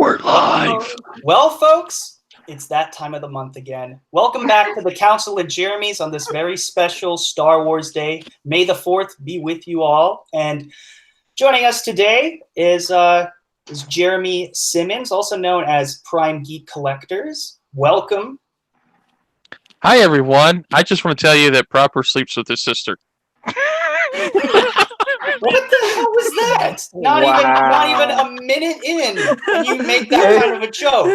We're live. Well, folks, it's that time of the month again. Welcome back to the Council of Jeremys on this very special Star Wars Day. May the 4th be with you all. And joining us today is Jeremy Simmons, also known as Prime Geek Collectors. Welcome. Hi, everyone. I just want to tell you that Proper sleeps with his sister. What the hell was that? Not even a minute in, and you make that kind of a joke.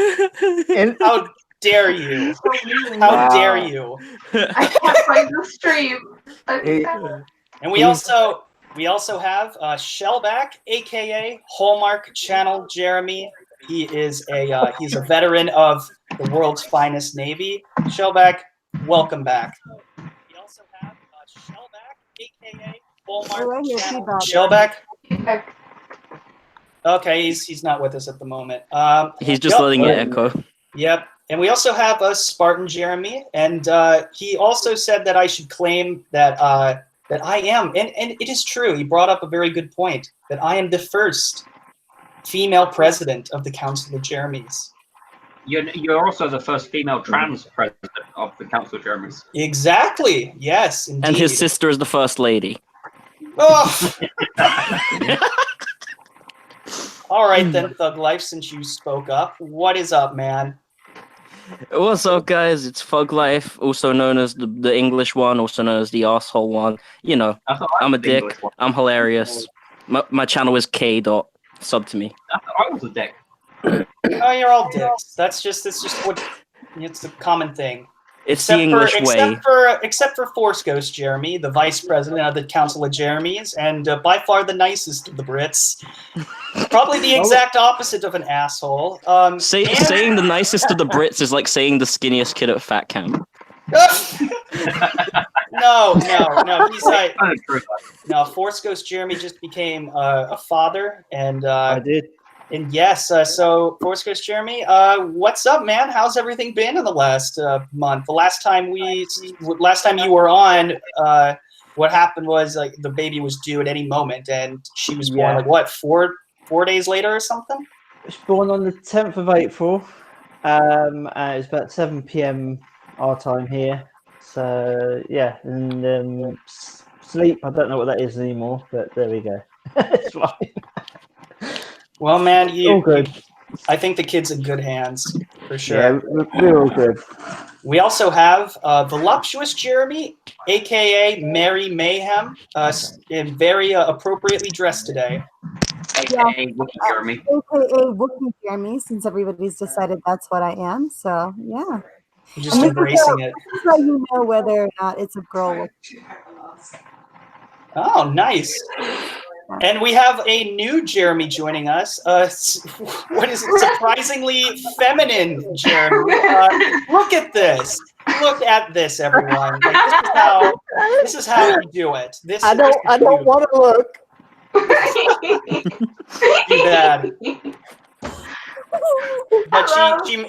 How dare you? How dare you? I can't find the stream. And we also have Shellback, aka Hallmark Channel Jeremy. He is he's a veteran of the world's finest Navy. Shellback, welcome back. We also have Shellback, aka Hallmark Channel. Shellback. Okay, he's not with us at the moment. He's just letting it echo. Yep. And we also have Spartan Jeremy, and he also said that I should claim that that I am, and it is true. He brought up a very good point that I am the first female president of the Council of Jeremys. You're also the first female trans president of the Council of Jeremys. Exactly. Yes, indeed. And his sister is the first lady. Oh. All right then, Thug Life. Since you spoke up, what is up, man? What's up, guys? It's Thug Life, also known as the English one, also known as the asshole one. You know, I'm a dick. I'm hilarious. My channel is k. Sub to me. I was a dick. Oh, you're all dicks. It's just what it's a common thing. It's the English way. Except for Force Ghost Jeremy, the vice president of the Council of Jeremys, and by far the nicest of the Brits. Probably the exact opposite of an asshole. Saying the nicest of the Brits is like saying the skinniest kid at fat camp. No. He's like, no. Force Ghost Jeremy just became a father, and I did. And yes, so Force Ghost Jeremy, what's up, man? How's everything been in the last month? The last time you were on, what happened was like the baby was due at any moment, and she was born like what, four days later or something? She was born on the 10th of April. And it was about 7 p.m. our time here. So yeah, and sleep. I don't know what that is anymore, but there we go. It's fine. Well, man, all good. I think the kid's in good hands, for sure. Yeah, we're all good. We also have voluptuous Jeremy, a.k.a. Mary Mayhem, very appropriately dressed today. A.k.a. Wookiee Jeremy. A.k.a. Wookiee Jeremy, since everybody's decided that's what I am. So, yeah. You're just embracing it. This is how you know whether or not it's a girl. Oh, nice. And we have a new Jeremy joining us. What is it? Surprisingly feminine Jeremy. Look at this. Look at this, everyone. Like, this is how you do it. I don't want to look. Too bad. But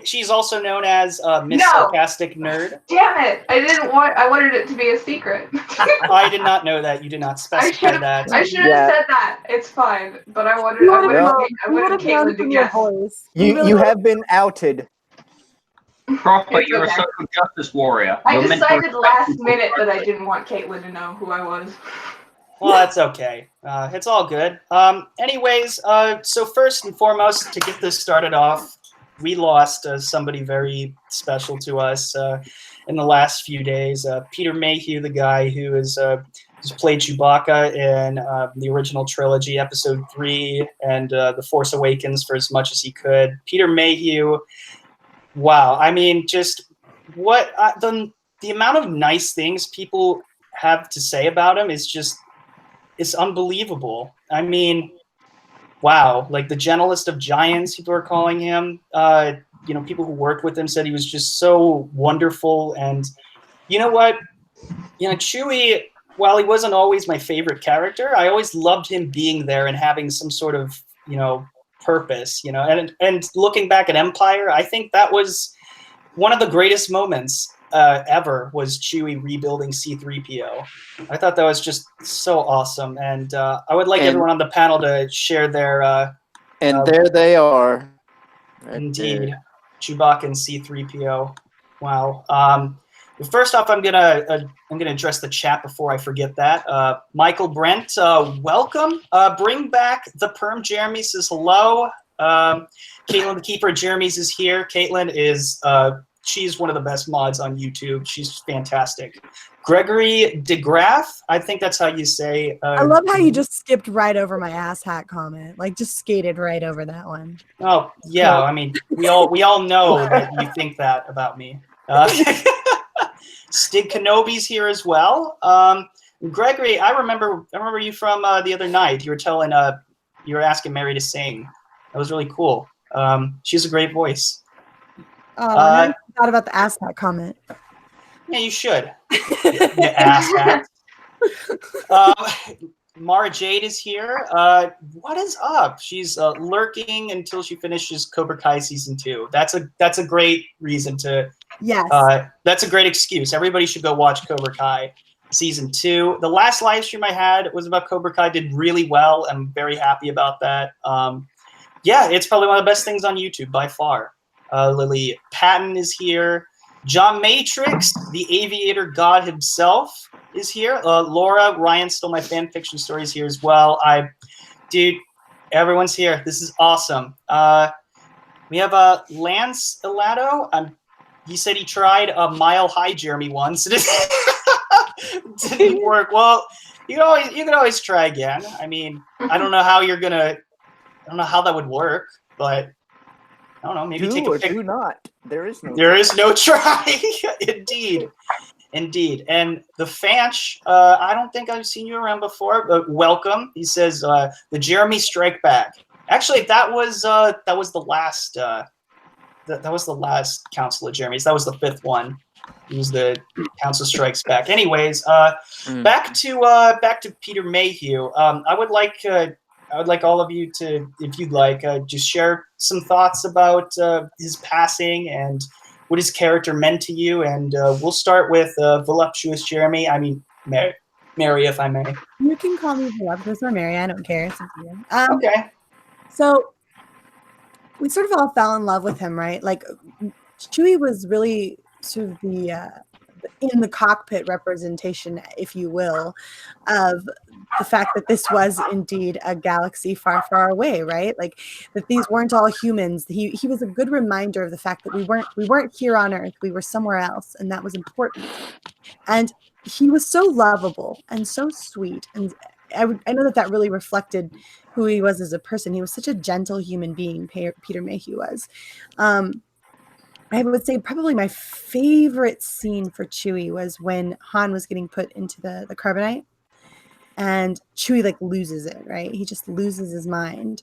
she's also known as Miss Sarcastic Nerd. Damn it! I wanted it to be a secret. I did not know that. You did not specify that. I should have said that. It's fine, but I wanted Caitlin to guess. You have been outed. Proper, you're a social justice warrior. I decided last minute that I didn't want Caitlin to know who I was. Well, that's okay. It's all good. Anyways, so first and foremost, to get this started off, we lost somebody very special to us in the last few days. Peter Mayhew, the guy who who's played Chewbacca in the original trilogy, Episode 3, and The Force Awakens for as much as he could. Peter Mayhew, wow. I mean, just what the amount of nice things people have to say about him is just... it's unbelievable. I mean, wow. Like the gentlest of giants, people are calling him. People who worked with him said he was just so wonderful. And you know what? Chewie, while he wasn't always my favorite character, I always loved him being there and having some sort of, purpose, And looking back at Empire, I think that was one of the greatest moments ever was Chewie rebuilding C-3PO. I thought that was just so awesome, and I would like everyone on the panel to share their. And there they are. Indeed. Chewbacca and C-3PO. Wow. First off, I'm gonna address the chat before I forget that. Michael Brent, welcome. Bring back the Perm. Jeremy says hello. Caitlin the Keeper Jeremy's is here. Caitlin is she's one of the best mods on YouTube. She's fantastic. Gregory DeGraff, I think that's how you say. I love how you just skipped right over my ass hat comment. Like, just skated right over that one. Oh yeah, I mean, we all know that you think that about me. Stig Kenobi's here as well. Gregory, I remember you from the other night. You were asking Mary to sing. That was really cool. She has a great voice. I never thought about the ass hat comment. Yeah, you should. You ass hat. Mara Jade is here. What is up? She's lurking until she finishes Cobra Kai season 2. That's a great reason to. Yes. That's a great excuse. Everybody should go watch Cobra Kai season 2. The last live stream I had was about Cobra Kai. Did really well. I'm very happy about that. Yeah, it's probably one of the best things on YouTube by far. Lily Patton is here. John Matrix, the aviator god himself, is here. Laura Ryan Stole My Fan Fiction Stories here as well. Dude, everyone's here. This is awesome. We have Lance Elato. He said he tried a Mile High Jeremy once. It didn't work. Well, you can always try again. I mean, I don't know how that would work, but I don't know. Maybe take a pic. Do not. There is no try. Indeed. And the Fanch, I don't think I've seen you around before, but welcome. He says the Jeremy Strike Back. Actually, that was the last. That was the last Council of Jeremy's. That was the 5th one. It was the Council Strikes Back. Anyways, back to Peter Mayhew. I would like all of you to, if you'd like, just share some thoughts about his passing and what his character meant to you. And we'll start with Voluptuous Jeremy. I mean, Mary, if I may. You can call me Voluptuous or Mary. I don't care. It's up to you. Okay. So we sort of all fell in love with him, right? Like, Chewie was really sort of the in the cockpit representation, if you will, of the fact that this was indeed a galaxy far, far away, right? Like, that these weren't all humans. He was a good reminder of the fact that we weren't here on Earth. We were somewhere else, and that was important. And he was so lovable and so sweet, and I know that really reflected who he was as a person. He was such a gentle human being, Peter Mayhew was. I would say probably my favorite scene for Chewie was when Han was getting put into the carbonite, and Chewie like loses it, right? He just loses his mind,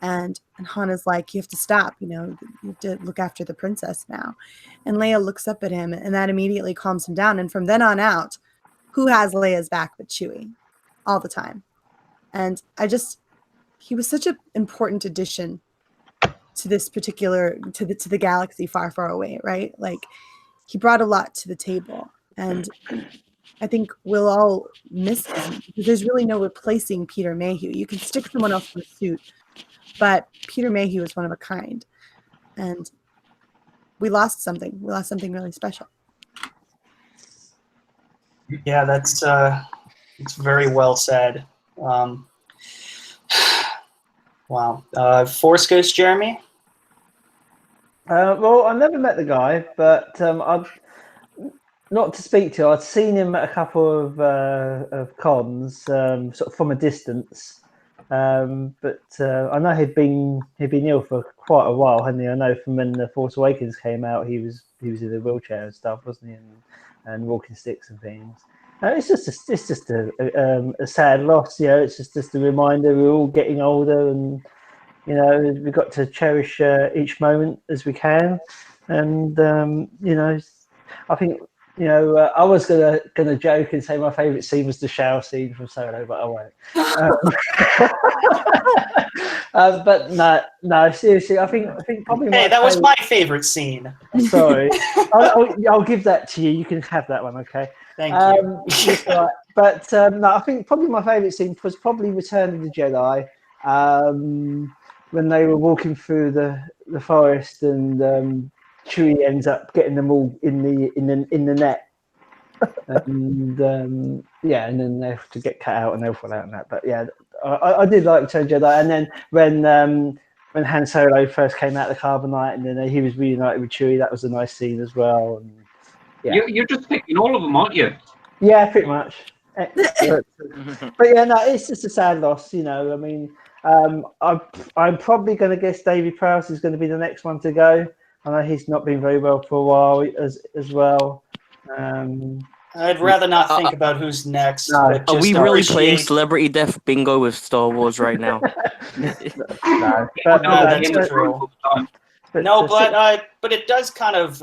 and Han is like, "You have to stop. You have to look after the princess now." And Leia looks up at him, and that immediately calms him down. And from then on out, who has Leia's back but Chewie, all the time? And he was such an important addition to this particular to the galaxy far, far away, right? Like, he brought a lot to the table, and I think we'll all miss him because there's really no replacing Peter Mayhew. You can stick someone else in the suit, but Peter Mayhew is one of a kind, and we lost something. We lost something really special. Yeah, that's it's very well said. Wow. Force Ghost Jeremy? Well, I never met the guy, but not to speak to. I'd seen him at a couple of cons, sort of from a distance. But I know he'd been ill for quite a while, hadn't he? I know from when The Force Awakens came out, he was in a wheelchair and stuff, wasn't he? And walking sticks and things. It's just a sad loss, It's just a reminder we're all getting older, and we've got to cherish each moment as we can. And I think I was gonna joke and say my favourite scene was the shower scene from Solo, but I won't. But no, seriously, I think probably. Hey, that was my favourite scene. Sorry, I'll give that to you. You can have that one, okay? Thank you. Right. But no, I think probably my favourite scene was probably Return of the Jedi. when they were walking through the forest and Chewie ends up getting them all in the net. And and then they have to get cut out and they'll fall out and that. But yeah, I did like Return of the Jedi. And then when Han Solo first came out of the carbonite and then he was reunited with Chewie, that was a nice scene as well. And yeah, You're just picking all of them, aren't you? yeah, pretty much. But yeah, no, it's just a sad loss, you know. I mean, I'm probably going to guess Davy Prowse is going to be the next one to go. I know he's not been very well for a while as well. I'd rather not think about who's next. No. But Are just we really playing appreciate- Celebrity Death Bingo with Star Wars right now? No, but, No, that's true. But it does kind of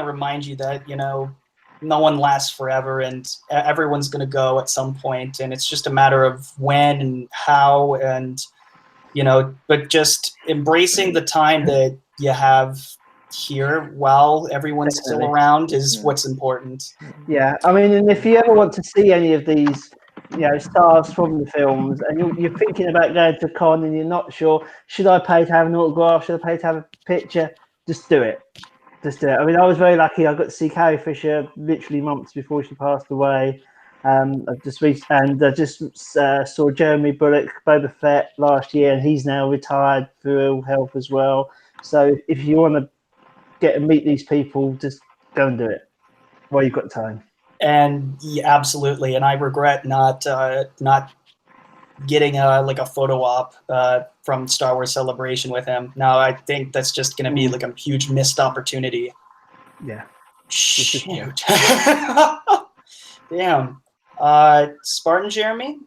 remind you that, you know, no one lasts forever and everyone's going to go at some point, and it's just a matter of when and how, and you know, but just embracing the time that you have here while everyone's still around is what's important. Yeah, I mean, and if you ever want to see any of these, you know, stars from the films, and you're thinking about going to a con and you're not sure, should I pay to have an autograph? Should I pay to have a picture? Just do it. Just do it. I mean, I was very lucky. I got to see Carrie Fisher literally months before she passed away. I just saw Jeremy Bullock, Boba Fett last year, and he's now retired through ill health as well. So if you want to get and meet these people, just go and do it while you've got time. And yeah, absolutely. And I regret not getting like a photo op from Star Wars Celebration with him. Now I think that's just going to be like a huge missed opportunity. Yeah. Shoot. Damn. Spartan Jeremy?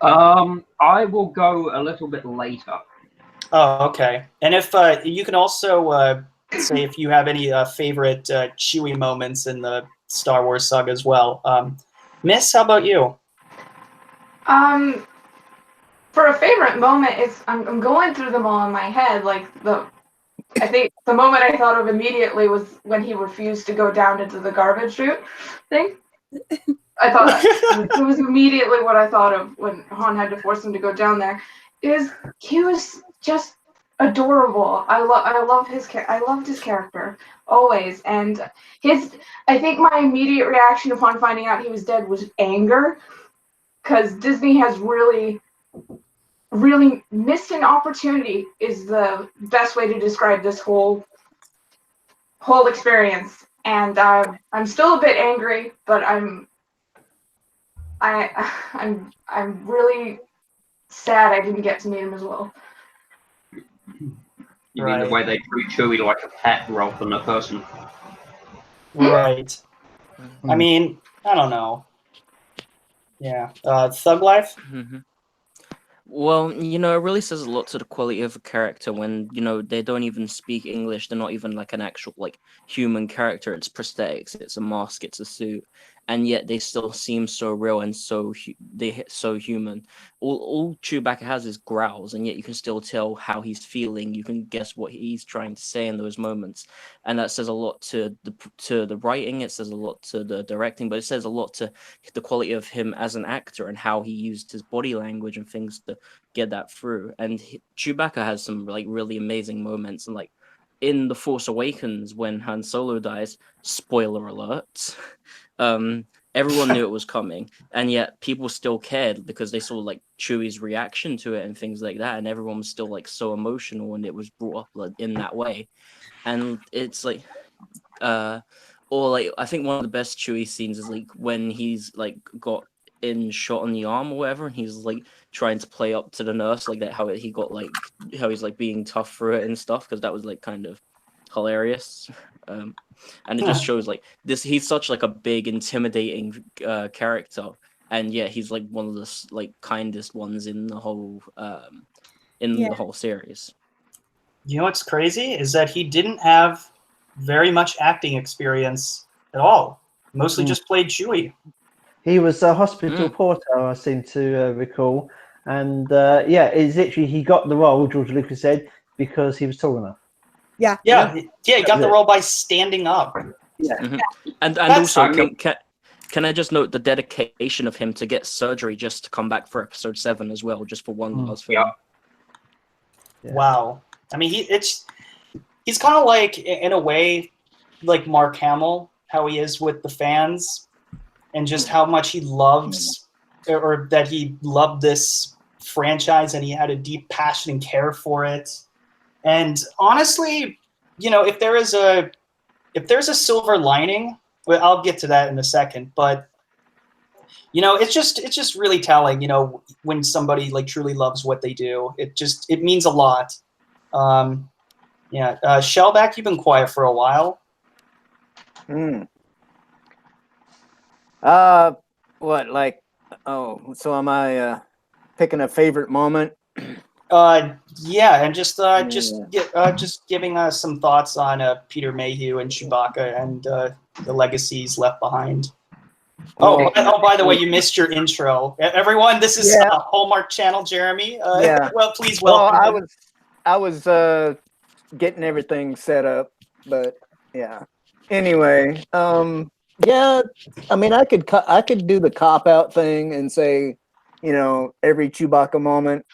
I will go a little bit later. Oh, okay. And if you can also say if you have any favorite Chewie moments in the Star Wars saga as well. Miss, how about you? For a favorite moment, I'm going through them all in my head. Like I think the moment I thought of immediately was when he refused to go down into the garbage chute thing. I thought it was immediately what I thought of when Han had to force him to go down there. He was just adorable. I loved his character always, and I think my immediate reaction upon finding out he was dead was anger, because Disney has really missed an opportunity. Is the best way to describe this whole experience. And I'm still a bit angry, but I'm really sad I didn't get to meet him as well. You mean the way they treat Chewie like a pet rather than a person? Right. I mean, I don't know. Yeah. Thug Life? Mm-hmm. Well, you know, it really says a lot to the quality of a character when, you know, they don't even speak English. They're not even like an actual like human character. It's prosthetics. It's a mask. It's a suit. And yet they still seem so real and so human. All Chewbacca has is growls, and yet you can still tell how he's feeling. You can guess what he's trying to say in those moments, and that says a lot to the writing. It says a lot to the directing, but it says a lot to the quality of him as an actor and how he used his body language and things to get that through. And Chewbacca has some like really amazing moments, and like in The Force Awakens when Han Solo dies, spoiler alert. Everyone knew it was coming, and yet people still cared because they saw like Chewie's reaction to it and things like that, and everyone was still like so emotional, and it was brought up like, in that way. And it's like, or like I think one of the best Chewie scenes is like when he's like got shot on the arm or whatever, and he's like trying to play up to the nurse like that, how he's like being tough through it and stuff, because that was like kind of hilarious. And it just shows like this, he's such like a big intimidating character, and yet he's like one of the like kindest ones in the whole the whole series. You know what's crazy is that he didn't have very much acting experience at all. Mostly just played Chewie. He was a hospital porter, I seem to recall, and it's literally he got the role. George Lucas said because he was tall enough. He got the role by standing up. Yeah. And also can I just note the dedication of him to get surgery just to come back for episode 7 as well, just for one last film. Yeah. Wow. I mean, he's kind of like, in a way, like Mark Hamill, how he is with the fans, and just how much he loves, or that he loved this franchise, and he had a deep passion and care for it. And honestly, if there's a silver lining, well, I'll get to that in a second, but it's just really telling, when somebody like truly loves what they do. It means a lot. Shellback, you've been quiet for a while. What, like, so am I picking a favorite moment? Yeah, and just giving us some thoughts on Peter Mayhew and Chewbacca and the legacies left behind. By the way, you missed your intro. Everyone, this is Hallmark Channel, Jeremy. Well, please welcome him. I was getting everything set up, but yeah. Anyway, yeah. I mean, I could do the cop out thing and say, every Chewbacca moment,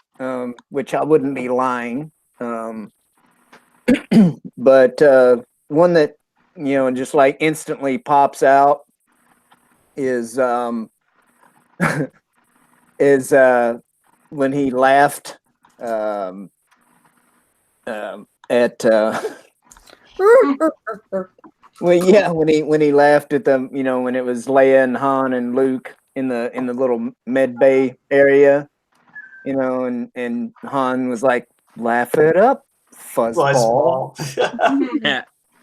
which I wouldn't be lying. But one that just like instantly pops out is when he laughed at when he laughed at them, when it was Leia and Han and Luke in the little med bay area, and Han was like, "Laugh it up, fuzzball."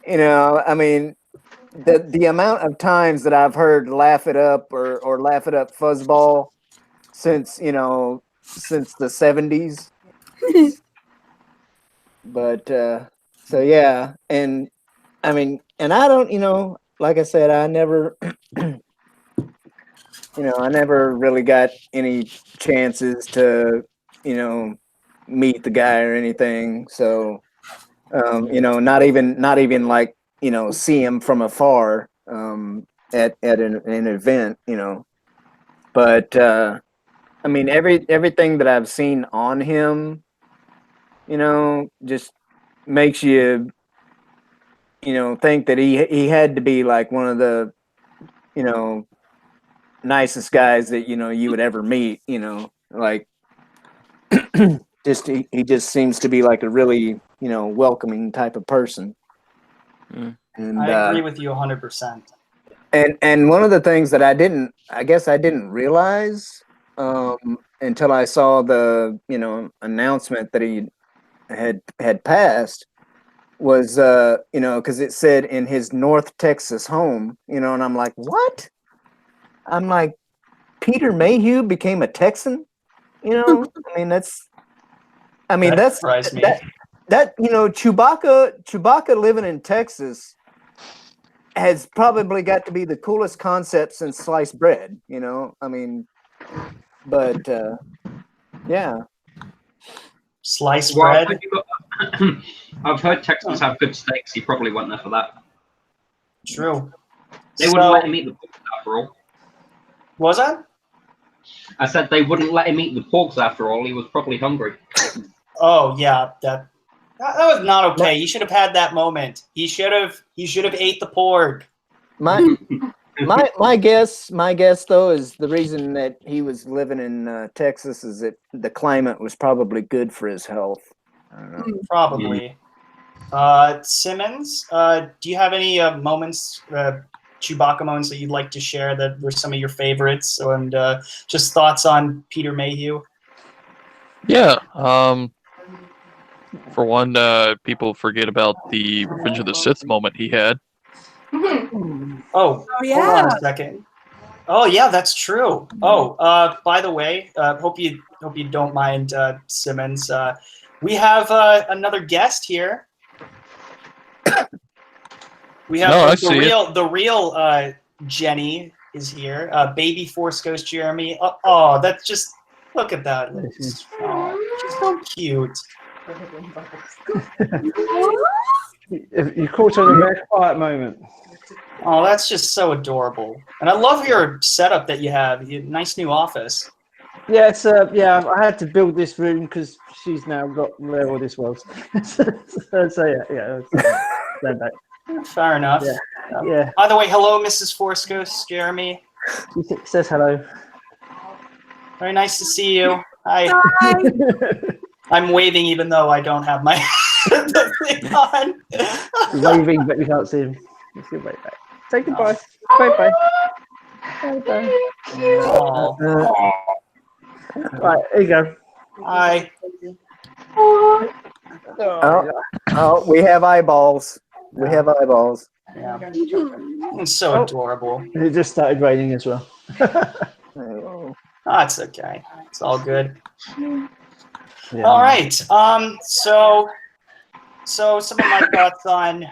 I mean, the amount of times that I've heard "laugh it up" or "laugh it up, fuzzball" since the 70s. But so yeah, and I mean, and I don't, like I said, I never I never really got any chances to meet the guy or anything, so not even like see him from afar at an event, but I mean, everything that I've seen on him, just makes you think that he had to be like one of the nicest guys that you would ever meet, like he just seems to be like a really welcoming type of person. And I agree with you 100%. And one of the things that I didn't realize until I saw the announcement that he had passed was because it said in his North Texas home, and I'm like, what? I'm like, Peter Mayhew became a Texan? I mean, that's surprised me. That Chewbacca living in Texas has probably got to be the coolest concept since sliced bread, I mean, but yeah. Sliced bread. I've heard Texans have good steaks. He probably went there for that. True. They wouldn't let him eat the pork after all. What was that? I said they wouldn't let him eat the porks after all. He was probably hungry. Oh yeah, that was not okay. He should have had that moment. He should have ate the pork. My guess though is the reason that he was living in Texas is that the climate was probably good for his health. I don't know. Probably. Simmons, do you have any moments, Chewbacca moments that you'd like to share that were some of your favorites, and just thoughts on Peter Mayhew? Yeah. For one, people forget about the Revenge of the Sith moment he had. Oh yeah. Hold on a second. Oh yeah, that's true. Oh, by the way, hope you don't mind, Simmons. We have another guest here. We have the real Jenny is here. Baby Force Ghost Jeremy. Oh, that's just, look at that. She's so cute. You caught her in a very quiet moment. Oh, that's just so adorable. And I love your setup that you have. Nice new office. Yeah, it's yeah. I had to build this room because she's now got where all this was. so yeah. Stand back. Fair enough. Yeah. By the way, hello, Mrs. Forskos, Jeremy. She says hello. Very nice to see you. Hi. Hi. I'm waving even though I don't have my thing on. He's waving, but we can't see him. Let's go right back. Say goodbye. Bye-bye. Bye-bye. Oh. Right, here you go. Hi. Oh, we have eyeballs. We have eyeballs. Yeah. It's so adorable. It just started raining as well. Oh, it's okay. It's all good. Yeah. All right. So some of my thoughts on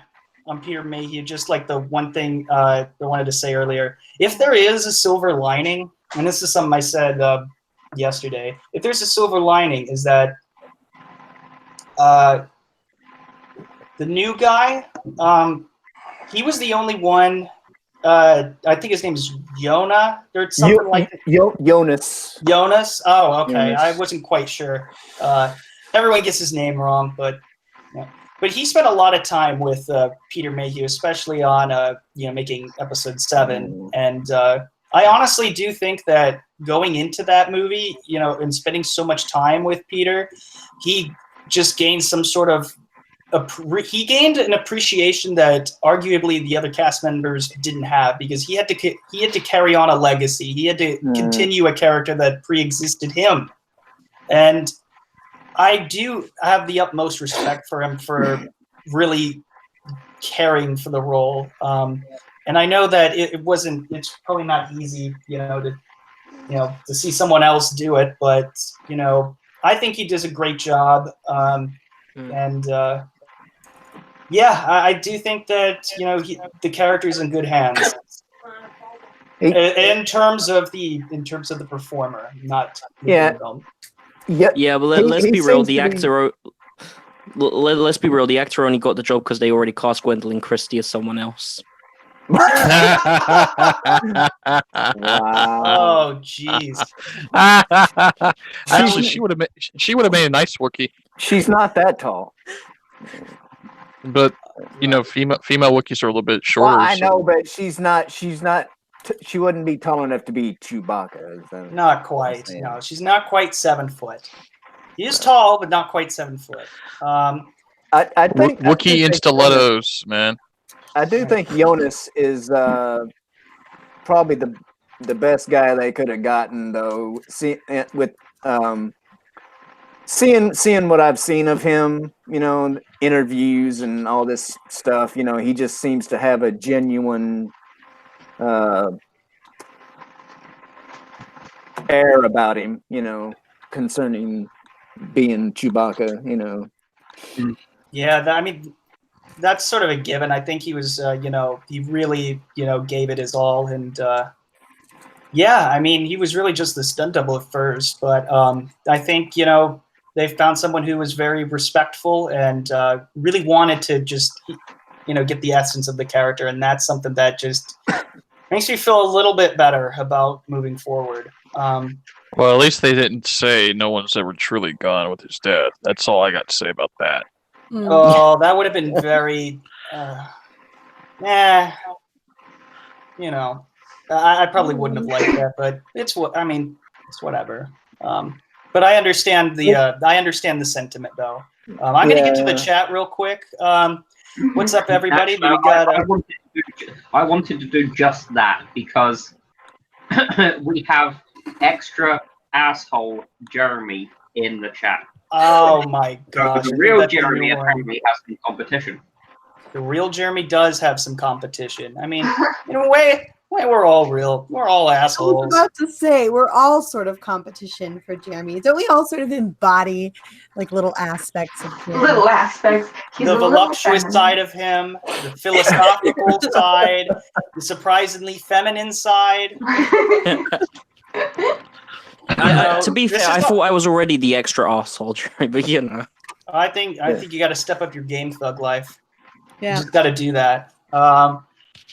Peter Mayhew, just like the one thing I wanted to say earlier. If there is a silver lining, and this is something I said yesterday, if there's a silver lining, is that the new guy, he was the only one. I think his name is Yona or something like that. Jonas. Jonas? Oh, okay. Jonas. I wasn't quite sure. Everyone gets his name wrong, but yeah. But he spent a lot of time with Peter Mayhew, especially on making episode 7. And I honestly do think that going into that movie, and spending so much time with Peter, he just gained some sort of he gained an appreciation that arguably the other cast members didn't have, because he had to carry on a legacy. He had to continue a character that pre-existed him, and I do have the utmost respect for him for really caring for the role. And I know that it's probably not easy, to see someone else do it, but I think he does a great job. And I do think that the character's in good hands. In terms of the performer, not the film. Yeah, but let's be real. The actor, let's be real. The actor only got the job because they already cast Gwendolyn Christie as someone else. Wow. Oh, jeez. Actually, she would have made a nice Wookiee. She's not that tall. But female Wookiees are a little bit shorter. Well, I know, but she's not. She wouldn't be tall enough to be Chewbacca. So. Not quite. No, she's not quite 7 foot. He is tall, but not quite 7 foot. I think Wookiee in stilettos, man. I do think Jonas is probably the best guy they could have gotten, though. Seeing what I've seen of him, interviews and all this stuff, he just seems to have a genuine air about him, concerning being Chewbacca, Yeah, that's sort of a given. I think he was, he really, gave it his all. And, he was really just the stunt double at first. But I think, they found someone who was very respectful and really wanted to just, get the essence of the character. And that's something that just makes me feel a little bit better about moving forward. Well, at least they didn't say no one's ever truly gone with his death. That's all I got to say about that. Oh, that would have been very, I probably wouldn't have liked that, but it's whatever. But I understand the sentiment, though. I'm gonna get to the chat real quick. What's up, everybody? I wanted to do just that because we have extra asshole Jeremy in the chat. Oh my gosh! The real Jeremy apparently has some competition. The real Jeremy does have some competition. In a way, we're all real. We're all assholes. I was about to say, we're all sort of competition for Jeremy. Don't we all sort of embody like little aspects of Jeremy? Little aspects. He's the voluptuous side of him, the philosophical side, the surprisingly feminine side. To be fair, I thought I was already the extra arsehole, but I think you got to step up your game, Thug Life. Yeah, you just got to do that.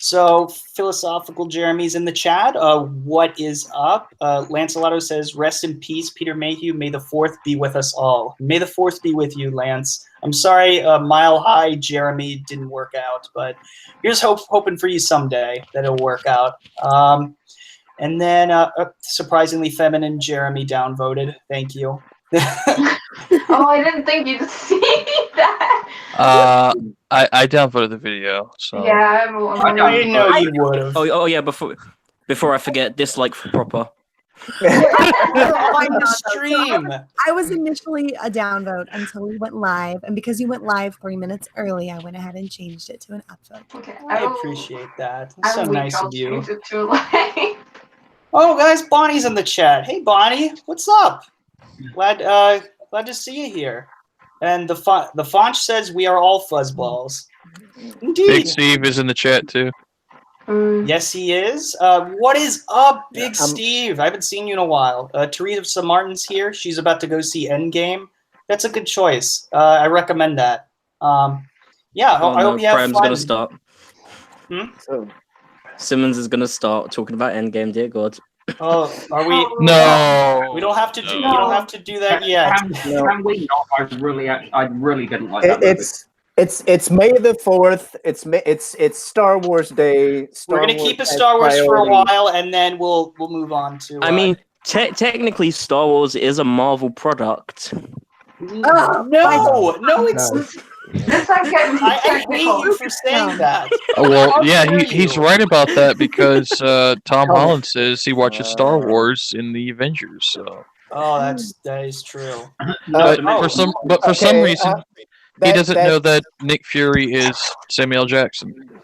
So, Philosophical Jeremy's in the chat. What is up? Lancelotto says, rest in peace, Peter Mayhew. May the 4th be with us all. May the 4th be with you, Lance. I'm sorry, Mile High Jeremy didn't work out, but here's hoping for you someday that it'll work out. And then, surprisingly feminine, Jeremy downvoted. Thank you. Oh, I didn't think you'd see that. I downvoted the video, so Yeah, I didn't know you would have. Oh yeah, before I forget, dislike for Proper. On the stream. I was initially a downvote until we went live, and because you went live 3 minutes early, I went ahead and changed it to an upvote. Okay, I appreciate that. That's so nice of you. Change it to like... Oh, guys, Bonnie's in the chat. Hey, Bonnie, what's up? Glad to see you here. And the font says we are all fuzzballs. Indeed. Big Steve is in the chat too. Yes, he is. What is up, Big Steve? I haven't seen you in a while. Teresa Martin's here. She's about to go see Endgame. That's a good choice. I recommend that. Yeah, I hope you have Prime's fun. gonna start. So, Simmons is gonna start talking about Endgame. Dear God. Oh, are we? No, We don't have to do. You don't have to do that yet. Can we not? I really didn't like that movie. it's May the 4th. It's Star Wars Day. We're gonna keep it Star Wars for a while, and then we'll move on to. I mean, technically, Star Wars is a Marvel product. No, it's. This I'm getting I hate you for saying that. well, yeah, he's right about that because Tom Holland says he watches Star Wars in the Avengers. So. Oh, that is true. But for some reason, he doesn't know that Nick Fury is Samuel L. Jackson.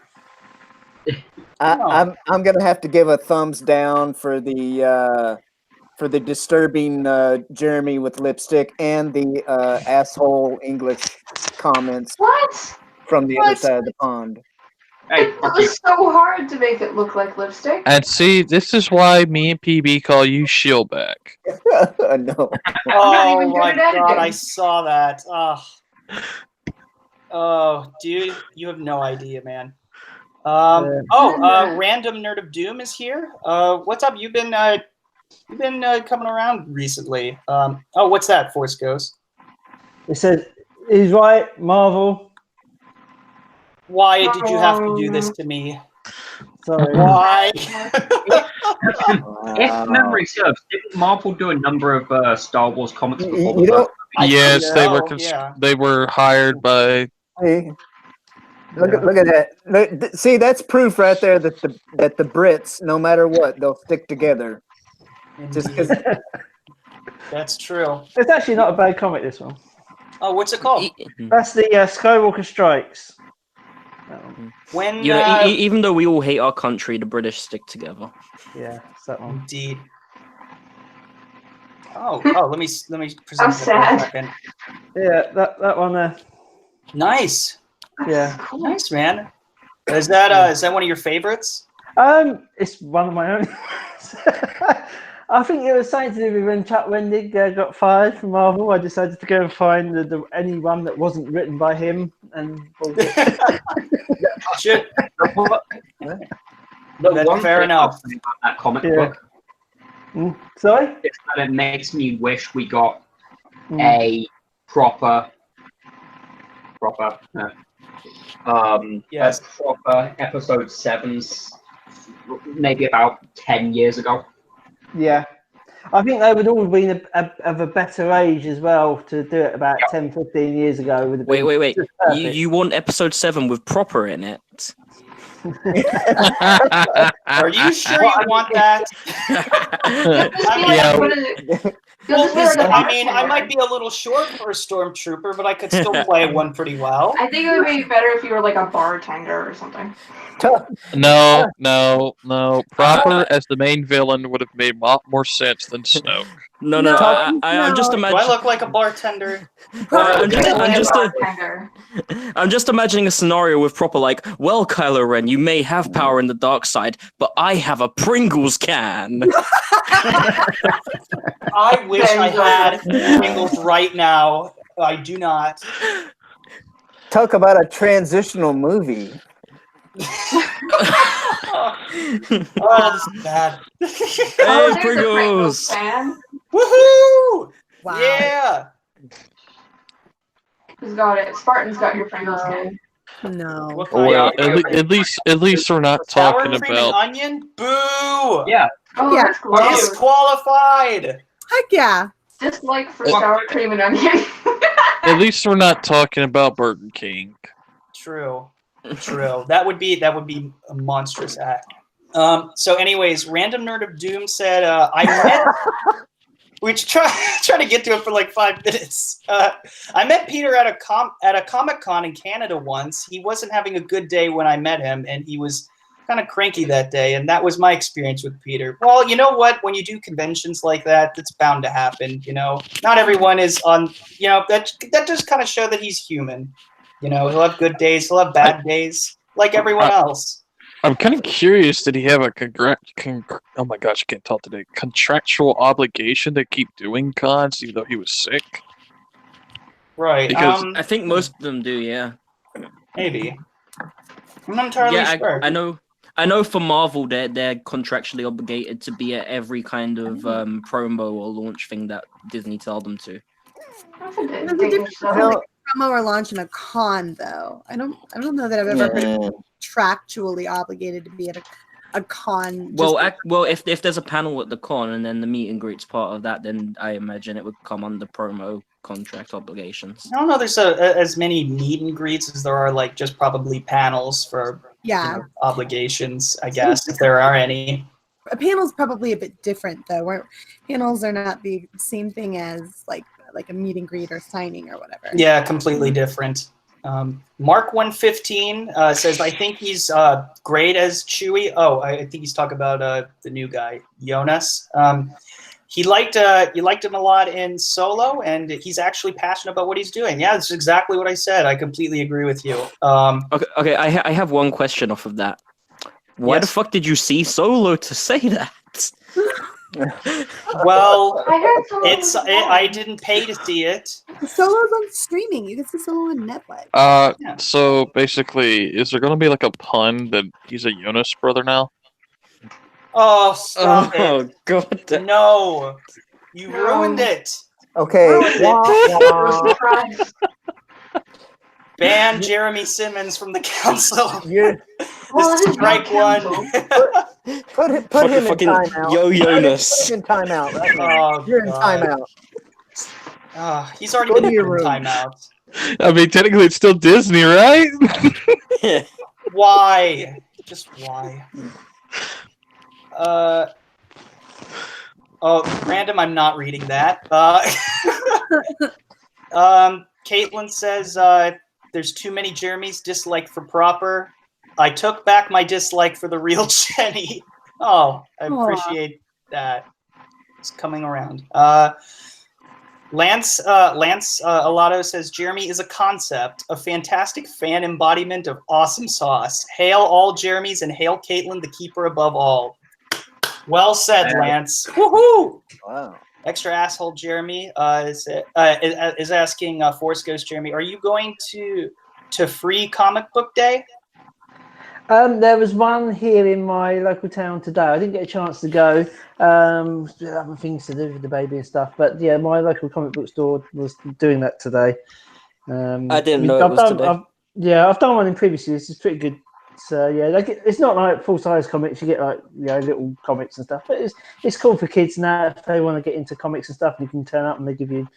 I'm gonna have to give a thumbs down for the disturbing Jeremy with lipstick and the asshole English comments from the other side of the pond. Hey, It was so hard to make it look like lipstick. And see, this is why me and PB call you Shellback. No. Oh my god, I saw that. Oh, dude, you have no idea, man. Random Nerd of Doom is here. What's up? You've been coming around recently. What's that, Force Ghost? It says he's right, Marvel. Why did you have to do this to me? Sorry. Why? If memory serves, didn't Marvel do a number of Star Wars comics before? You know, Yes, they were hired by. hey, look at that. See, that's proof right there that the Brits, no matter what, they'll stick together. Just because. That's true. It's actually not a bad comic, this one. Oh, what's it called? That's the Skywalker Strikes. When even though we all hate our country, the British stick together. Yeah, it's that one. Indeed. Oh, let me present I'm that for a sad. second. Yeah, that one there. Nice. Yeah. Nice, man. Is that one of your favorites? It's one of my own. I think it was something to do with when Chuck Wendig got fired from Marvel. I decided to go and find anyone that wasn't written by him and. Shit. Fair enough. About that comic Yeah. book Sorry? is that it makes me wish we got a proper Yes. a proper episode 7s maybe about 10 years ago. Yeah. I think they would all have been of a better age as well to do it about 10, 15 years ago. Wait. You want episode 7 with Proper in it? Are you sure you want that? I mean, I might be a little short for a stormtrooper, but I could still play one pretty well. I think it would be better if you were like a bartender or something. No. Proper as the main villain would have made a lot more sense than Snoke. No. I'm just Do imagining. I look like a bartender? I'm just imagining a scenario with Proper like, well, Kylo Ren, you may have power in the dark side, but I have a Pringles can. I wish I had Pringles right now. I do not. Talk about a transitional movie. Oh, this is bad. Hey, there's a Pringles! fan. Woohoo! Wow. Yeah. Who's got it? Spartan's got your Pringles can. No. What kind? Well, Yeah, at least we're not sour talking cream and about. onion? Boo! Yeah. Oh, Yeah. that's gross. Disqualified. Heck yeah. Dislike for sour cream and onion. At least we're not talking about Burger King. True. That would be a monstrous act. So, anyways, Random Nerd of Doom said, "I met." We try to get to it for like 5 minutes. I met Peter at a Comic-Con in Canada once. He wasn't having a good day when I met him, and he was kind of cranky that day. And that was my experience with Peter. Well, you know what? When you do conventions like that, that's bound to happen. You know, not everyone is on. You know, that just kind of show that he's human. You know, he'll have good days, he'll have bad days, like everyone else. I'm kind of curious. Did he have a oh my gosh, I can't talk today. Contractual obligation to keep doing cons even though he was sick? Right. Because I think most of them do, yeah. Maybe. I'm not entirely sure. I know for Marvel, they're contractually obligated to be at every kind of promo or launch thing that Disney tell them to. That's a bit There's a difference ridiculous. between like a promo or launching a con, though. I don't know that I've ever been contractually obligated to be at a con. Well, if there's a panel at the con and then the meet and greet's part of that, then I imagine it would come under promo contract obligations. I don't know. There's as many meet and greets as there are like just probably panels for obligations. I guess if there are any. A panel's probably a bit different though. Where panels are not the same thing as like a meet and greet or signing or whatever. Yeah, completely different. Mark 115 says, "I think he's great as Chewie." Oh, I think he's talking about the new guy, Jonas. He liked him a lot in Solo, and he's actually passionate about what he's doing. Yeah, that's exactly what I said. I completely agree with you. Okay. I have one question off of that. Why the fuck did you see Solo to say that? Well, I didn't pay to see it. Solo's on streaming. You can see Solo on Netflix. So basically, is there going to be like a pun that he's a Jonas brother now? Oh, stop it! Oh god! No, you ruined it. Okay. Ban Jeremy Simmons from the council. You're, This is strike one. put him in timeout. Yo, Jonas. Put him in timeout. Right now. Oh, You're in God. timeout. He's already Go been to your in room. timeout. I mean, technically, it's still Disney, right? Why? Just why? Random. I'm not reading that. Caitlin says there's too many Jeremys. Dislike for proper. I took back my dislike for the real Jenny. Oh, I appreciate that. It's coming around. Lance Alato says Jeremy is a concept, a fantastic fan embodiment of awesome sauce. Hail all Jeremys and hail Caitlin, the keeper above all. Well said, Lance. Woohoo! Wow. Extra asshole Jeremy is asking Force Ghost Jeremy, are you going to Free Comic Book Day? There was one here in my local town today. I didn't get a chance to go. Other things to do with the baby and stuff. But yeah, my local comic book store was doing that today. I didn't know it was today. I've done one in previous years. It's pretty good. So yeah, like it's not like full size comics. You get like little comics and stuff. But it's cool for kids now if they want to get into comics and stuff. You can turn up and they give you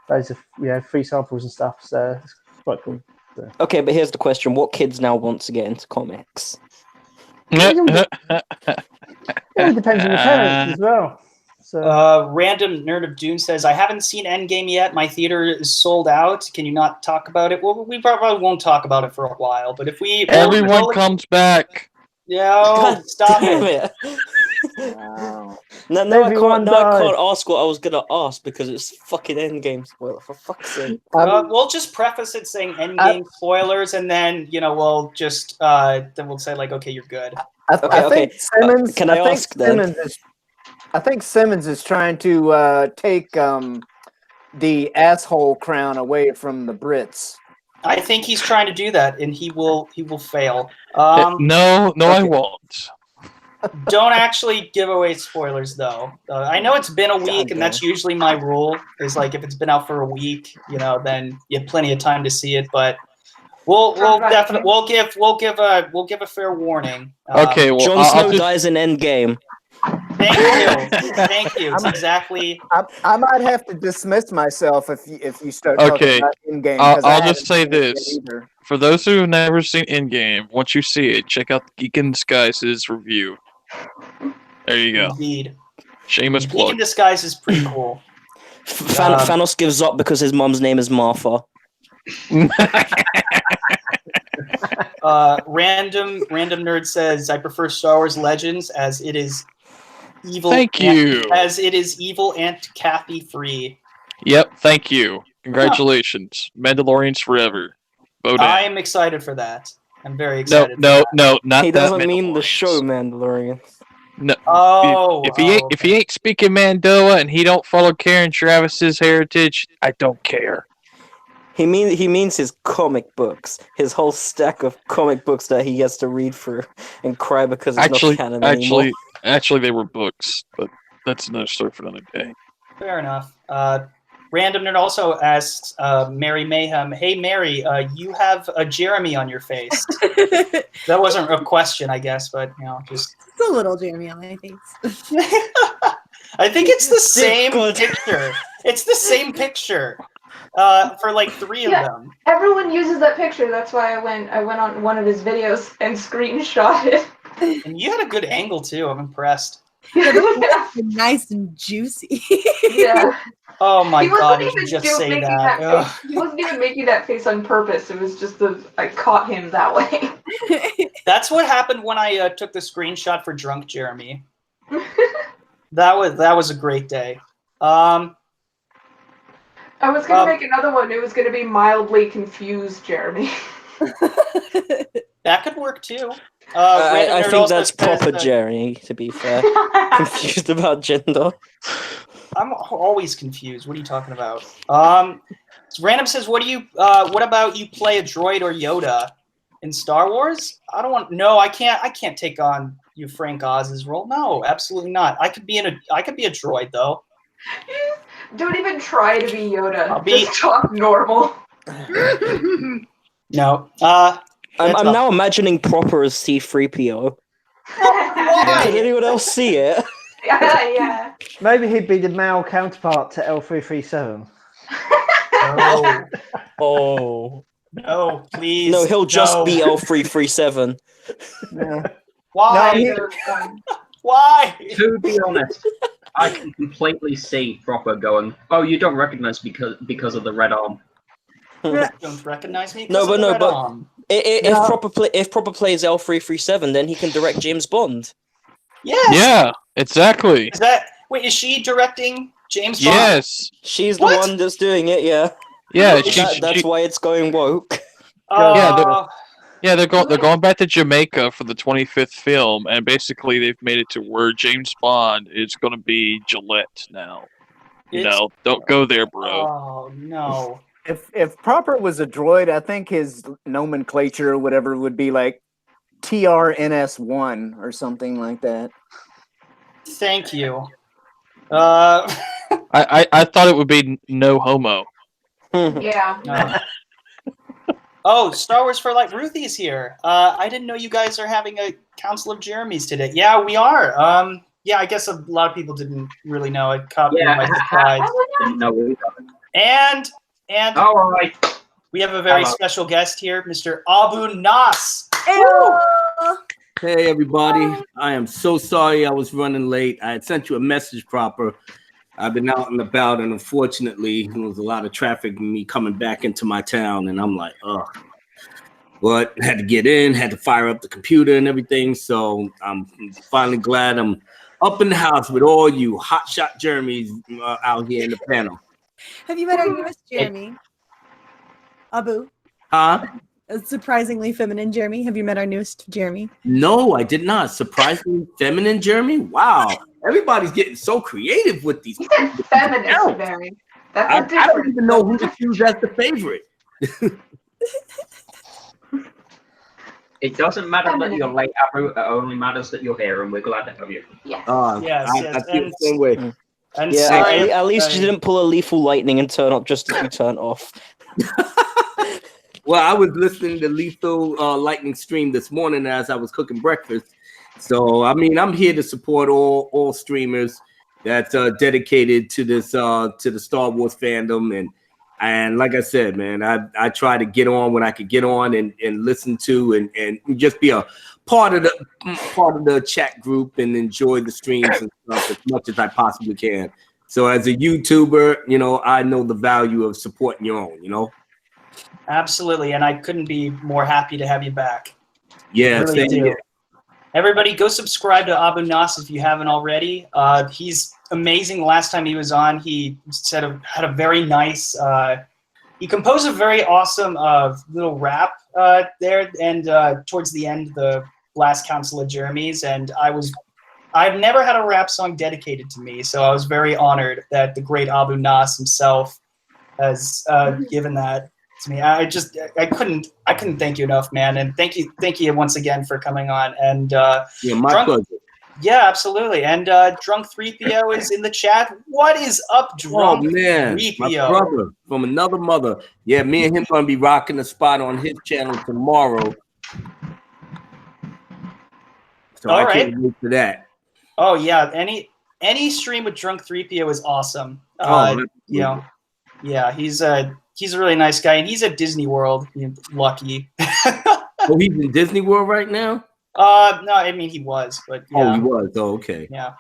loads of free samples and stuff. So it's quite cool. So. Okay, but here's the question: what kids now want to get into comics? It all depends on the parents as well. So Random Nerd of Dune says, I haven't seen Endgame yet. My theater is sold out. Can you not talk about it? Well, we probably won't talk about it for a while. But if we everyone comes back. Yeah, stop it. wow. No, I can't ask what I was gonna ask because it's fucking Endgame spoiler for fuck's sake. We'll just preface it saying Endgame spoilers, and then we'll just then we'll say like, okay, you're good. I think Simmons. Can I ask then? I think Simmons is trying to take the asshole crown away from the Brits. I think he's trying to do that, and he will fail. No, okay. I won't. Don't actually give away spoilers, though. I know it's been a week, and that's usually my rule. Is like if it's been out for a week, then you have plenty of time to see it. But we'll give a fair warning. Okay, well, Jon Snow dies in Endgame. Thank you. It's exactly. I might have to dismiss myself if you start talking about in-game. I'll just say this: for those who have never seen in-game, once you see it, check out Geek in Disguise's review. There you go. Indeed. Shameless plug. Geek in Disguise is pretty cool. Thanos gives up because his mom's name is Martha. Random nerd says, "I prefer Star Wars Legends as it is evil." Thank you. As it is evil and Kathy free. Yep. Thank you. Congratulations, Mandalorians forever. I am excited for that. I'm very excited. No, not he that. Doesn't mean the show Mandalorian. No. If he ain't speaking Mandoa and he don't follow Karen Travis's heritage, I don't care. He means his comic books, his whole stack of comic books that he gets to read through and cry because it's not canon anymore. Actually, they were books, but that's another story for another day. Fair enough. Random Nerd also asks Mary Mayhem, "Hey Mary, you have a Jeremy on your face." That wasn't a question, I guess, but just it's a little Jeremy on my face. I think it's the same picture. It's the same picture. For like 3 of them. Everyone uses that picture. That's why I went on one of his videos and screenshot it. And you had a good angle too. I'm impressed. Nice and juicy. Yeah. Oh my god! Did you just say that? He wasn't even making that face on purpose. It was just I caught him that way. That's what happened when I took the screenshot for Drunk Jeremy. That was a great day. I was going to make another one. It was going to be mildly confused Jeremy. That could work too. I think that's proper Jeremy, to be fair. Confused about gender. I'm always confused. What are you talking about? Random says, what about you play a droid or Yoda in Star Wars? I can't take on you Frank Oz's role. No, absolutely not. I could be a droid though. Don't even try to be Yoda. Just talk normal. No. I'm now imagining Proper as C-3PO. Did anyone else see it? Yeah. Maybe he'd be the male counterpart to L337. Oh. No, please. No, he'll just be L337. Yeah. Why? Why? To be honest, I can completely see Proper going, "Oh, you don't recognize because of the red arm." Don't recognize me? But if Proper plays L337, then he can direct James Bond. Yes. Yeah, exactly. Is she directing James Bond? Yes. She's the one that's doing it, yeah. Yeah, that's why it's going woke. They're going back to Jamaica for the 25th film, and basically they've made it to where James Bond is going to be Gillette now. Don't go there, bro. Oh no. If Proper was a droid, I think his nomenclature or whatever would be like TRNS1 or something like that. Thank you. I thought it would be no homo. Yeah. Oh, Star Wars for Life. Ruthie's here. I didn't know you guys are having a Council of Jeremys today. Yeah, we are. I guess a lot of people didn't really know. It caught me by surprise. And all right, we have a very special guest here, Mr. Abu Nas. Hey everybody, I am so sorry I was running late. I had sent you a message, Proper. I've been out and about, and unfortunately, there was a lot of traffic and me coming back into my town, and I'm like, ugh. But had to get in, had to fire up the computer and everything, so I'm finally glad I'm up in the house with all you hotshot Jeremys out here in the panel. Have you met our newest Jeremy? Abu? Huh? A surprisingly feminine Jeremy. Have you met our newest Jeremy? No, I did not. Surprisingly feminine Jeremy? Wow. Everybody's getting so creative with these. Feminist, very. That's I don't even know who to choose as the favorite. It doesn't matter that you're late, Abu. It only matters that you're here, and we're glad to have you. Yes. Yes, I feel the same way. And Yeah, Sam, at least you didn't pull a lethal lightning and turn up just as you turn off. Well, I was listening to Lethal Lightning stream this morning as I was cooking breakfast. So, I mean, I'm here to support all streamers that dedicated to this to the Star Wars fandom, and like I said, man, I try to get on when I could get on and listen to and just be a part of the chat group and enjoy the streams and stuff as much as I possibly can. So, as a YouTuber, you know, I know the value of supporting your own, you know. absolutely, and I couldn't be more happy to have you back. Yeah, Really same do. here. Everybody, go subscribe to Abu Nas if you haven't already. He's amazing. Last time he was on, he had a very nice. He composed a very awesome little rap there, and towards the end, the last Council of Jeremy's, and I've never had a rap song dedicated to me, so I was very honored that the great Abu Nas himself has given that to me. I couldn't thank you enough, man, and thank you once again for coming on. And Yeah, my pleasure. yeah, absolutely. And Drunk 3PO is in the chat. What is up, Drunk Oh man, 3PO? my brother from another mother. Yeah, me and him gonna be rocking the spot on his channel tomorrow. So All I right. can't wait for that. Oh yeah, any stream with Drunk 3PO is awesome. You know, yeah, he's a really nice guy, and he's at Disney World. Lucky. Oh, he's in Disney World right now? No, I mean he was, but yeah. Oh, he was. Oh, okay. Yeah.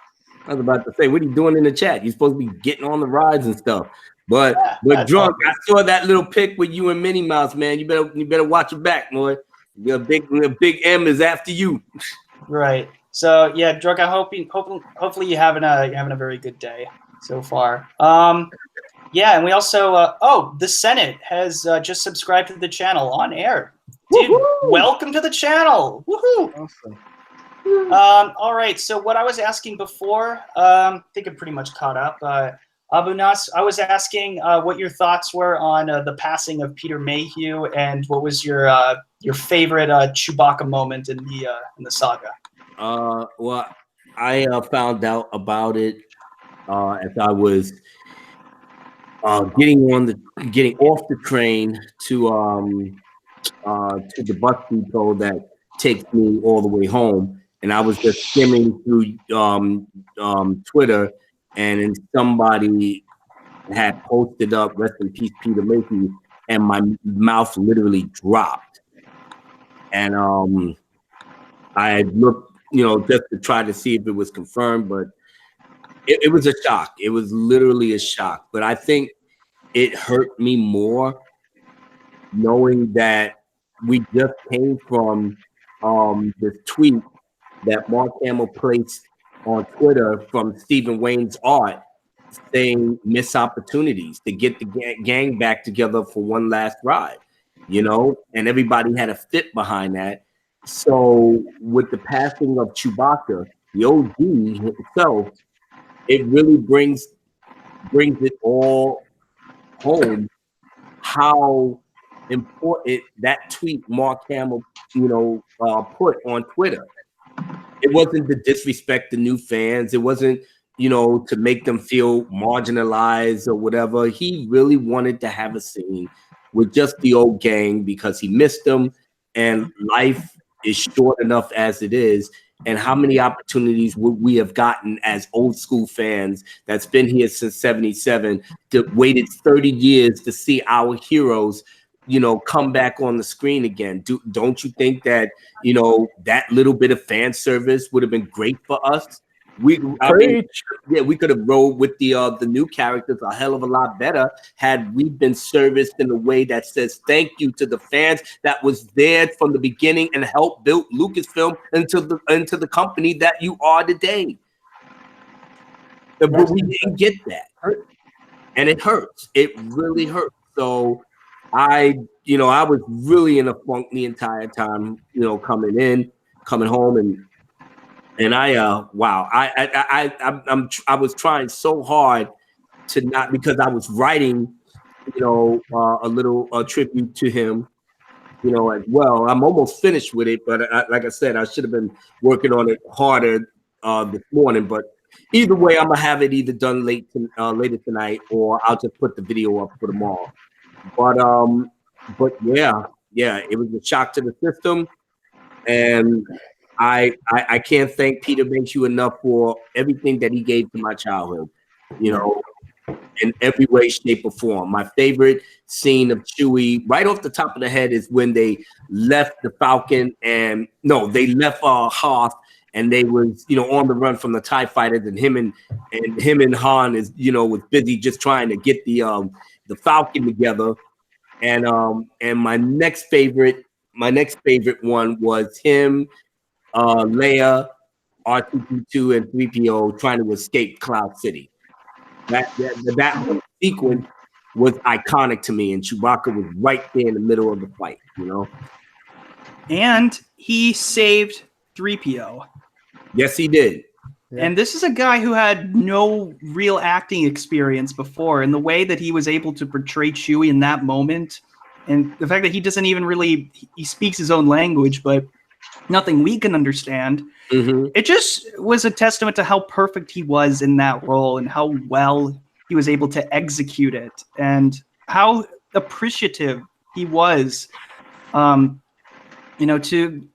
I was about to say, what are you doing in the chat? You're supposed to be getting on the rides and stuff. But that's Drunk, all I saw that little pic with you and Minnie Mouse, man. You better watch your back, boy. The big M is after you. Right. So yeah, Drunk. Hopefully you're having a very good day so far. Yeah, and we also the Senate has just subscribed to the channel on air. Dude, welcome to the channel. Woohoo! Awesome. All right. So what I was asking before, I think I'm pretty much caught up. Abu Nas, I was asking what your thoughts were on the passing of Peter Mayhew, and what was your favorite Chewbacca moment in the saga. Well, I found out about it as I was getting off the train to the bus depot that takes me all the way home, and I was just skimming through Twitter, and then somebody had posted up "Rest in peace, Peter Mayhew," and my mouth literally dropped, and I looked, just to try to see if it was confirmed, but it was a shock. It was literally a shock. But I think it hurt me more knowing that we just came from this tweet that Mark Hamill placed on Twitter from Stephen Wayne's art saying missed opportunities to get the gang back together for one last ride, and everybody had a fit behind that. So with the passing of Chewbacca, the OG himself, it really brings it all home how important that tweet Mark Hamill, put on Twitter. It wasn't to disrespect the new fans. It wasn't, to make them feel marginalized or whatever. He really wanted to have a scene with just the old gang because he missed them, and life is short enough as it is. And how many opportunities would we have gotten as old school fans that's been here since 77, waited 30 years to see our heroes, come back on the screen again? Don't you think that, that little bit of fan service would have been great for us? We could have rolled with the new characters a hell of a lot better had we been serviced in a way that says thank you to the fans that was there from the beginning and helped build Lucasfilm into the company that you are today. But we didn't get that, and it hurts. It really hurts. So I was really in a funk the entire time, coming home, and I was trying so hard to not, because I was writing, a little tribute to him as well. I'm almost finished with it, but like I said, I should have been working on it harder this morning. But either way, I'm gonna have it either done later tonight, or I'll just put the video up for tomorrow. But yeah, it was a shock to the system, and I can't thank Peter Mayhew enough for everything that he gave to my childhood, in every way, shape, or form. My favorite scene of Chewie, right off the top of the head, is when they left the Falcon they left Hoth, and they was on the run from the TIE fighters, and him and Han is was busy just trying to get the Falcon together. And my next favorite one was him, Leia, R2D2, and 3PO trying to escape Cloud City. That whole sequence was iconic to me, and Chewbacca was right there in the middle of the fight, And he saved 3PO. Yes, he did. Yeah. And this is a guy who had no real acting experience before, and the way that he was able to portray Chewie in that moment, and the fact that he doesn't even really, he speaks his own language, but nothing we can understand. Mm-hmm. It just was a testament to how perfect he was in that role and how well he was able to execute it, and how appreciative he was, to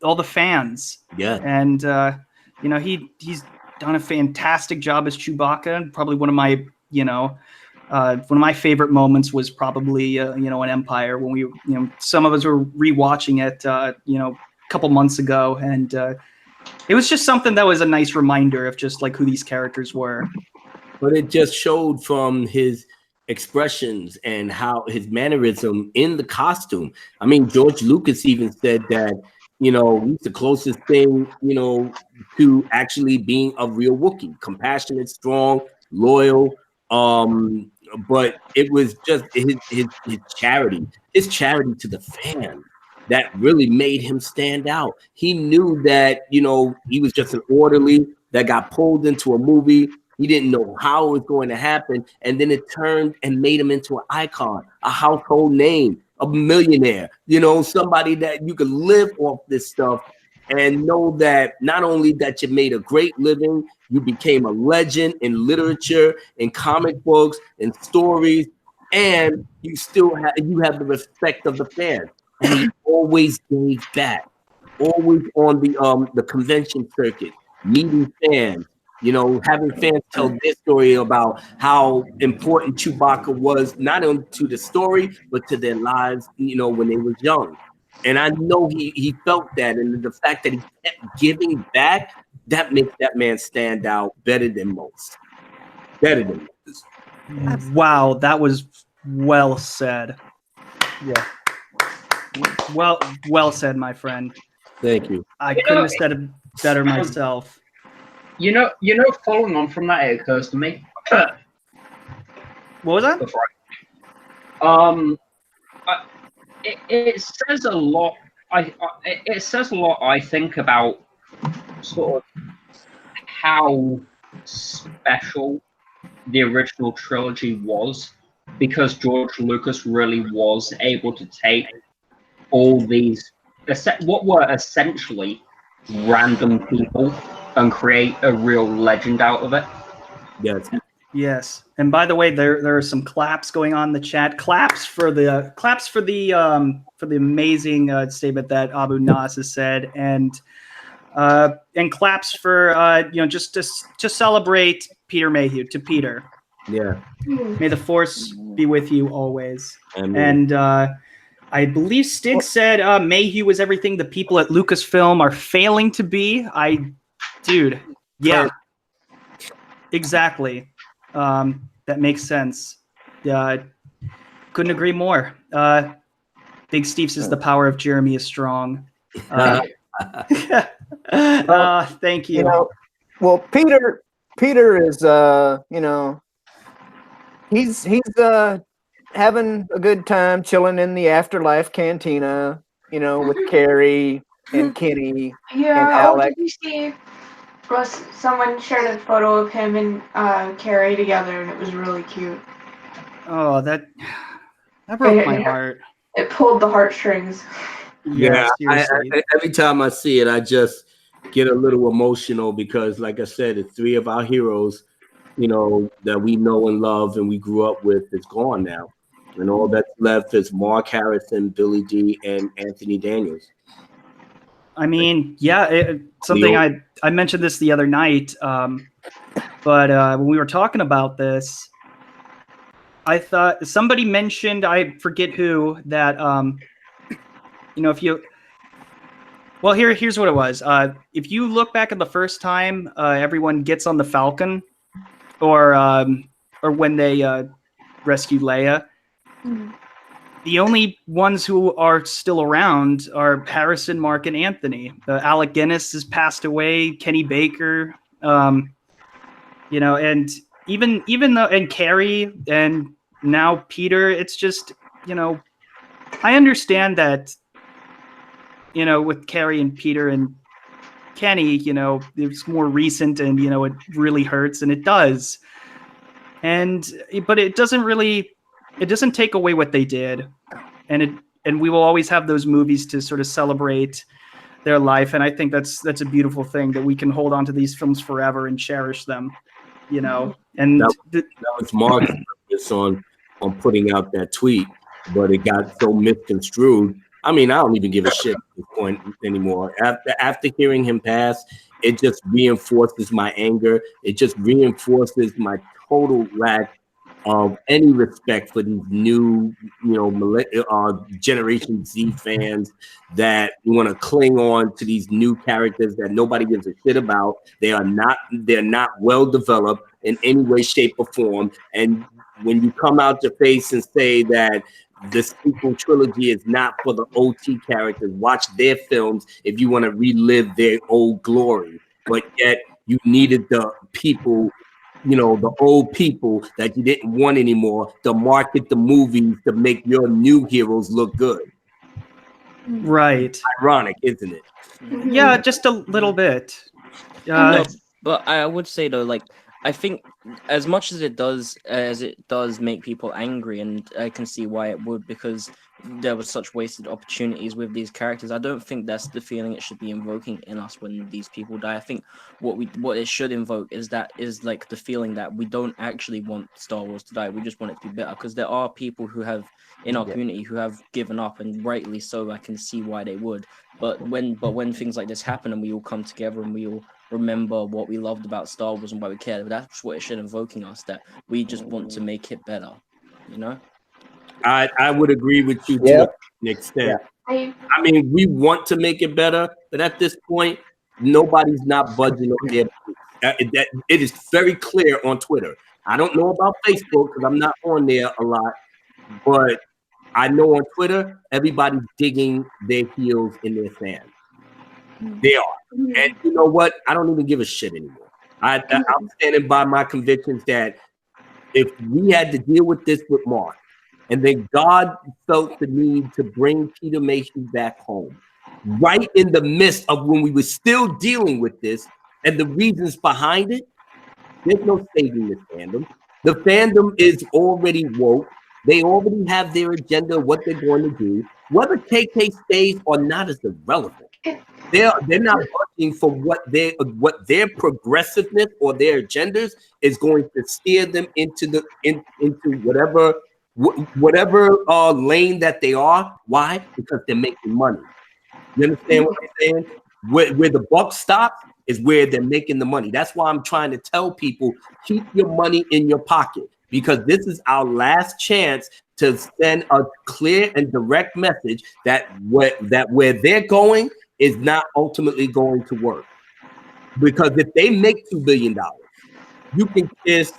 all the fans. Yeah. And, he's done a fantastic job as Chewbacca. Probably one of my, one of my favorite moments was probably, an Empire, when we, some of us were rewatching it, a couple months ago, and it was just something that was a nice reminder of just like who these characters were. But it just showed from his expressions and how his mannerism in the costume. I mean, George Lucas even said that, he's the closest thing, to actually being a real Wookiee, compassionate, strong, loyal. But it was just his charity to the fans that really made him stand out. He knew that, he was just an orderly that got pulled into a movie. He didn't know how it was going to happen. And then it turned and made him into an icon, a household name, a millionaire, somebody that you could live off this stuff and know that not only that you made a great living, you became a legend in literature, in comic books, in stories, and you still have the respect of the fans. And he always gave back, always on the convention circuit, meeting fans, having fans tell their story about how important Chewbacca was, not only to the story, but to their lives, when they was young. And I know he felt that, and the fact that he kept giving back, that makes that man stand out better than most. Wow, that was well said. Yeah. Well said, my friend. Thank you. I couldn't have said it better myself. Following on from that, it occurs to me. What was that? It says a lot. It says a lot, I think, about sort of how special the original trilogy was, because George Lucas really was able to take all these what were essentially random people and create a real legend out of it. Yes. And by the way, there are some claps going on in the chat. Claps for the amazing statement that Abu Nas has said, and claps for just to celebrate Peter Mayhew, to Peter. Yeah. May the Force be with you always. Amen. And I believe Stig said Mayhew was everything the people at Lucasfilm are failing to be. Dude, yeah, exactly. That makes sense. Couldn't agree more. Big Steve says the power of Jeremy is strong. Thank you. Well, Peter is he's having a good time chilling in the Afterlife Cantina, with Carrie and Kenny and Alex. Did you see? Someone shared a photo of him and Carrie together, and it was really cute. Oh, that broke my heart. It pulled the heartstrings. Yeah, seriously. every time I see it, I just get a little emotional because, like I said, it's three of our heroes, that we know and love and we grew up with is gone now. And all that's left is Mark Harrison, Billy D, and Anthony Daniels. I mean, yeah, something I mentioned this the other night, but when we were talking about this, I thought somebody mentioned, I forget who, that if you, well, here's what it was. If you look back at the first time everyone gets on the Falcon, or when they rescue Leia, the only ones who are still around are Harrison, Mark, and Anthony. Alec Guinness has passed away. Kenny Baker, and even though, and Carrie, and now Peter. It's just, I understand that, with Carrie and Peter and Kenny, it's more recent, and it really hurts, and it does. But it doesn't take away what they did, and we will always have those movies to sort of celebrate their life, and I think that's a beautiful thing, that we can hold on to these films forever and cherish them, And that was Mark's purpose on putting out that tweet, but it got so misconstrued. I mean, I don't even give a shit at this point anymore. After hearing him pass, it just reinforces my anger. It just reinforces my total lack of any respect for these new, Generation Z fans that want to cling on to these new characters that nobody gives a shit about. They're not well developed in any way, shape, or form. And when you come out your face and say that the sequel trilogy is not for the OT characters, watch their films if you want to relive their old glory. But yet you needed the people, the old people that you didn't want anymore to market the movies to make your new heroes look good. Right. It's ironic, isn't it? Yeah, just a little bit. No, but I would say though, like, I think as much as it does make people angry, and I can see why it would, because there were such wasted opportunities with these characters. I don't think that's the feeling it should be invoking in us when these people die. I think what it should invoke is like the feeling that we don't actually want Star Wars to die. We just want it to be better, because there are people who have in our community who have given up, and rightly so. I can see why they would. But when things like this happen and we all come together and we all remember what we loved about Star Wars and why we cared, that's what it should invoking us, that we just want to make it better, I would agree with you to an extent. I mean, we want to make it better, but at this point, nobody's not budging on their. It is very clear on Twitter. I don't know about Facebook because I'm not on there a lot, but I know on Twitter, everybody's digging their heels in their sand. They are. And you know what? I don't even give a shit anymore. I'm standing by my convictions that if we had to deal with this with Mark, and then God felt the need to bring Peter Mayhew back home, right in the midst of when we were still dealing with this and the reasons behind it, there's no saving this fandom. The fandom is already woke. They already have their agenda, what they're going to do. Whether KK stays or not is irrelevant. They're not budging for what their progressiveness or their agendas is going to steer them into whatever lane that they are. Why? Because they're making money. You understand what I'm saying? Where the buck stops is where they're making the money. That's why I'm trying to tell people, keep your money in your pocket, because this is our last chance to send a clear and direct message that where they're going is not ultimately going to work. Because if they make $2 billion, you can kiss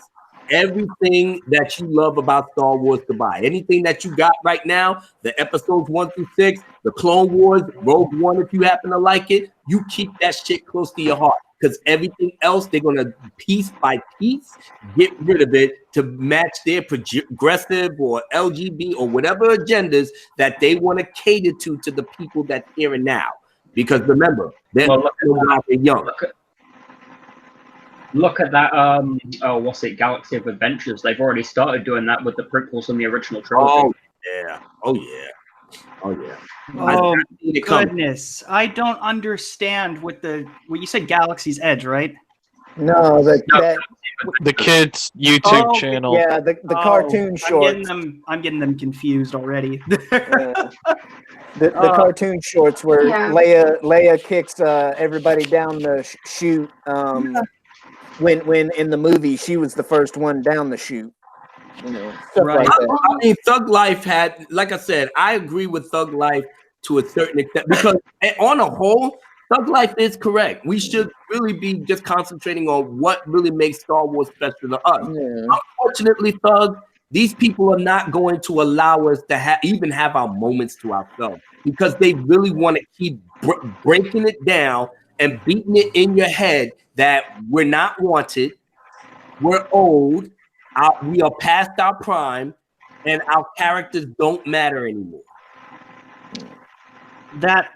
everything that you love about Star Wars goodbye. Anything that you got right now, the episodes 1 through 6, the Clone Wars, Rogue One, if you happen to like it, you keep that shit close to your heart. Because everything else, they're going to piece by piece get rid of it to match their progressive or LGBT or whatever agendas that they want to cater to the people that's here and now. Because remember, they're young. Look at that, Galaxy of Adventures. They've already started doing that with the prequels and the original trilogy. Oh yeah. Oh yeah. Oh it coming. goodness, I don't understand what you said. Galaxy's Edge, right? No, The kids' YouTube Oh, channel. yeah, the cartoon I'm shorts. I'm getting them confused already. The cartoon shorts where Yeah. Leia kicks everybody down the chute. When in the movie she was the first one down the chute. You know, stuff Right. like that. I mean, Thug Life had, like I said, I agree with Thug Life to a certain extent because on a whole, Thug Life is correct. We should really be just concentrating on what really makes Star Wars special to us. Yeah. Unfortunately, Thug, these people are not going to allow us to even have our moments to ourselves because they really want to keep breaking it down and beating it in your head that we're not wanted, we're old, we are past our prime, and our characters don't matter anymore. That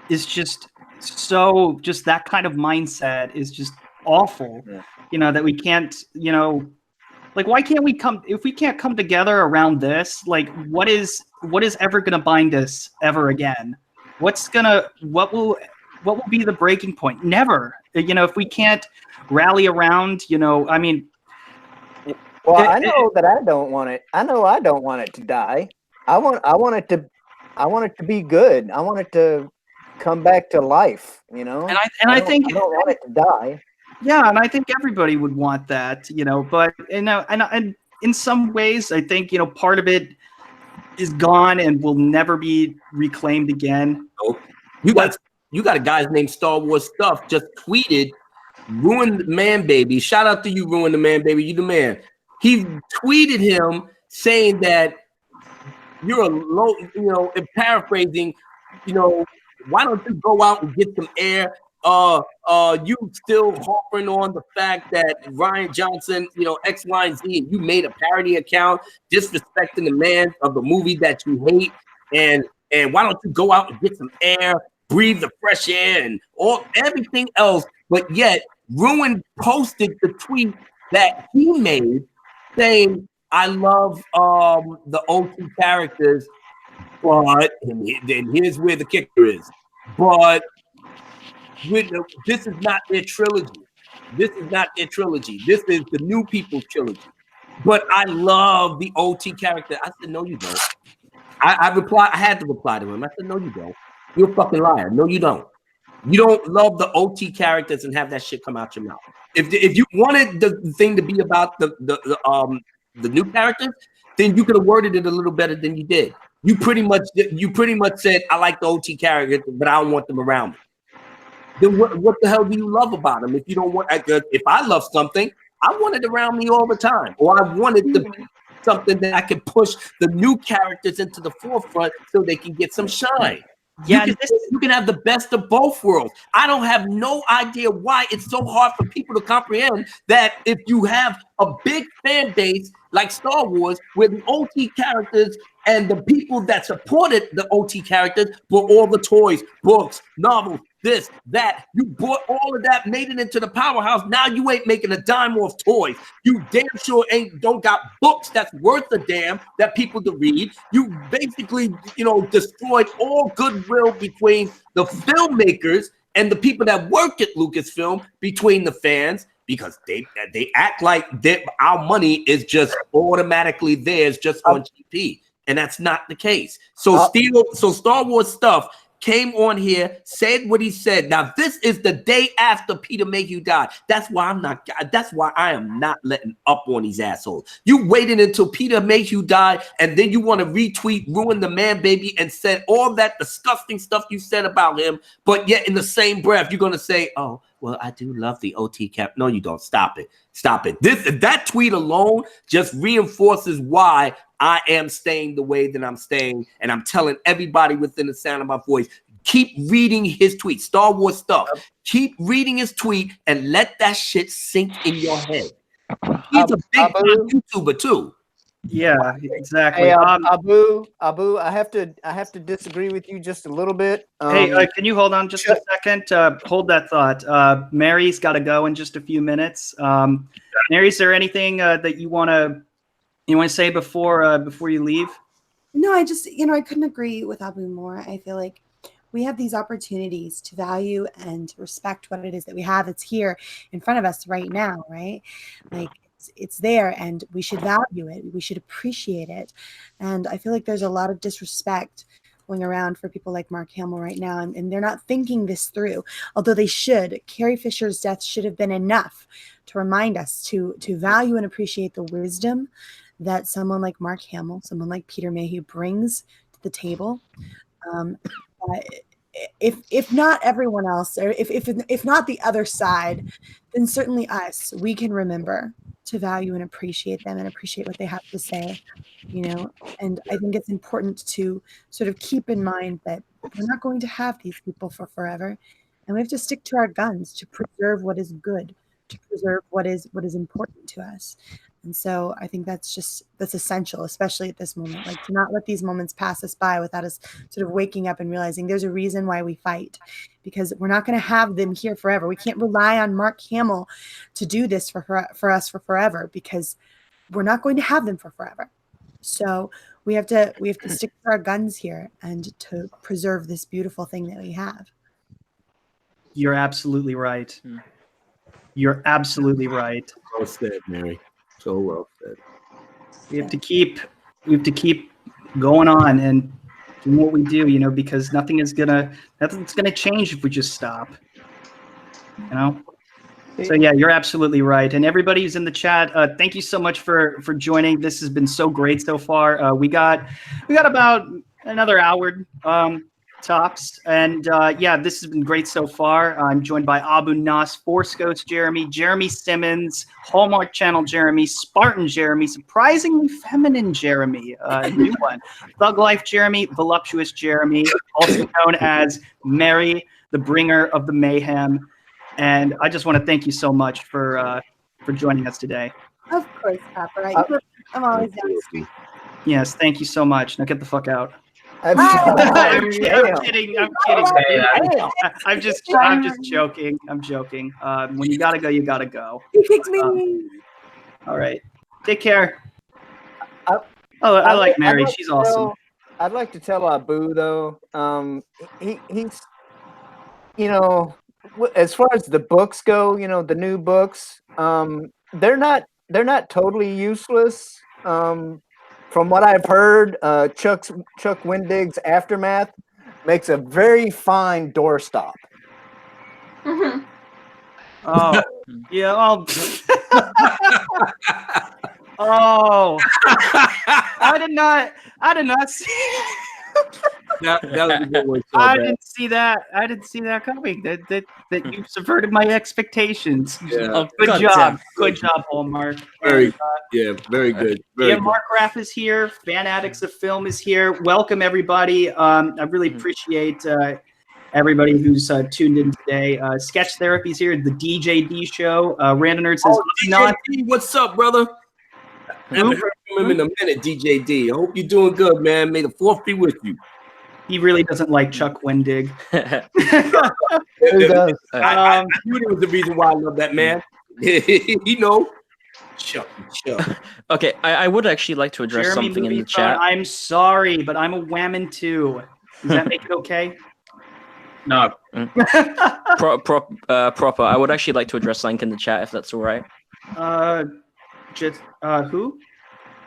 is just that kind of mindset is just awful. Yeah. You know, that we can't, like, why can't we if we can't come together around this, like, what is ever going to bind us ever again? What will be the breaking point? Never. If we can't rally around, I mean, well, I know that I don't want it. I know I don't want it to die. I want it to be good. I want it to come back to life, And I think I don't want it to die. Yeah, and I think everybody would want that, but and in some ways I think, part of it is gone and will never be reclaimed again. You got a guy's named Star Wars Stuff just tweeted, "Ruin the Man Baby." Shout out to you, Ruin the Man Baby. You the man. He tweeted him saying that you're a low, and paraphrasing, why don't you go out and get some air? You still harping on the fact that Ryan Johnson, X, Y, and Z, and you made a parody account disrespecting the man of the movie that you hate, and why don't you go out and get some air, breathe the fresh air, and everything else? But yet, Ruin posted the tweet that he made saying, "I love the OT characters, but," and here's where the kicker is, but this is not their trilogy. This is not their trilogy. This is the new people's trilogy. But I love the OT character. I said, no, you don't. I replied. I had to reply to him. I said, no, you don't. You're a fucking liar. No, you don't. You don't love the OT characters and have that shit come out your mouth. If you wanted the thing to be about the new characters, then you could have worded it a little better than you did. You pretty much said, I like the OT characters, but I don't want them around me. Then what the hell do you love about them? If you don't want, if I love something, I want it around me all the time, or I want it to be something that I can push the new characters into the forefront so they can get some shine. Yeah, you can have the best of both worlds. I don't have no idea why it's so hard for people to comprehend that if you have a big fan base like Star Wars, where the OT characters and the people that supported the OT characters bought all the toys, books, novels, this, that. You bought all of that, made it into the powerhouse. Now you ain't making a dime off toys. You damn sure don't got books that's worth a damn that people to read. You basically, destroyed all goodwill between the filmmakers and the people that work at Lucasfilm, between the fans, because they act like our money is just automatically theirs just on GP. And that's not the case. So Star Wars Stuff came on here, said what he said. Now, this is the day after Peter Mayhew died. That's why I am not letting up on these assholes. You waited until Peter Mayhew died, and then you want to retweet Ruin the Man Baby and said all that disgusting stuff you said about him, but yet in the same breath, you're going to say, oh, well, I do love the OT cap. No, you don't. Stop it. Stop it. That tweet alone just reinforces why I am staying the way that I'm staying. And I'm telling everybody within the sound of my voice, keep reading his tweet. Star Wars Stuff. Keep reading his tweet and let that shit sink in your head. He's a big YouTuber too. Yeah, exactly. Hey, Abu, I have to disagree with you just a little bit. Hey, can you hold on just a second? Hold that thought. Mary's got to go in just a few minutes. Mary, is there anything that you want to say before you leave? No, I just, I couldn't agree with Abu more. I feel like we have these opportunities to value and respect what it is that we have. It's here in front of us right now, right? Like it's there, and we should value it. We should appreciate it. And I feel like there's a lot of disrespect going around for people like Mark Hamill right now, and they're not thinking this through, although they should. Carrie Fisher's death should have been enough to remind us to value and appreciate the wisdom that someone like Mark Hamill, someone like Peter Mayhew brings to the table. If not everyone else, or if not the other side, then certainly us, we can remember to value and appreciate them and appreciate what they have to say, and I think it's important to sort of keep in mind that we're not going to have these people for forever, and we have to stick to our guns to preserve what is good, to preserve what is important to us. And so I think that's essential, especially at this moment, like to not let these moments pass us by without us sort of waking up and realizing there's a reason why we fight, because we're not going to have them here forever. We can't rely on Mark Hamill to do this for us for forever, because we're not going to have them for forever. So we have to stick to our guns here and to preserve this beautiful thing that we have. You're absolutely right. You're absolutely right. Well said, Mary. So well said. We have to keep going on and doing what we do, because nothing's gonna change if we just stop. So yeah, you're absolutely right. And everybody who's in the chat, thank you so much for joining. This has been so great so far. We got about another hour tops, and this has been great so far. I'm joined by Abu Nas, Force Ghost Jeremy Simmons, Hallmark Channel Jeremy, Spartan Jeremy, surprisingly feminine Jeremy, new one, Thug Life Jeremy, Voluptuous Jeremy, also known as Mary, the bringer of the mayhem. And I just want to thank you so much for joining us today. Of course, Papa. I'm always down. Yes, thank you so much. Now get the fuck out. I'm kidding. I'm just joking. I'm joking. When you gotta go, you gotta go. He kicked me. All right. Take care. I like Mary. She's awesome. I'd like to tell Abu though. He's as far as the books go, the new books, they're not totally useless. From what I've heard, Chuck Wendig's Aftermath makes a very fine doorstop. Mm-hmm. Oh, yeah. Oh, I did not see. That was a good one. I didn't see that. I didn't see that coming. That you subverted my expectations. Yeah. Good job. Good job, Hallmark. Very good. Mark Raff is here. Fan Addicts of Film is here. Welcome, everybody. I really appreciate everybody who's tuned in today. Sketch Therapy's here. The DJD show. Random Nerd says, DJD, what's up, brother? I haven't heard from him in a minute, DJD. I hope you're doing good, man. May the fourth be with you. He really doesn't like Chuck Wendig. Who does? I knew there was the reason why I love that man. Chuck. Okay, I would actually like to address Jeremy something in the Movie chat. Phone, I'm sorry, but I'm a whammon too. Does that make it okay? No. Proper. I would actually like to address something in the chat, if that's all right. Who?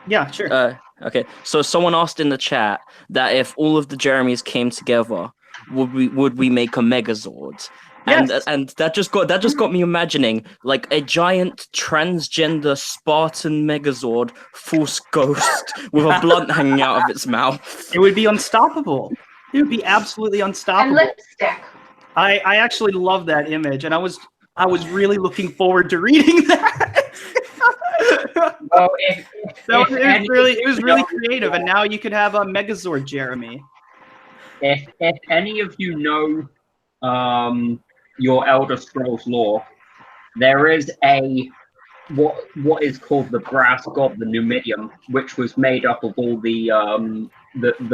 Yeah, sure. Okay. So someone asked in the chat that if all of the Jeremys came together, would we make a Megazord? Yes. And that just got me imagining like a giant transgender Spartan Megazord Force Ghost with a blunt hanging out of its mouth. It would be unstoppable. It would be absolutely unstoppable. And lipstick. I actually love that image, and I was really looking forward to reading that. Well, it was really creative, and now you could have a Megazord Jeremy. If any of you know your Elder Scrolls lore, there is what is called the brass god, the Numidium, which was made up of all the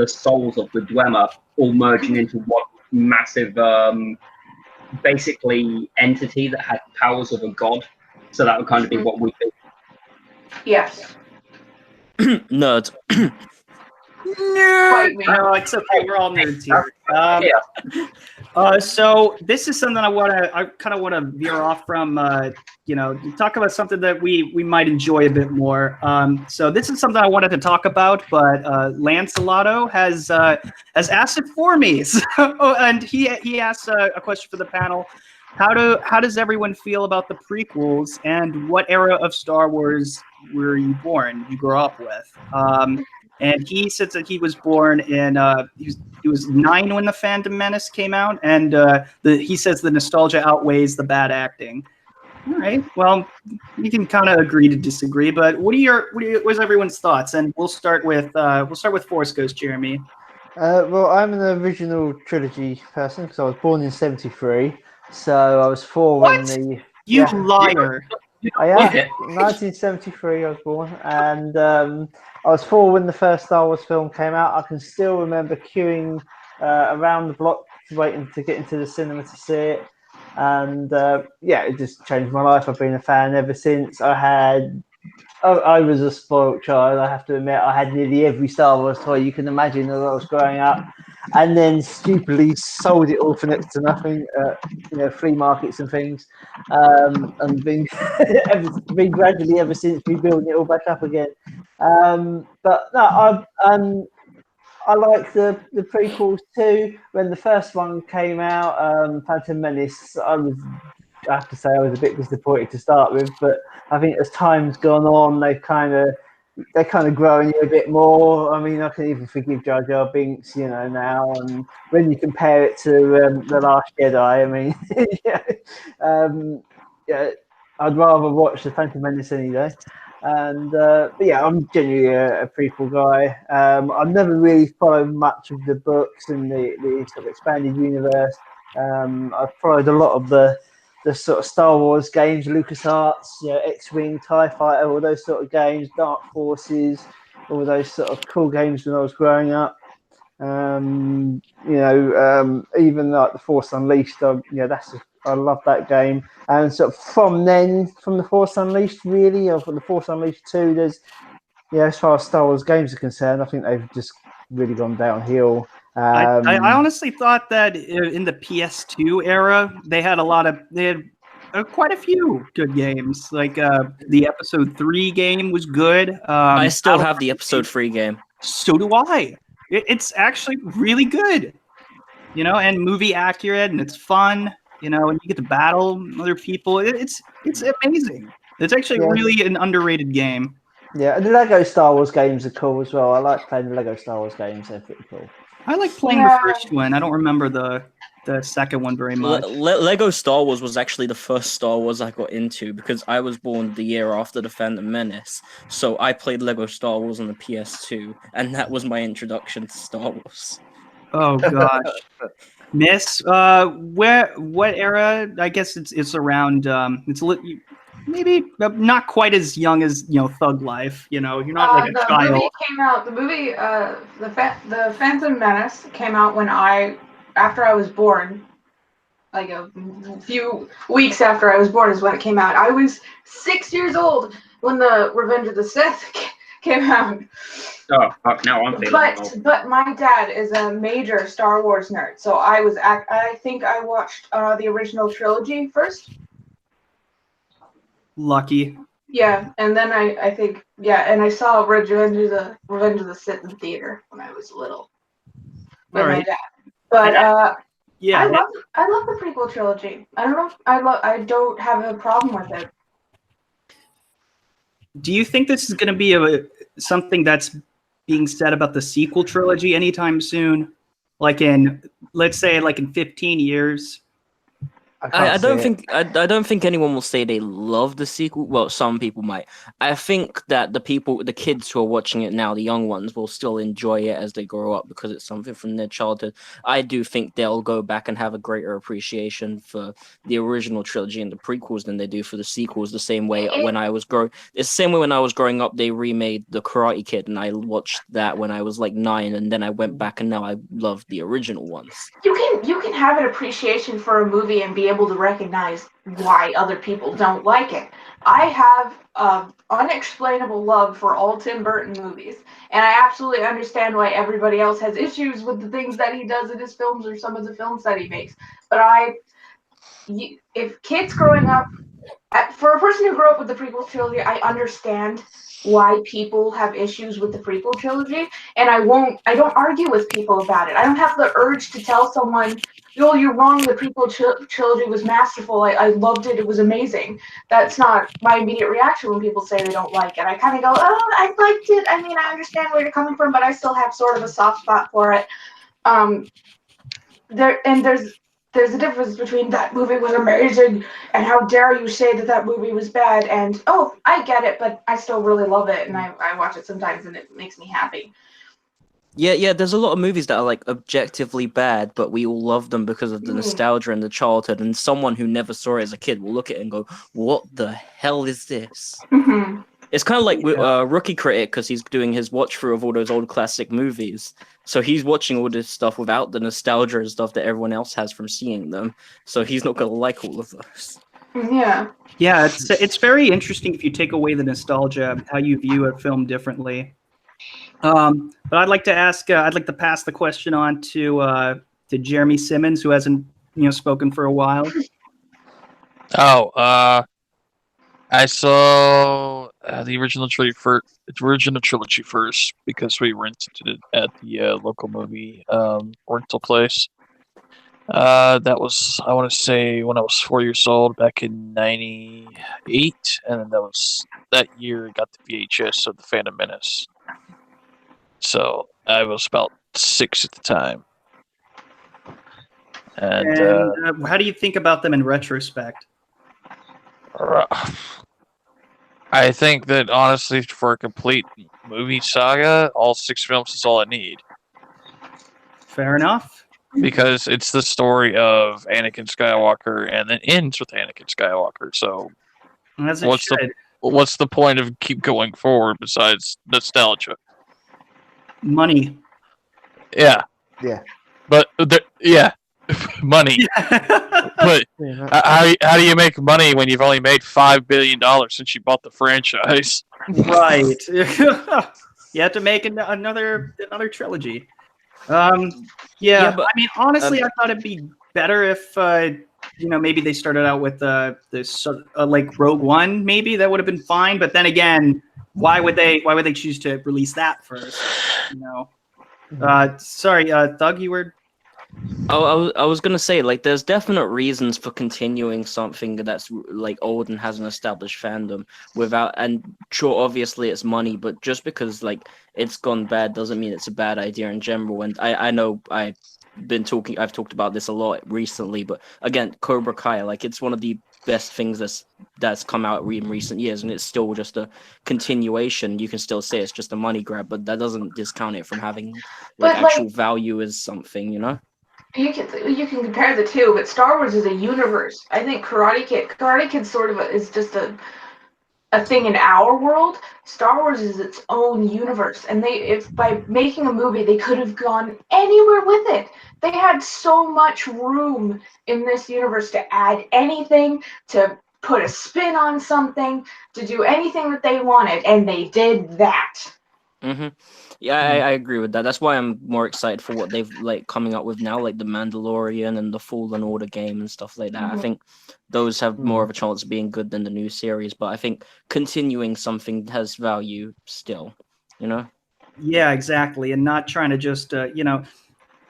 souls of the Dwemer all merging into one massive basically entity that had powers of a god. So that would kind of be what we do. Yes. Nerd. Fight me. No, it's okay. We're all nerds here. So this is something I kind of want to veer off from. Talk about something that we might enjoy a bit more. So this is something I wanted to talk about, but Lancelotto has asked it for me. So, and he asked a question for the panel. How does everyone feel about the prequels, and what era of Star Wars were you born? You grew up with? And he says that he was born in he was 9 when the Phantom Menace came out, and he says the nostalgia outweighs the bad acting. All right, well, we can kind of agree to disagree, but what's everyone's thoughts? And we'll start with Force Ghost, Jeremy. Well, I'm an original trilogy person because I was born in '73, so I was 4 when the You liar. I am 1973. I was born, and I was 4 when the first Star Wars film came out. I can still remember queuing around the block waiting to get into the cinema to see it, and it just changed my life. I've been a fan ever since. I was a spoiled child, I have to admit. I had nearly every Star Wars toy you can imagine as I was growing up, and then stupidly sold it all for next to nothing, flea markets and things, and been gradually ever since rebuilding it all back up again. But no, I like the prequels too. When the first one came out, Phantom Menace, I have to say I was a bit disappointed to start with, but I think as time's gone on, they kind of grow in you a bit more. I mean, I can even forgive Jar Jar Binks, now, and when you compare it to The Last Jedi, I mean, I'd rather watch the Phantom Menace any day. And I'm genuinely a prequel guy. I've never really followed much of the books and the sort of expanded universe. I've followed a lot of the sort of Star Wars games, LucasArts, X-Wing, TIE Fighter, all those sort of games, Dark Forces, all those sort of cool games when I was growing up. Even like The Force Unleashed, I love that game. And sort of from The Force Unleashed, really, or from The Force Unleashed 2, there's, as far as Star Wars games are concerned, I think they've just really gone downhill. I honestly thought that in the PS2 era, they had quite a few good games. Like the Episode 3 game was good. I still have the Episode 3 game. So do I. It's actually really good, and movie accurate, and it's fun, and you get to battle other people. It's amazing. It's actually really an underrated game. Yeah, and the Lego Star Wars games are cool as well. I like playing the Lego Star Wars games. They're pretty cool. I like playing the first one. I don't remember the second one very much. Lego Star Wars was actually the first Star Wars I got into because I was born the year after the Phantom Menace. So I played Lego Star Wars on the PS2, and that was my introduction to Star Wars. Oh gosh. Miss, what era? I guess it's around. Maybe not quite as young as Thug Life. You're not like a child. The movie, the Phantom Menace came out after I was born. Like a few weeks after I was born is when it came out. I was 6 years old when the Revenge of the Sith came out. Oh, fuck! Now I'm feeling old. But my dad is a major Star Wars nerd, so I think I watched the original trilogy first. Lucky. Yeah, and then I think and I saw Revenge of the Sith in theater when I was little with my dad. But I love the prequel trilogy. I don't know. I don't have a problem with it. Do you think this is going to be something that's being said about the sequel trilogy anytime soon? Let's say in 15 years? I don't think anyone will say they love the sequel. Well, some people might. I think that the kids who are watching it now, the young ones, will still enjoy it as they grow up because it's something from their childhood. I do think they'll go back and have a greater appreciation for the original trilogy and the prequels than they do for the sequels. The same way when I was growing up, they remade The Karate Kid, and I watched that when I was 9, and then I went back and now I love the original ones. You can have an appreciation for a movie and be able to recognize why other people don't like it. I have unexplainable love for all Tim Burton movies, and I absolutely understand why everybody else has issues with the things that he does in his films or some of the films that he makes. But if kids growing up, for a person who grew up with the prequel trilogy, I understand why people have issues with the prequel trilogy, and I don't argue with people about it. I don't have the urge to tell someone, "Oh, you're wrong. The prequel trilogy was masterful. I loved it. It was amazing." That's not my immediate reaction when people say they don't like it. I kind of go, "Oh, I liked it. I mean, I understand where you're coming from, but I still have sort of a soft spot for it." There's a difference between that movie was amazing and how dare you say that movie was bad, and oh, I get it, but I still really love it, and I watch it sometimes and it makes me happy. Yeah, there's a lot of movies that are like objectively bad, but we all love them because of the nostalgia and the childhood, and someone who never saw it as a kid will look at it and go, "What the hell is this?" Mm-hmm. It's kind of like Rookie Critic, because he's doing his watch through of all those old classic movies. So he's watching all this stuff without the nostalgia and stuff that everyone else has from seeing them. So he's not going to like all of those. Yeah. Yeah, it's very interesting if you take away the nostalgia, how you view a film differently. But I'd like to pass the question on to Jeremy Simmons, who hasn't spoken for a while. I saw the original trilogy first because we rented it at the local movie rental place. That was, I want to say, when I was 4 years old, back in '98, and then that year I got the VHS of the Phantom Menace. So I was about 6 at the time. And how do you think about them in retrospect? I think that honestly, for a complete movie saga, all 6 films is all I need. Fair enough. Because it's the story of Anakin Skywalker and then ends with Anakin Skywalker. So what's the point of keep going forward besides nostalgia? Money. Yeah. Yeah. But money. But how do you make money when you've only made $5 billion since you bought the franchise? Right. You have to make another trilogy. Yeah, but I mean, honestly, I thought it'd be better if maybe they started out with this like Rogue One. Maybe that would have been fine. But then again, why would they choose to release that first? Sorry, Thug, you were. Oh, I was gonna say, like, there's definite reasons for continuing something that's like old and has an established fandom without, and sure, obviously it's money, but just because like it's gone bad doesn't mean it's a bad idea in general. And I know I've talked about this a lot recently, but again, Cobra Kai, like, it's one of the best things that's come out in recent years, and it's still just a continuation. You can still say it's just a money grab, but that doesn't discount it from having like actual value as something, You can compare the two, but Star Wars is a universe. I think Karate Kid sort of is just a thing in our world. Star Wars is its own universe, and if by making a movie they could have gone anywhere with it. They had so much room in this universe to add anything, to put a spin on something, to do anything that they wanted, and they did that. Mm-hmm. Yeah, I agree with that. That's why I'm more excited for what they've like coming up with now, like the Mandalorian and the Fallen Order game and stuff like that. Mm-hmm. I think those have more of a chance of being good than the new series, but I think continuing something has value still, Yeah, exactly, and not trying to just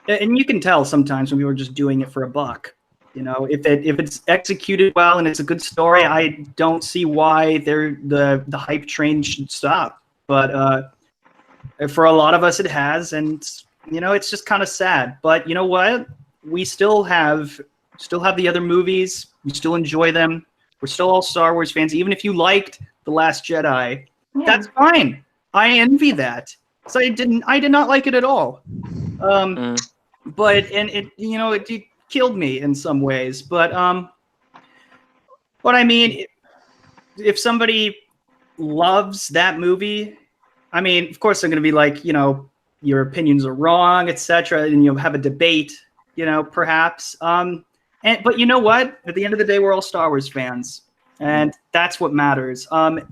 and you can tell sometimes when we were just doing it for a buck. If it's executed well and it's a good story, I don't see why the hype train should stop. But for a lot of us, it has, and it's just kind of sad. But you know what? We still have the other movies. We still enjoy them. We're still all Star Wars fans. Even if you liked The Last Jedi, that's fine. I envy that. So I did not like it at all. But it killed me in some ways. But I mean, if somebody loves that movie, I mean, of course they're going to be like, your opinions are wrong, etc., and you'll have a debate, perhaps. But you know what? At the end of the day, we're all Star Wars fans, and that's what matters.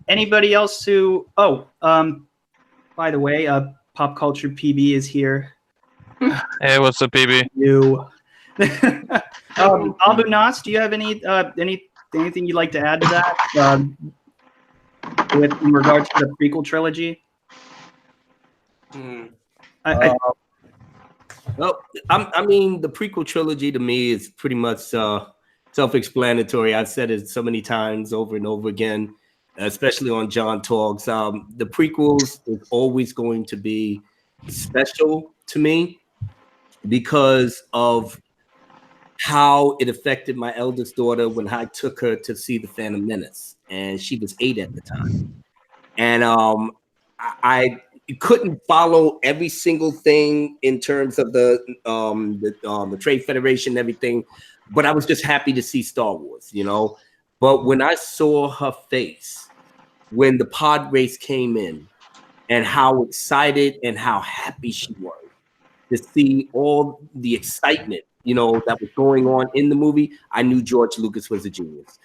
Anybody else who? By the way, Pop Culture PB is here. Hey, what's up, PB? You. Abu Nas, do you have anything you'd like to add to that? In regards to the prequel trilogy? Well, I mean, the prequel trilogy to me is pretty much self-explanatory. I've said it so many times over and over again, especially on John Talks. The prequels is always going to be special to me because of how it affected my eldest daughter when I took her to see The Phantom Menace, and she was 8 at the time. And I couldn't follow every single thing in terms of the Trade Federation and everything, but I was just happy to see Star Wars, you know. But when I saw her face when the pod race came in, and how excited and how happy she was to see all the excitement, you know, that was going on in the movie, I knew George Lucas was a genius,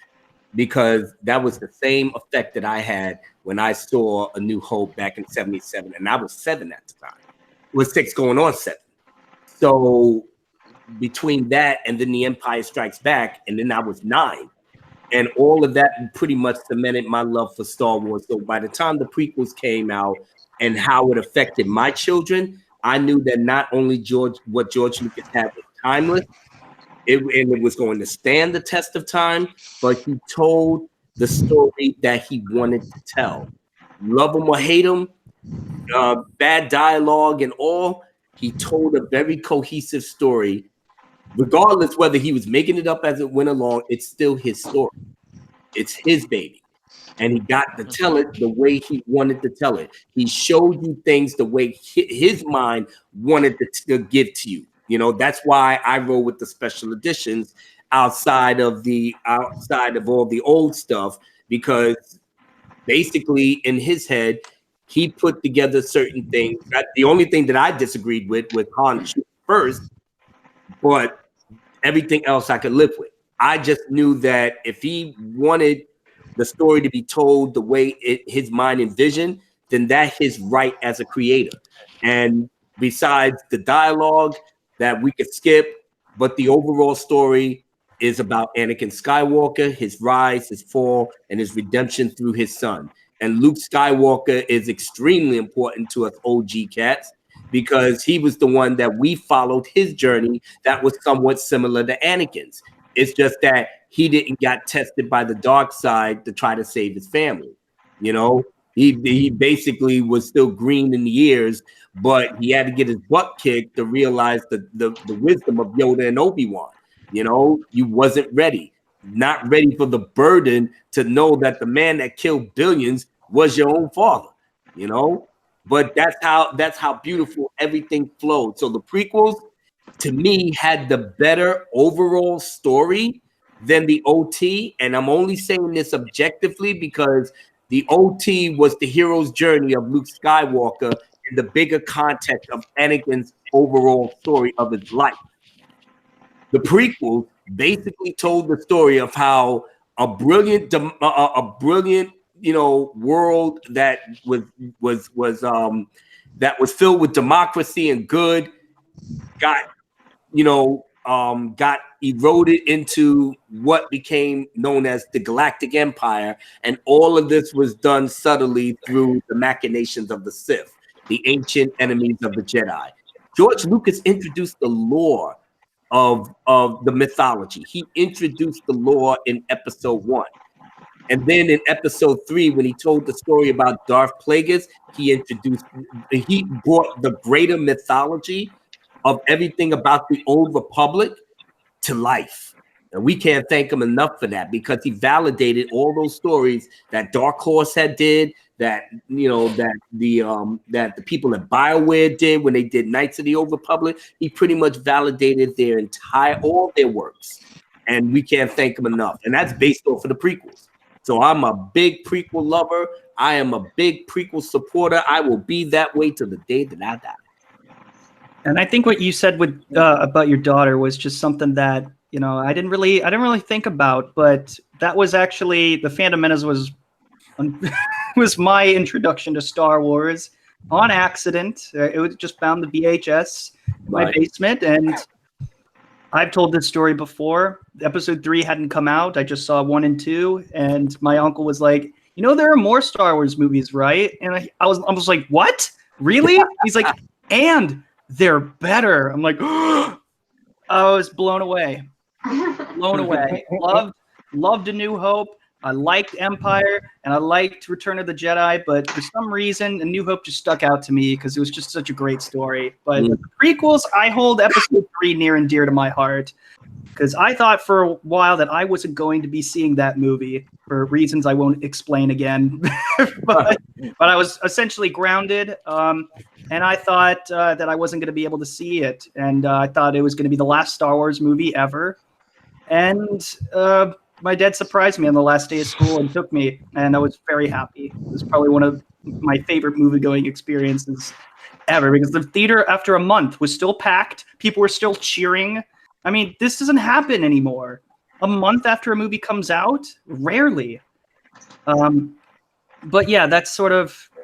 because that was the same effect that I had when I saw A New Hope back in '77, and I was 7 at the time. It was 6 going on 7. So between that and then The Empire Strikes Back, and then I was 9, and all of that pretty much cemented my love for Star Wars. So by the time the prequels came out and how it affected my children, I knew that not only what George Lucas had was timeless, and it was going to stand the test of time, but he told the story that he wanted to tell. Love him or hate him, bad dialogue and all, he told a very cohesive story. Regardless whether he was making it up as it went along, it's still his story. It's his baby. And he got to tell it the way he wanted to tell it. He showed you things the way his mind wanted to give to you. You know, that's why I roll with the special editions outside of all the old stuff, because basically in his head, he put together certain things. The only thing that I disagreed with Han first, but everything else I could live with. I just knew that if he wanted the story to be told the way his mind envisioned, then that's his right as a creator. And besides the dialogue that we could skip, but the overall story is about Anakin Skywalker, his rise, his fall, and his redemption through his son. And Luke Skywalker is extremely important to us OG cats, because he was the one that we followed his journey that was somewhat similar to Anakin's. It's just that he didn't get tested by the dark side to try to save his family. You know, he basically was still green in the ears, but he had to get his butt kicked to realize the wisdom of Yoda and Obi-Wan. You know, you wasn't ready, not ready for the burden to know that the man that killed billions was your own father, you know. But that's how beautiful everything flowed. So the prequels, to me, had the better overall story than the OT. And I'm only saying this objectively because the OT was the hero's journey of Luke Skywalker in the bigger context of Anakin's overall story of his life. The prequels basically told the story of how a brilliant you know, world that was filled with democracy and good got eroded into what became known as the Galactic Empire, and all of this was done subtly through the machinations of the Sith, the ancient enemies of the Jedi. George Lucas introduced the lore of the mythology. He introduced the lore in episode 1. And then in episode 3, when he told the story about Darth Plagueis, he brought the greater mythology of everything about the Old Republic to life. And we can't thank him enough for that, because he validated all those stories that Dark Horse did, that the people at BioWare did when they did Knights of the Old Republic. He pretty much validated all their works. And we can't thank him enough. And that's based off of the prequels. So I'm a big prequel lover. I am a big prequel supporter. I will be that way to the day that I die. And I think what you said with about your daughter was just something that I didn't really think about, but that was actually The Phantom Menace was my introduction to Star Wars on accident. It was just found the VHS in my basement, and I've told this story before. Episode 3 hadn't come out. I just saw 1 and 2, and my uncle was like, there are more Star Wars movies, right? And I was like, what? Really? He's like, and they're better. I'm like, I was blown away. Blown away. Loved A New Hope. I liked Empire, and I liked Return of the Jedi, but for some reason, A New Hope just stuck out to me because it was just such a great story. But the prequels, I hold Episode 3 near and dear to my heart because I thought for a while that I wasn't going to be seeing that movie for reasons I won't explain again. but I was essentially grounded, and I thought that I wasn't going to be able to see it, and I thought it was going to be the last Star Wars movie ever. And my dad surprised me on the last day of school and took me, and I was very happy. It was probably one of my favorite movie-going experiences ever because the theater, after a month, was still packed. People were still cheering. I mean, this doesn't happen anymore. A month after a movie comes out? Rarely. But yeah, that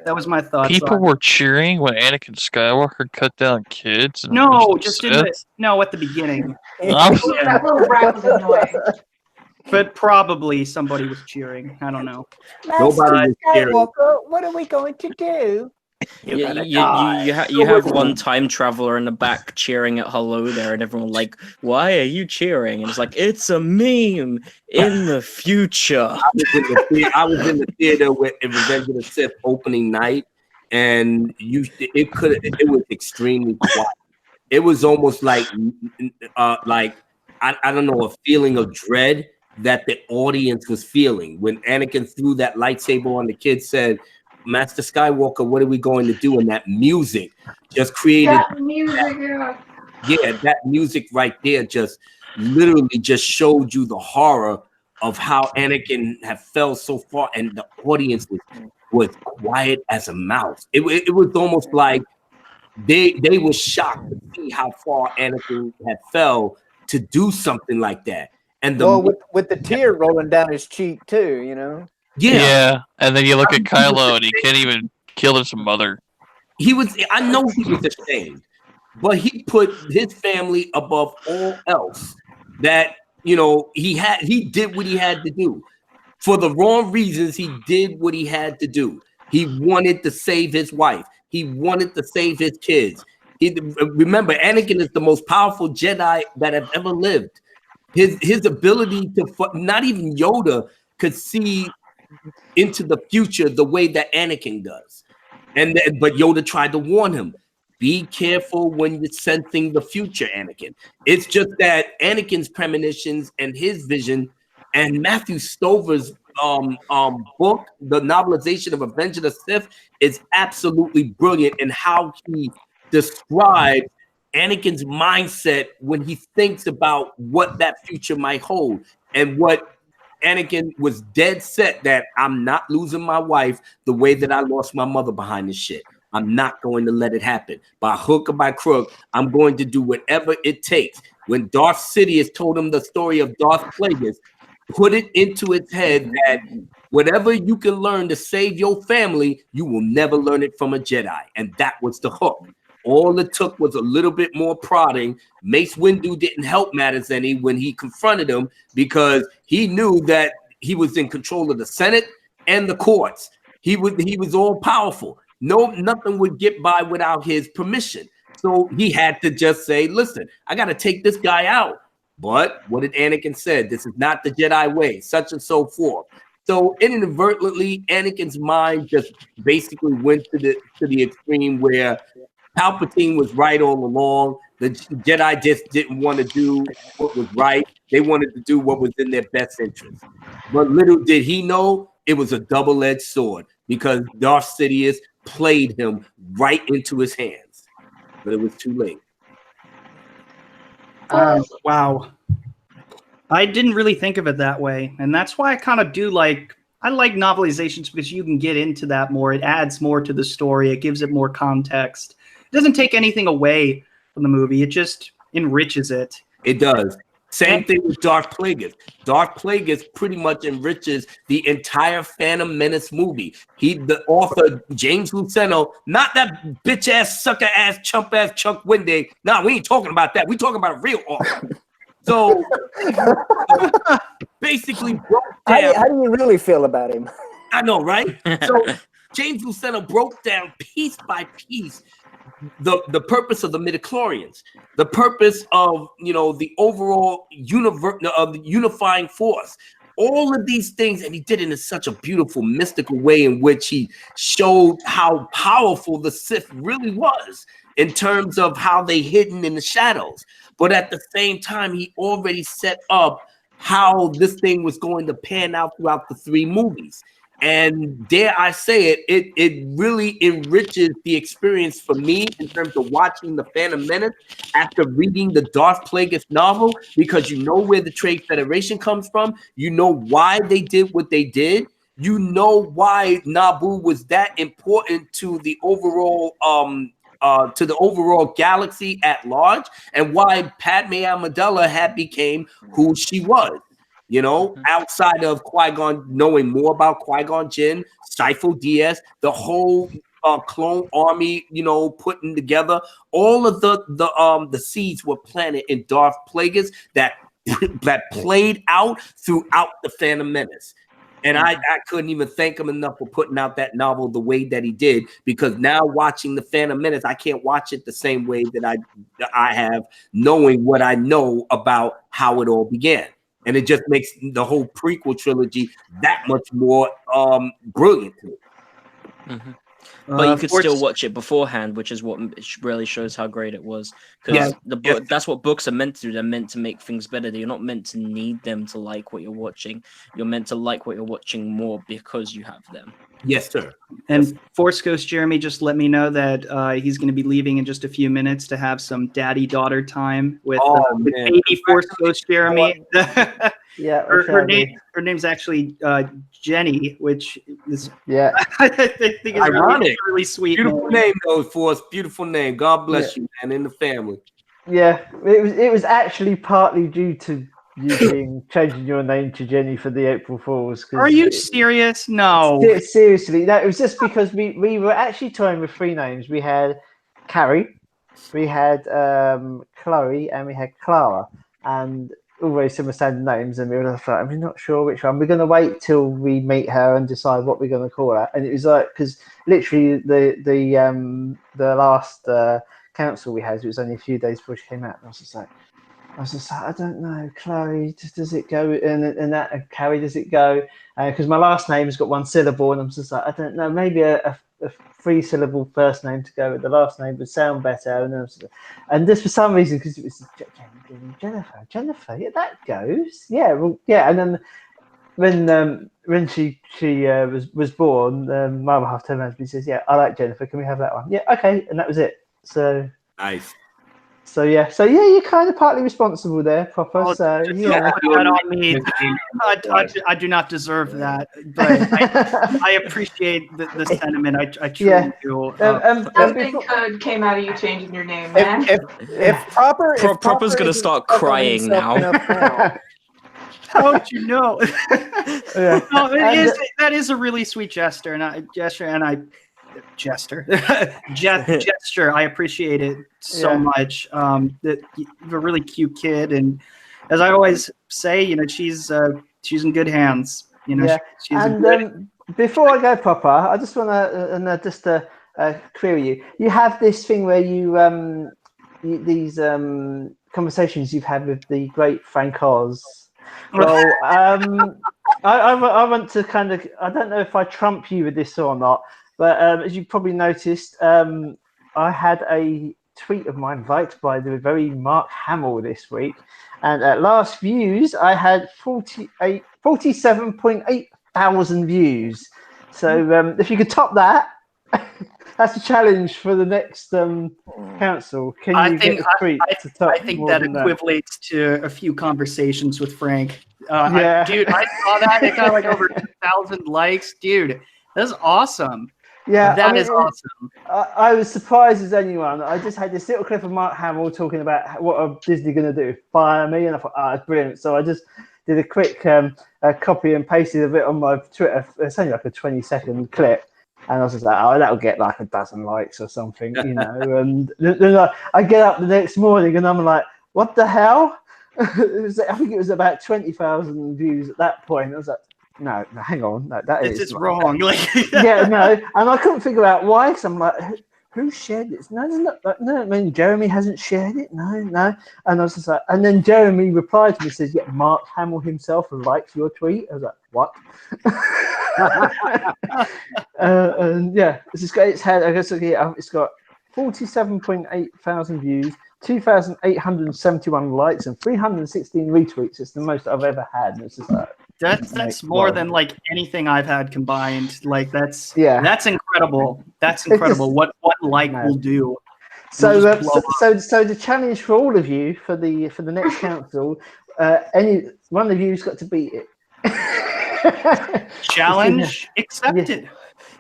was my thoughts. People were cheering when Anakin Skywalker cut down kids. No, just at the beginning. That little brat was annoying. But probably somebody was cheering. I don't know. Nobody was cheering. What are we going to do? You have one time traveler in the back cheering at hello there, and everyone like, why are you cheering? And it's like, it's a meme in the future. I was in the theater with Revenge of the Sith opening night, and it was extremely quiet. It was almost like I don't know, a feeling of dread that the audience was feeling when Anakin threw that lightsaber on the kid, said, Master Skywalker, what are we going to do? And that music just created that music. That music right there just literally just showed you the horror of how Anakin had fell so far, and the audience was quiet as a mouse. It was almost like they were shocked to see how far Anakin had fell to do something like that. And with the tear rolling down his cheek too, Yeah, and then you look at Kylo, and he can't even kill his mother. I know he was ashamed, but he put his family above all else. That he did what he had to do. For the wrong reasons, he did what he had to do. He wanted to save his wife. He wanted to save his kids. Remember, Anakin is the most powerful Jedi that have ever lived. His ability to, not even Yoda could see into the future the way that Anakin does. But Yoda tried to warn him, be careful when you're sensing the future, Anakin. It's just that Anakin's premonitions and his vision, and Matthew Stover's book, the novelization of Revenge of the Sith, is absolutely brilliant in how he describes Anakin's mindset when he thinks about what that future might hold, and what Anakin was dead set that I'm not losing my wife the way that I lost my mother behind this shit. I'm not going to let it happen. By hook or by crook, I'm going to do whatever it takes. When Darth Sidious told him the story of Darth Plagueis, put it into his head that whatever you can learn to save your family, you will never learn it from a Jedi. And that was the hook. All it took was a little bit more prodding. Mace Windu didn't help matters any when he confronted him, because he knew that he was in control of the Senate and the courts. He was all powerful. Nothing would get by without his permission. So he had to just say, listen, I got to take this guy out. But what did Anakin say? This is not the Jedi way, such and so forth. So inadvertently, Anakin's mind just basically went to the extreme where Palpatine was right all along. The Jedi just didn't want to do what was right. They wanted to do what was in their best interest. But little did he know, it was a double-edged sword, because Darth Sidious played him right into his hands. But it was too late. Wow. I didn't really think of it that way. And that's why I kind of I like novelizations, because you can get into that more. It adds more to the story. It gives it more context. It doesn't take anything away from the movie. It just enriches it. It does. Same thing with Darth Plagueis. Darth Plagueis pretty much enriches the entire Phantom Menace movie. The author, James Luceno, not that bitch-ass, sucker-ass, chump-ass Chuck Wendig. Nah, we ain't talking about that. We talking about a real author. So, basically broke down. How do you really feel about him? I know, right? So, James Luceno broke down piece by piece the purpose of the midichlorians, the purpose of the overall universe of the unifying force, all of these things, and he did it in such a beautiful mystical way in which he showed how powerful the Sith really was in terms of how they hidden in the shadows. But at the same time, he already set up how this thing was going to pan out throughout the 3 movies. And dare I say it, it really enriches the experience for me in terms of watching The Phantom Menace after reading the Darth Plagueis novel, because you know where the Trade Federation comes from. You know why they did what they did. You know why Naboo was that important to the overall galaxy at large, and why Padme Amidala had became who she was. Outside of Qui-Gon, knowing more about Qui-Gon Jinn, Sifo Dyas, the whole clone army, putting together, all of the seeds were planted in Darth Plagueis that played out throughout the Phantom Menace. And I couldn't even thank him enough for putting out that novel the way that he did, because now watching the Phantom Menace, I can't watch it the same way that I have, knowing what I know about how it all began. And it just makes the whole prequel trilogy that much more brilliant to me. Mm-hmm. But you could still watch it beforehand, which is what really shows how great it was. Because that's what books are meant to do. They're meant to make things better. You're not meant to need them to like what you're watching. You're meant to like what you're watching more because you have them. Yes, sir. And Force Ghost Jeremy just let me know that he's going to be leaving in just a few minutes to have some daddy-daughter time with baby Force Ghost Jeremy. Yeah, her name's actually Jenny, which is I think is ironic. Really sweet. Beautiful name though, Force. Beautiful name. God bless you, man, and the family. Yeah, it was actually partly due to you changing your name to Jenny for the April Fools. Are you serious? No. Seriously, no. It was just because we were actually toying with 3 names. We had Carrie, we had Chloe, and we had Clara, and all very similar sounding names. And we were like, I'm not sure which one. We're going to wait till we meet her and decide what we're going to call her. And it was like, because literally the last council we had, it was only a few days before she came out. And I was just like, I don't know, Chloe, does it go? And Carrie, does it go? Because my last name has got 1 syllable, and I'm just like, I don't know, maybe a 3-syllable first name to go with the last name would sound better. And just for some reason, because it was Jennifer, yeah, that goes. Yeah, well, yeah. And then when she was born, my other half turned around to me and says, yeah, I like Jennifer, can we have that one? Yeah, okay. And that was it. So nice. So yeah, you're kind of partly responsible there, Proper. Oh, so yeah, that on me. I do not deserve that, but I appreciate the sentiment. I truly do. Something good came out of you changing your name, man. If Proper's gonna start crying now. How would you know? Yeah. No, that is a really sweet gesture, gesture. I appreciate it so much. That you're a really cute kid, and as I always say, she's in good hands. She's and before I go, Proper, I just want to query you. You have this thing where these conversations you've had with the great Frank Oz. Well, I want to kind of, I don't know if I trump you with this or not. But as you probably noticed, I had a tweet of mine liked by the very Mark Hamill this week. And at last views, I had 47.8 thousand views. So if you could top that, that's a challenge for the next council. Can you get a tweet to top? I think that equates to a few conversations with Frank. Dude, I saw that. It got like over 2,000 likes. Dude, that's awesome. Yeah, That is awesome. I was surprised as anyone. I just had this little clip of Mark Hamill talking about what are Disney going to do, fire me, and I thought, it's brilliant. So I just did a quick copy and pasted of it on my Twitter. It's only like a 20-second clip, and I was just like, that'll get like 12 likes or something, you know. And then I get up the next morning and I'm like, what the hell? I think it was about 20,000 views at that point. I was like, no, hang on, no, It's just wrong. Yeah, no, and I couldn't figure out why. Because I'm like, who shared it? No, I mean, Jeremy hasn't shared it. No, and I was just like, and then Jeremy replied to me, says, yeah, Mark Hamill himself likes your tweet. I was like, what? And yeah, it's had, I guess, it's got 47.8 thousand views, 2,871 likes, and 316 retweets. It's the most I've ever had. And it's just like, that's more than like anything I've had combined. Like that's incredible. That's incredible. What like will do. So the challenge for all of you for the next council, any one of you's got to beat it. Challenge accepted.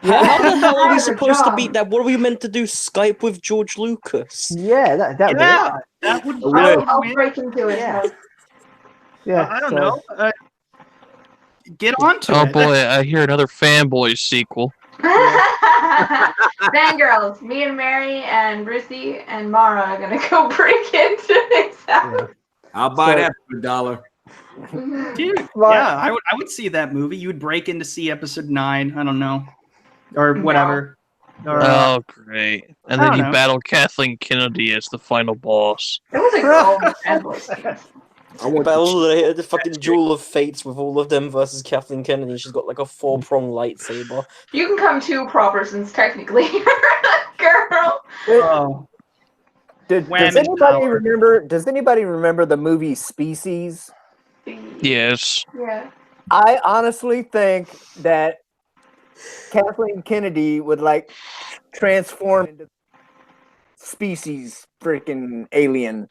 Yeah. How the hell are we supposed to beat that? What are we meant to do? Skype with George Lucas? Yeah, that would. I'll break into it. Yeah, I don't know. Get on to it. Oh boy, I hear another Fanboys sequel. Fangirls, me and Mary and Brucey and Mara are gonna go break into this house. I'll buy that for $1. Dude, yeah, I would see that movie. You would break in to see episode 9. I don't know, or whatever. Or, oh, great! And then you battle Kathleen Kennedy as the final boss. It was a girl. I want the fucking Duel of Fates with all of them versus Kathleen Kennedy. She's got like a 4-prong lightsaber. You can come 2 proper since technically you're a girl. Oh. Does anybody remember the movie Species? Yes. Yeah. I honestly think that Kathleen Kennedy would like transform into Species freaking alien.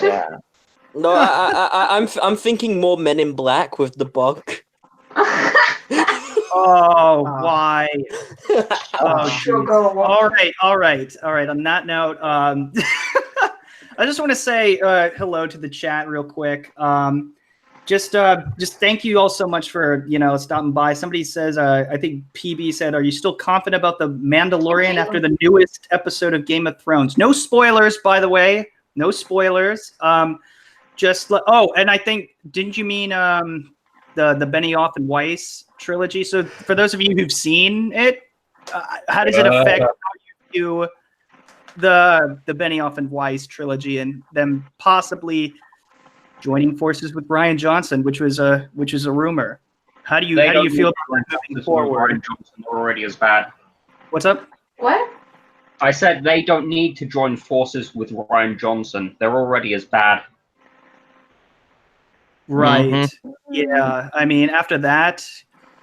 Yeah. No, I'm thinking more Men in Black with the bug. Oh, why? All right. On that note, I just want to say hello to the chat real quick. Just thank you all so much for stopping by. Somebody says, I think PB said, are you still confident about the Mandalorian after the newest episode of Game of Thrones? No spoilers, by the way. No spoilers. And I think, didn't you mean the Benioff and Weiss trilogy? So for those of you who've seen it, how does it affect how you view the Benioff and Weiss trilogy and them possibly joining forces with Rian Johnson, which was a rumor? How do you feel about that moving forward? Rian Johnson already is bad. What's up? What? I said they don't need to join forces with Rian Johnson. They're already as bad. Right. Mm-hmm. Yeah. I mean, after that,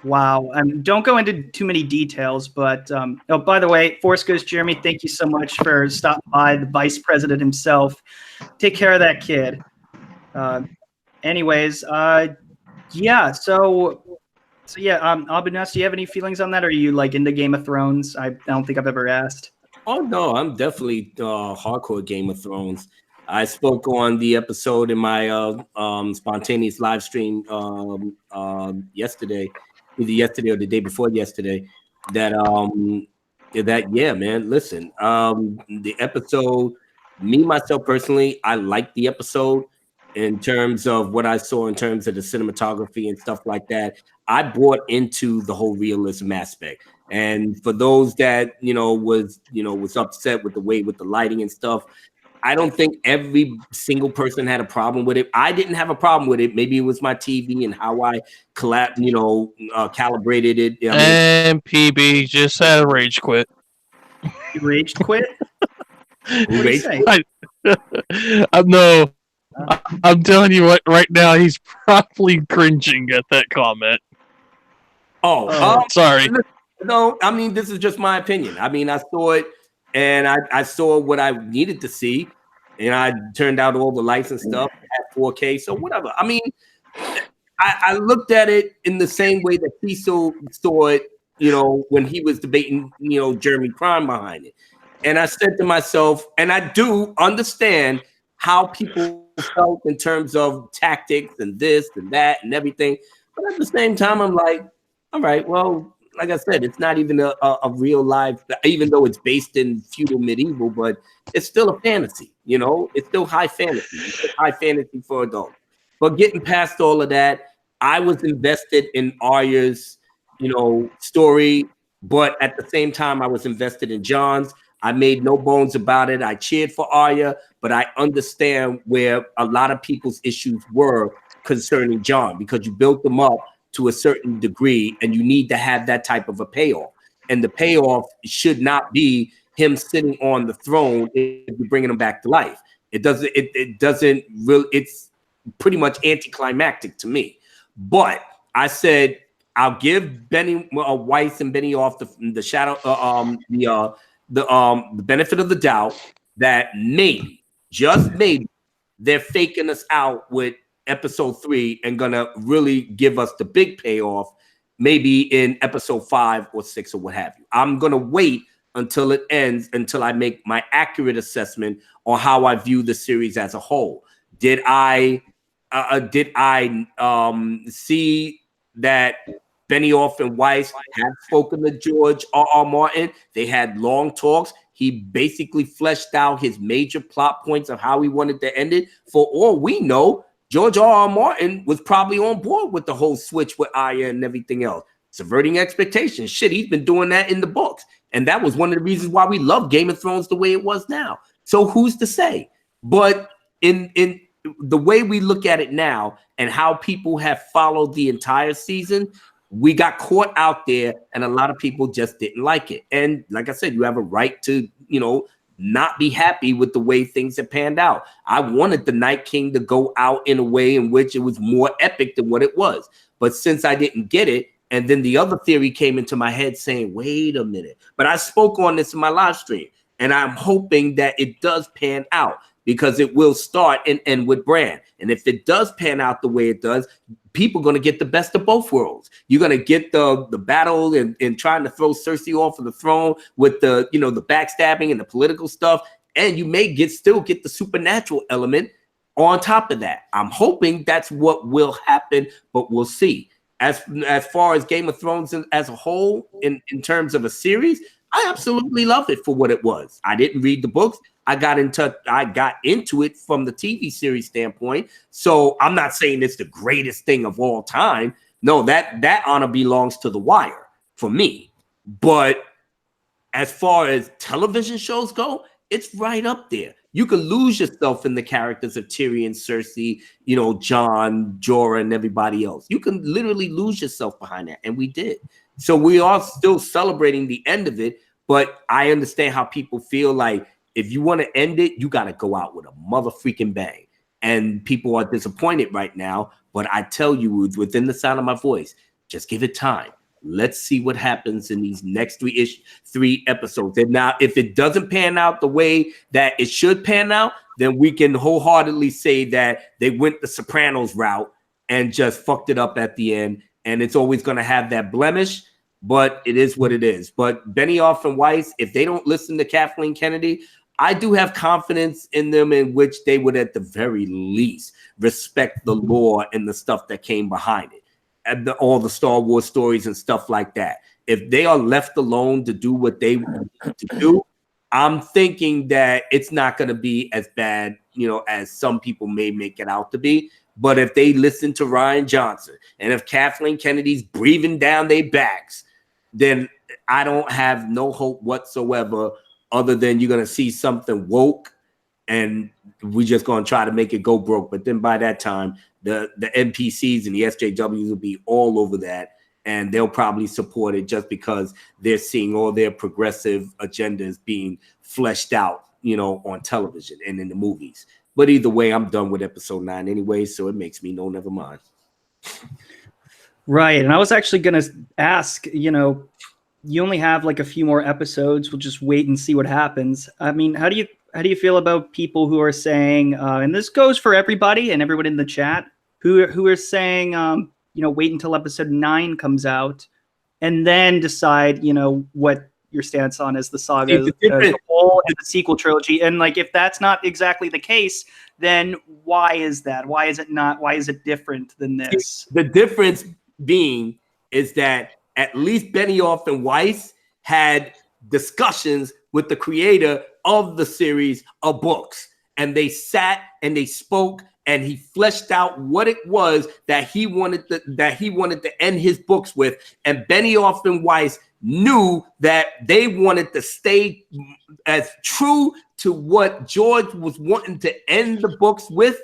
wow. Don't go into too many details, but by the way, Force Ghost Jeremy, thank you so much for stopping by, the vice president himself. Take care of that kid. Anyways, yeah. So yeah. Albinas, do you have any feelings on that? Or are you like into Game of Thrones? I don't think I've ever asked. Oh no, I'm definitely hardcore Game of Thrones. I spoke on the episode in my spontaneous live stream yesterday, either yesterday or the day before yesterday. That yeah, man. Listen, the episode. Me myself personally, I liked the episode in terms of what I saw in terms of the cinematography and stuff like that. I bought into the whole realism aspect. And for those that was upset with the way with the lighting and stuff, I don't think every single person had a problem with it. I didn't have a problem with it. Maybe it was my TV and how I calibrated it. And PB just had a rage quit. You rage quit? Rage quit? I'm telling you what, right now he's probably cringing at that comment. Sorry. No, I mean, this is just my opinion. I mean, I saw it and I saw what I needed to see, and I turned out all the lights and stuff at 4K. So whatever. I mean, I looked at it in the same way that Cecil saw it, when he was debating, Jeremy Prime behind it. And I said to myself, and I do understand how people felt in terms of tactics and this and that and everything. But at the same time, I'm like, all right, well, like I said, it's not even a real life, even though it's based in feudal medieval, but it's still a fantasy, it's still high fantasy. It's high fantasy for adults. But getting past all of that, I was invested in Arya's, story, but at the same time, I was invested in John's. I made no bones about it. I cheered for Arya, but I understand where a lot of people's issues were concerning John, because you built them up to a certain degree and you need to have that type of a payoff. And the payoff should not be him sitting on the throne if you're bringing him back to life. It doesn't really, it's pretty much anticlimactic to me. But I said, I'll give Benny Weiss and Benioff the shadow, the benefit of the doubt that maybe, just maybe, they're faking us out with episode 3 and gonna really give us the big payoff maybe in episode 5 or 6 or what have you. I'm gonna wait until it ends, until I make my accurate assessment on how I view the series as a whole. Did I see that Benioff and Weiss had spoken to George R.R. Martin? They had long talks. He basically fleshed out his major plot points of how he wanted to end it. For all we know, George R.R. Martin was probably on board with the whole switch with Arya and everything else. Subverting expectations. Shit, he's been doing that in the books. And that was one of the reasons why we love Game of Thrones the way it was now. So who's to say? But in the way we look at it now and how people have followed the entire season, we got caught out there and a lot of people just didn't like it. And like I said, you have a right to, not be happy with the way things have panned out. I wanted the Night King to go out in a way in which it was more epic than what it was. But since I didn't get it, and then the other theory came into my head saying, wait a minute. But I spoke on this in my live stream, and I'm hoping that it does pan out, because it will start and end with Bran. And if it does pan out the way it does, people are going to get the best of both worlds. You're going to get the battle and trying to throw Cersei off of the throne with the backstabbing and the political stuff. And you may still get the supernatural element on top of that. I'm hoping that's what will happen, but we'll see. As far as Game of Thrones as a whole, in terms of a series, I absolutely love it for what it was. I didn't read the books. I got into it from the TV series standpoint. So I'm not saying it's the greatest thing of all time. No, that honor belongs to The Wire for me. But as far as television shows go, it's right up there. You can lose yourself in the characters of Tyrion, Cersei, Jon, Jorah, and everybody else. You can literally lose yourself behind that, and we did. So we are still celebrating the end of it, but I understand how people feel like if you want to end it, you got to go out with a mother freaking bang. And people are disappointed right now, but I tell you, within the sound of my voice, just give it time. Let's see what happens in these next 3 episodes. And now, if it doesn't pan out the way that it should pan out, then we can wholeheartedly say that they went the Sopranos route and just fucked it up at the end. And it's always going to have that blemish, but it is what it is. But Benioff and Weiss, if they don't listen to Kathleen Kennedy, I do have confidence in them, in which they would at the very least respect the lore and the stuff that came behind it. And all the Star Wars stories and stuff like that. If they are left alone to do what they want to do, I'm thinking that it's not going to be as bad, as some people may make it out to be. But if they listen to Rian Johnson, and if Kathleen Kennedy's breathing down their backs, then I don't have no hope whatsoever, other than you're going to see something woke and we're just going to try to make it go broke. But then by that time, the NPCs and the SJWs will be all over that, and they'll probably support it just because they're seeing all their progressive agendas being fleshed out, on television and in the movies. But either way, I'm done with episode 9 anyway, so it makes me never mind. Right, and I was actually going to ask, you only have like a few more episodes. We'll just wait and see what happens. I mean, how do you feel about people who are saying, and this goes for everybody and everyone in the chat, who are saying, wait until episode 9 comes out, and then decide, what your stance on is the saga as a whole and the sequel trilogy. And like, if that's not exactly the case, then why is that? Why is it not? Why is it different than this? The difference being is that at least Benioff and Weiss had discussions with the creator of the series of books, and they sat and they spoke, and he fleshed out what it was that he wanted to end his books with. And Benioff and Weiss knew that they wanted to stay as true to what George was wanting to end the books with.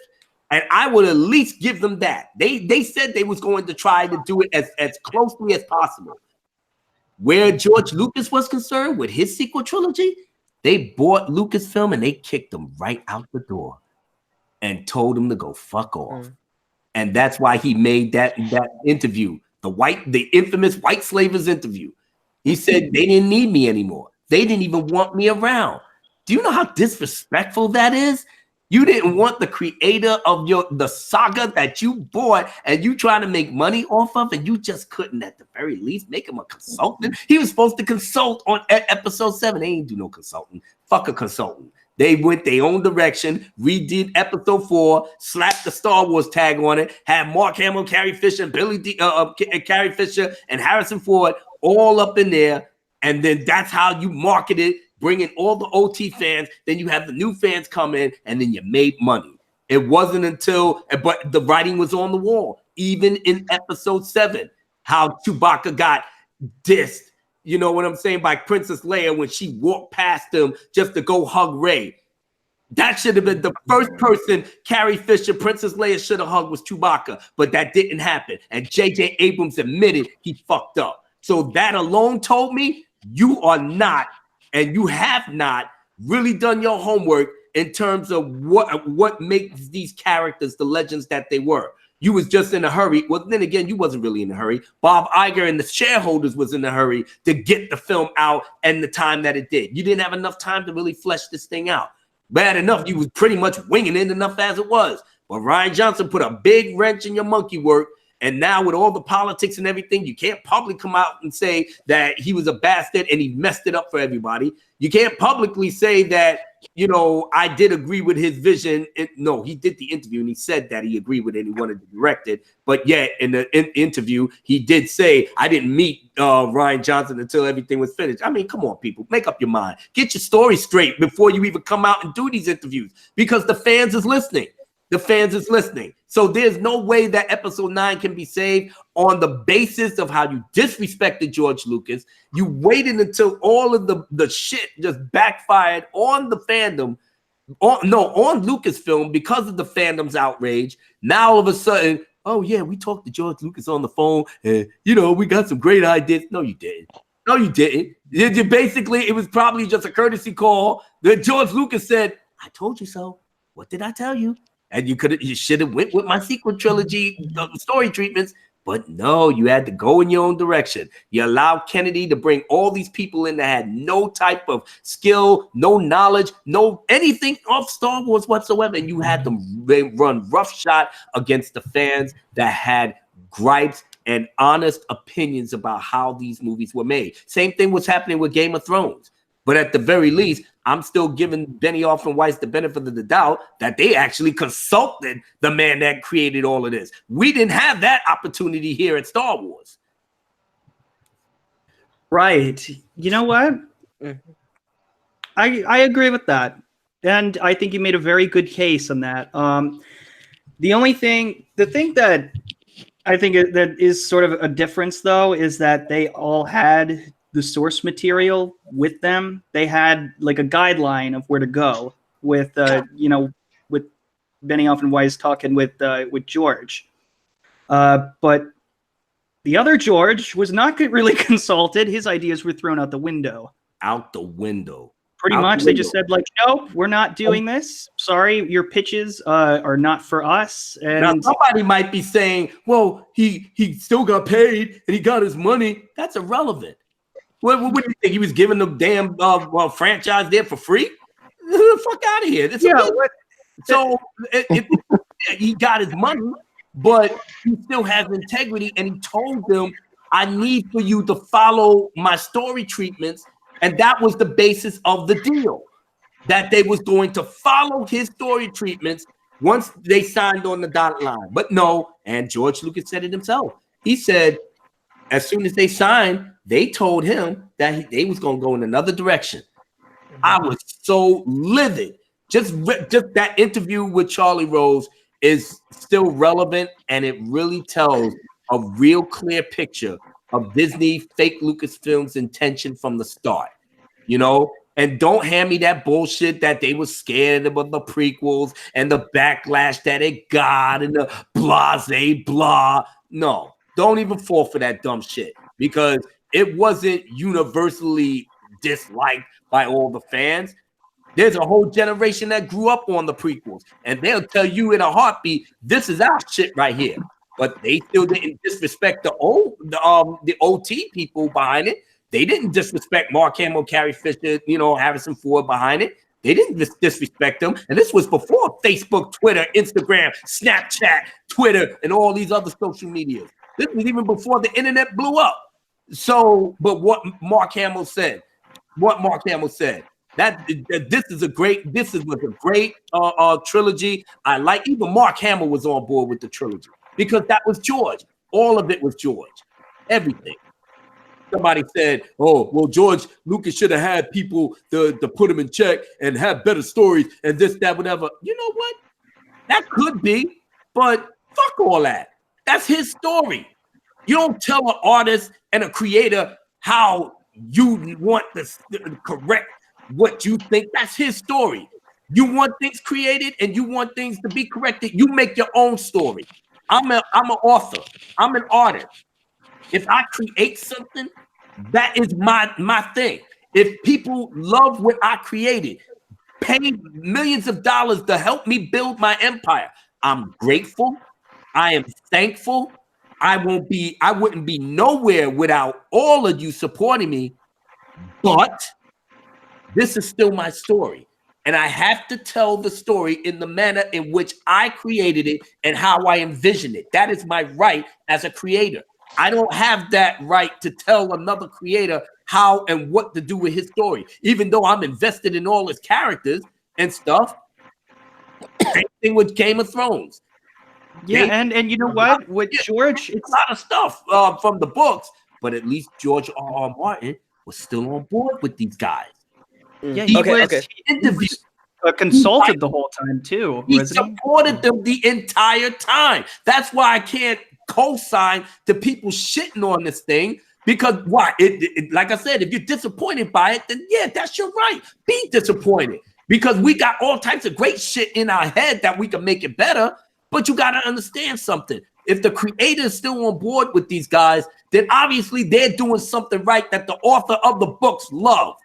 And I would at least give them that. They said they was going to try to do it as closely as possible. Where George Lucas was concerned with his sequel trilogy, they bought Lucasfilm and they kicked them right out the door and told him to go fuck off. And that's why he made that interview, the infamous White Slavers interview. He said they didn't need me anymore. They didn't even want me around. Do you know how disrespectful that is? You didn't want the creator of the saga that you bought and you trying to make money off of, and you just couldn't at the very least make him a consultant. He was supposed to consult on episode 7. They ain't do no consulting. Fuck a consultant. They went their own direction, redid episode 4, slapped the Star Wars tag on it, had Mark Hamill, Carrie Fisher, Carrie Fisher, and Harrison Ford all up in there, and then that's how you market it. Bring in all the OT fans, then you have the new fans come in, and then you made money. It wasn't until, but the writing was on the wall. Even in episode 7, how Chewbacca got dissed, you know what I'm saying, by Princess Leia when she walked past him just to go hug Rey. That should have been the first person Carrie Fisher, Princess Leia should have hugged was Chewbacca, but that didn't happen. And J.J. Abrams admitted he fucked up. So that alone told me you are not, and you have not really done your homework in terms of what makes these characters the legends that they were. You was just in a hurry. Well, then again, you wasn't really in a hurry. Bob Iger and the shareholders was in a hurry to get the film out and the time that it did. You didn't have enough time to really flesh this thing out. Bad enough, you was pretty much winging it enough as it was. But Rian Johnson put a big wrench in your monkey work. And now with all the politics and everything, you can't publicly come out and say that he was a bastard and he messed it up for everybody. You can't publicly say that, I did agree with his vision. No, he did the interview and he said that he agreed with it and he wanted to direct it. But yet in the interview, he did say, I didn't meet Rian Johnson until everything was finished. I mean, come on, people, make up your mind. Get your story straight before you even come out and do these interviews, because the fans is listening. The fans is listening. So there's no way that episode 9 can be saved on the basis of how you disrespected George Lucas. You waited until all of the shit just backfired on the fandom, on Lucasfilm because of the fandom's outrage. Now all of a sudden, oh yeah, we talked to George Lucas on the phone and, we got some great ideas. No, you didn't. No, you didn't. Basically, it was probably just a courtesy call that George Lucas said, I told you so. What did I tell you? And you should have went with my sequel trilogy story treatments, but no, you had to go in your own direction. You allowed Kennedy to bring all these people in that had no type of skill, no knowledge, no anything of Star Wars whatsoever, and you had them run roughshod against the fans that had gripes and honest opinions about how these movies were made. Same thing was happening with Game of Thrones. But at the very least, I'm still giving Benioff and Weiss the benefit of the doubt that they actually consulted the man that created all of this. We didn't have that opportunity here at Star Wars. Right. You know what? I agree with that. And I think you made a very good case on that. The thing that I think that is sort of a difference, though, is that they all had the source material with them. They had like a guideline of where to go with, with Benioff and Weiss talking with George. But the other George was not really consulted. His ideas were thrown out the window. Out the window. Pretty much. They just said, like, nope, we're not doing this. Sorry, your pitches are not for us. And now somebody might be saying, well, he still got paid and he got his money. That's irrelevant. What do you think? He was giving the damn franchise there for free? Get the fuck out of here. So he got his money, but he still has integrity. And he told them, I need for you to follow my story treatments. And that was the basis of the deal, that they was going to follow his story treatments once they signed on the dotted line. But no, and George Lucas said it himself. He said, as soon as they signed, they told him that they was going to go in another direction. I was so livid. Just that interview with Charlie Rose is still relevant, and it really tells a real clear picture of Disney fake Lucasfilm's intention from the start. You know, and don't hand me that bullshit that they were scared about the prequels and the backlash that it got and the blase blah. No, don't even fall for that dumb shit, because it wasn't universally disliked by all the fans. There's a whole generation that grew up on the prequels, and they'll tell you in a heartbeat, this is our shit right here. But they still didn't disrespect the OT people behind it. They didn't disrespect Mark Hamill, Carrie Fisher, you know, Harrison Ford behind it. They didn't disrespect them. And this was before Facebook, Twitter, Instagram, Snapchat, Twitter, and all these other social medias. This was even before the internet blew up. So, but what Mark Hamill said, that this was a great trilogy. I like, even Mark Hamill was on board with the trilogy because that was George. All of it was George. Everything. Somebody said, oh, well, George Lucas should have had people to put him in check and have better stories and this, that, whatever. You know what? That could be, but fuck all that. That's his story. You don't tell an artist and a creator how you want to correct what you think. That's his story. You want things created and you want things to be corrected. You make your own story. I'm an author. I'm an artist. If I create something, that is my thing. If people love what I created, pay millions of dollars to help me build my empire, I'm grateful. I am thankful. I wouldn't be nowhere without all of you supporting me. But this is still my story. And I have to tell the story in the manner in which I created it and how I envisioned it. That is my right as a creator. I don't have that right to tell another creator how and what to do with his story, even though I'm invested in all his characters and stuff. Same thing with Game of Thrones. Yeah, and you know what? With George, it's a lot of stuff from the books, but at least George R.R. Martin was still on board with these guys. Yeah, he was consulted the whole time too. He supported them the entire time. That's why I can't co-sign to people shitting on this thing, because why? Like I said, if you're disappointed by it, then yeah, that's your right. Be disappointed, because we got all types of great shit in our head that we can make it better. But you got to understand something. If the creator is still on board with these guys, then obviously they're doing something right that the author of the books love.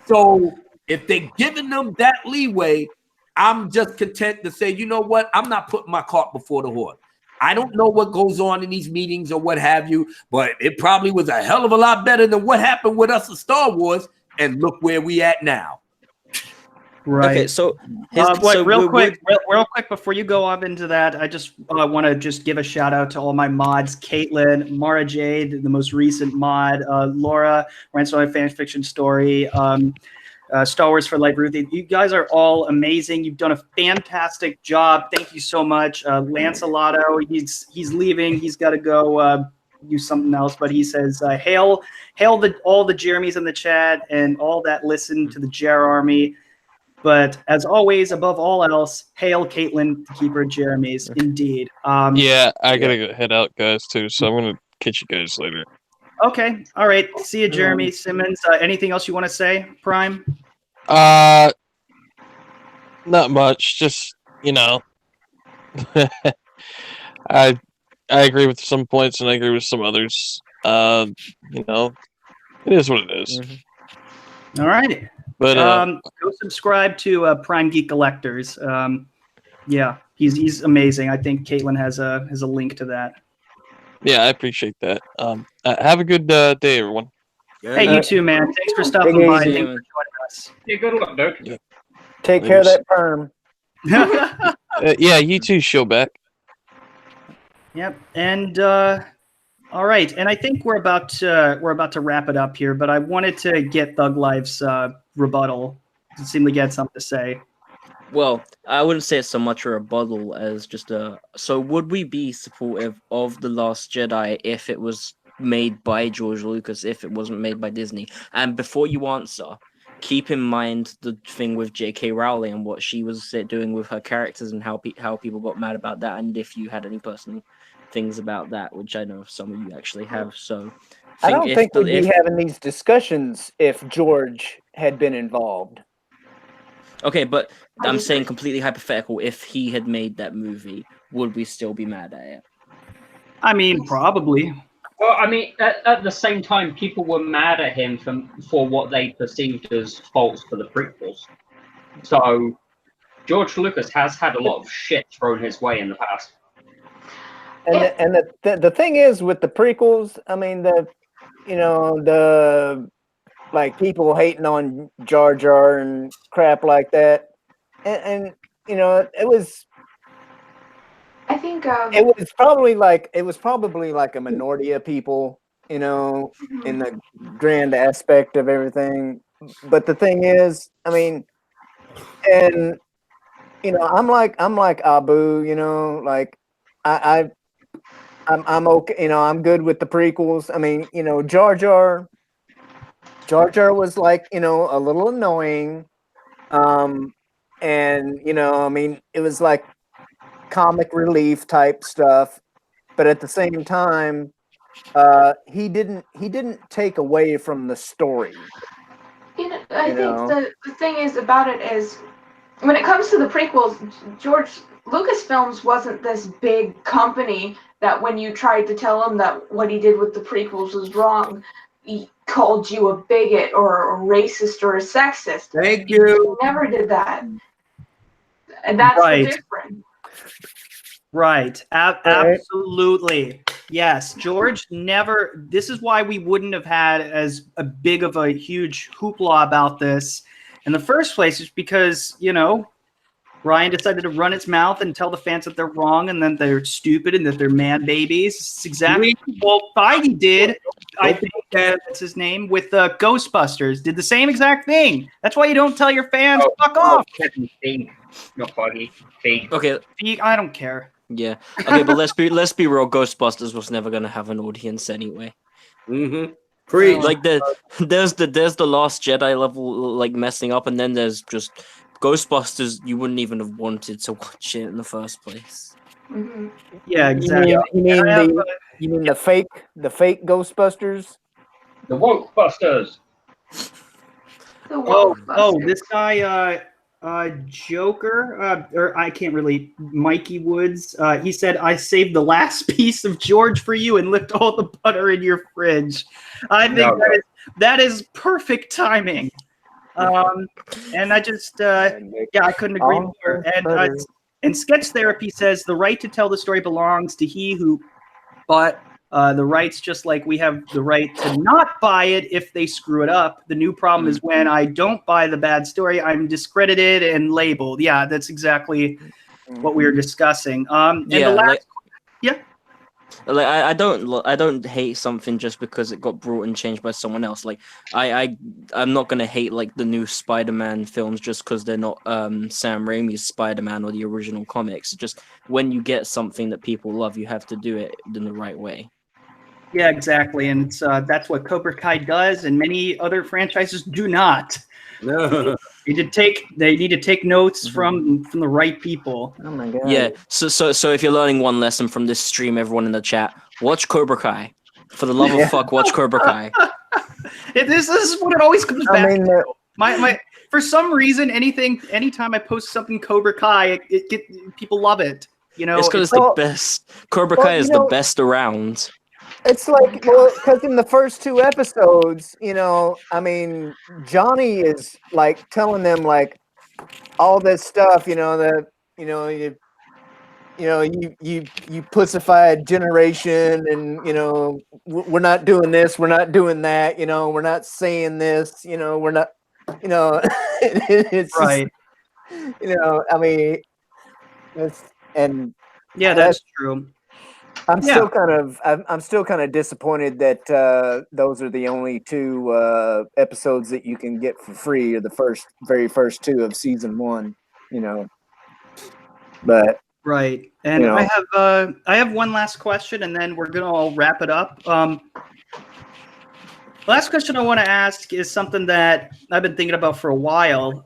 So if they're giving them that leeway, I'm just content to say, you know what? I'm not putting my cart before the horse. I don't know what goes on in these meetings or what have you, but it probably was a hell of a lot better than what happened with us in Star Wars. And look where we at now. Right. Okay, so real quick before you go up into that, I just want to just give a shout out to all my mods: Caitlin, Mara Jade, the most recent mod, Laura, Ransom Fan Fiction Story, Star Wars for Life, Ruthie. You guys are all amazing. You've done a fantastic job. Thank you so much. Lancelotto, he's leaving. He's got to go do something else, but he says, hail all the Jeremys in the chat and all that listen to the Jer Army. But as always, above all else, hail Caitlin, the keeper of Jeremy's. Indeed. Yeah, I gotta head out, guys, too. So I'm gonna catch you guys later. Okay. All right. See you, Jeremy. Simmons. Anything else you want to say, Prime? Not much. Just, you know, I agree with some points and I agree with some others. You know, it is what it is. Mm-hmm. All righty. But go subscribe to Prime Geek Collectors. Yeah, he's amazing. I think Caitlin has a link to that. Yeah, I appreciate that. Have a good day, everyone. Hey, you too, man. Thanks for stopping by. Thanks for joining us. Yeah, good luck, dude. Yeah. Take care of that perm. Yeah, you too, Shellback. Yep. And all right. And I think we're about to wrap it up here. But I wanted to get Thug Life's rebuttal. It seemed like he had something to say. Well, I wouldn't say it's so much a rebuttal as just a. So, would we be supportive of The Last Jedi if it was made by George Lucas, if it wasn't made by Disney? And before you answer, keep in mind the thing with J.K. Rowling and what she was doing with her characters and how people got mad about that, and if you had any personal things about that, which I know some of you actually have. So, I don't think we'd be having these discussions if George had been involved. Okay, but I'm saying completely hypothetical. If he had made that movie, would we still be mad at it? I mean, probably. Well, I mean, at the same time, people were mad at him for what they perceived as faults for the prequels. So, George Lucas has had a lot of shit thrown his way in the past. And the thing is with the prequels, I mean, the like people hating on Jar Jar and crap like that, and you know, it was. I think it was probably like a minority of people, you know, in the grand aspect of everything. But the thing is, I mean, and you know, I'm like Abu, you know, like I'm okay, you know, I'm good with the prequels. I mean, you know, Jar Jar was like, you know, a little annoying, and you know, I mean, it was like comic relief type stuff, but at the same time, he didn't take away from the story. I think the thing is about it is when it comes to the prequels, George Lucasfilms wasn't this big company that when you tried to tell him that what he did with the prequels was wrong, he called you a bigot or a racist or a sexist. Thank you. He never did that. And that's the difference. Right. Absolutely. Yes. George never. This is why we wouldn't have had as a big of a huge hoopla about this in the first place, is because, you know, Ryan decided to run its mouth and tell the fans that they're wrong and that they're stupid and that they're man babies. It's exactly what Feige did. I think that's his name with Ghostbusters. Did the same exact thing. That's why you don't tell your fans, fuck off. Not Feige. Feige. Okay. I don't care. Yeah. Okay, but let's be real. Ghostbusters was never gonna have an audience anyway. Mm-hmm. Preach. Like there's the Last Jedi level like messing up, and then there's just Ghostbusters. You wouldn't even have wanted to watch it in the first place. Mm-hmm. Yeah, exactly. You mean the fake Ghostbusters? The Wokebusters. Oh, this guy, Joker, or I can't really, Mikey Woods. He said, "I saved the last piece of George for you and left all the butter in your fridge." I think that is perfect timing. And I just, I couldn't agree more. And Sketch Therapy says the right to tell the story belongs to he who bought the rights, just like we have the right to not buy it if they screw it up. The new problem is when I don't buy the bad story, I'm discredited and labeled. Yeah, that's exactly what we were discussing. Like I don't hate something just because it got brought and changed by someone else. Like I'm not gonna hate like the new Spider-Man films just because they're not Sam Raimi's Spider-Man or the original comics. Just when you get something that people love, you have to do it in the right way. Yeah, exactly, and it's that's what Cobra Kai does, and many other franchises do not. No. They need to take notes from the right people. Oh my god. Yeah. So if you're learning one lesson from this stream, everyone in the chat, watch Cobra Kai. For the love of fuck, watch Cobra Kai. This is what it always comes back to. My for some reason, anytime I post something Cobra Kai, people love it. You know, it's because it's the best. Cobra Kai is the best around. It's like, well, because in the first 2 episodes, you know, I mean, Johnny is like telling them like all this stuff, you know, that you pussified generation, and you know, we're not doing this, we're not doing that, you know, we're not saying this, you know, we're not, you know, it's right. Just, you know, I mean, that's true. I'm still kind of disappointed that those are the only 2 episodes that you can get for free, or the very first 2 of season 1. But right. And I have one last question, and then we're gonna all wrap it up. Last question I want to ask is something that I've been thinking about for a while.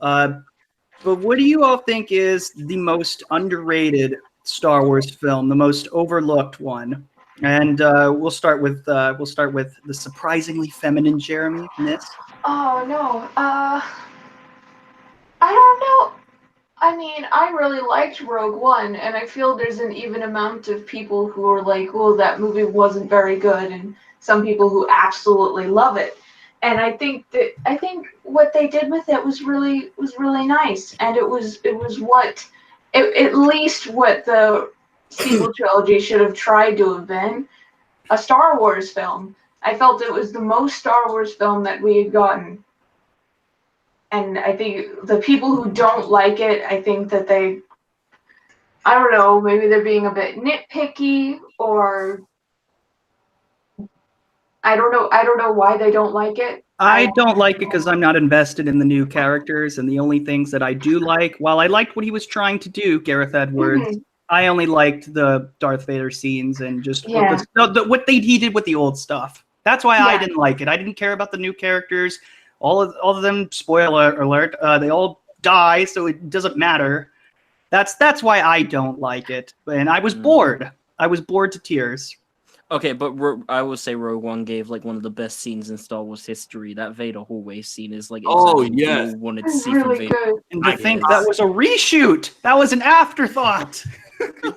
But what do you all think is the most underrated Star Wars film, the most overlooked one? And we'll start with the surprisingly feminine Jeremy. Miss. Oh no. I don't know. I mean, I really liked Rogue One, and I feel there's an even amount of people who are like, "Oh, that movie wasn't very good," and some people who absolutely love it. And I think what they did with it was really nice, and it was at least what the sequel trilogy should have tried to have been, a Star Wars film. I felt it was the most Star Wars film that we had gotten. And I think the people who don't like it, I think that I don't know, maybe they're being a bit nitpicky, or I don't know why they don't like it. I don't like it because I'm not invested in the new characters, and the only things that I do like, while I liked what he was trying to do, Gareth Edwards, I only liked the Darth Vader scenes and just what he did with the old stuff. That's why I didn't like it. I didn't care about the new characters. All of them, spoiler alert, they all die, so it doesn't matter. That's why I don't like it. And I was bored. I was bored to tears. Okay, but I would say Rogue One gave like one of the best scenes in Star Wars history. That Vader hallway scene is like exactly what you wanted to see from Vader. Good. And to think that was a reshoot. That was an afterthought.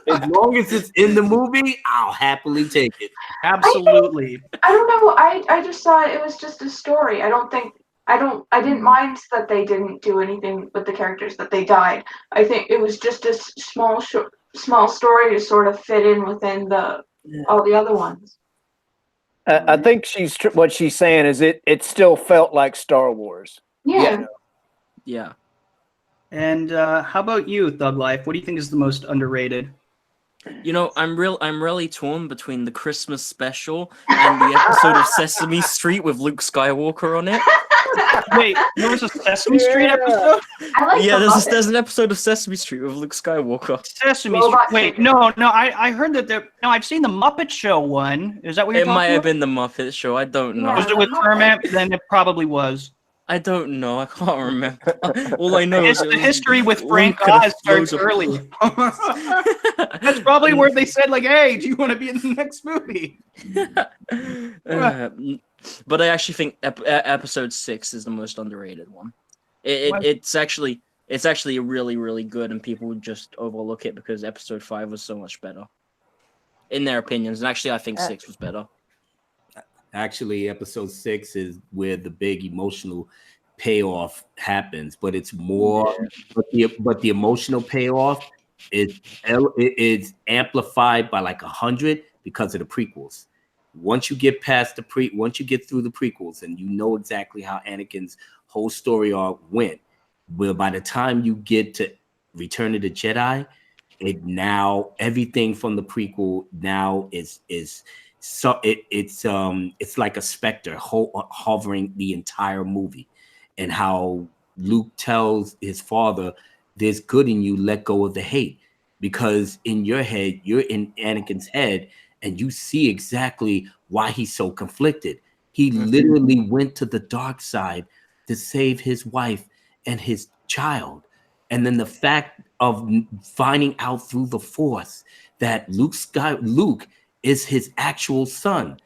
As long as it's in the movie, I'll happily take it. Absolutely. I don't know. I just thought it was just a story. I didn't mind that they didn't do anything with the characters, that they died. I think it was just a small story to sort of fit in within all the other ones. I think what she's saying is it still felt like Star Wars. Yeah. Yeah. And how about you, Thug Life? What do you think is the most underrated? I'm really torn between the Christmas special and the episode of Sesame Street with Luke Skywalker on it. Wait, there was a Sesame Street episode? There's an episode of Sesame Street with Luke Skywalker. Sesame Street. Wait, no, I heard that there. No, I've seen the Muppet Show one. Is that what you're talking about? It might have been the Muppet Show. I don't know. Was it with Kermit? Then it probably was. I don't know. I can't remember. All I know is the history with Frank Oz starts early. That's probably where they said, like, "Hey, do you want to be in the next movie?" But I actually think episode 6 is the most underrated one. It's actually really, really good, and people would just overlook it because episode 5 was so much better, in their opinions. And actually, I think 6 was better. Actually, episode 6 is where the big emotional payoff happens, but it's more. But the emotional payoff is amplified by like 100 because of the prequels. Once you get once you get through the prequels, and you know exactly how Anakin's whole story arc went, well, by the time you get to Return of the Jedi, everything from the prequel now is. So it's like a specter hovering the entire movie, and how Luke tells his father, "There's good in you. Let go of the hate," because in your head, you're in Anakin's head, and you see exactly why he's so conflicted. He literally went to the dark side to save his wife and his child, and then the fact of finding out through the Force that Luke is his actual son,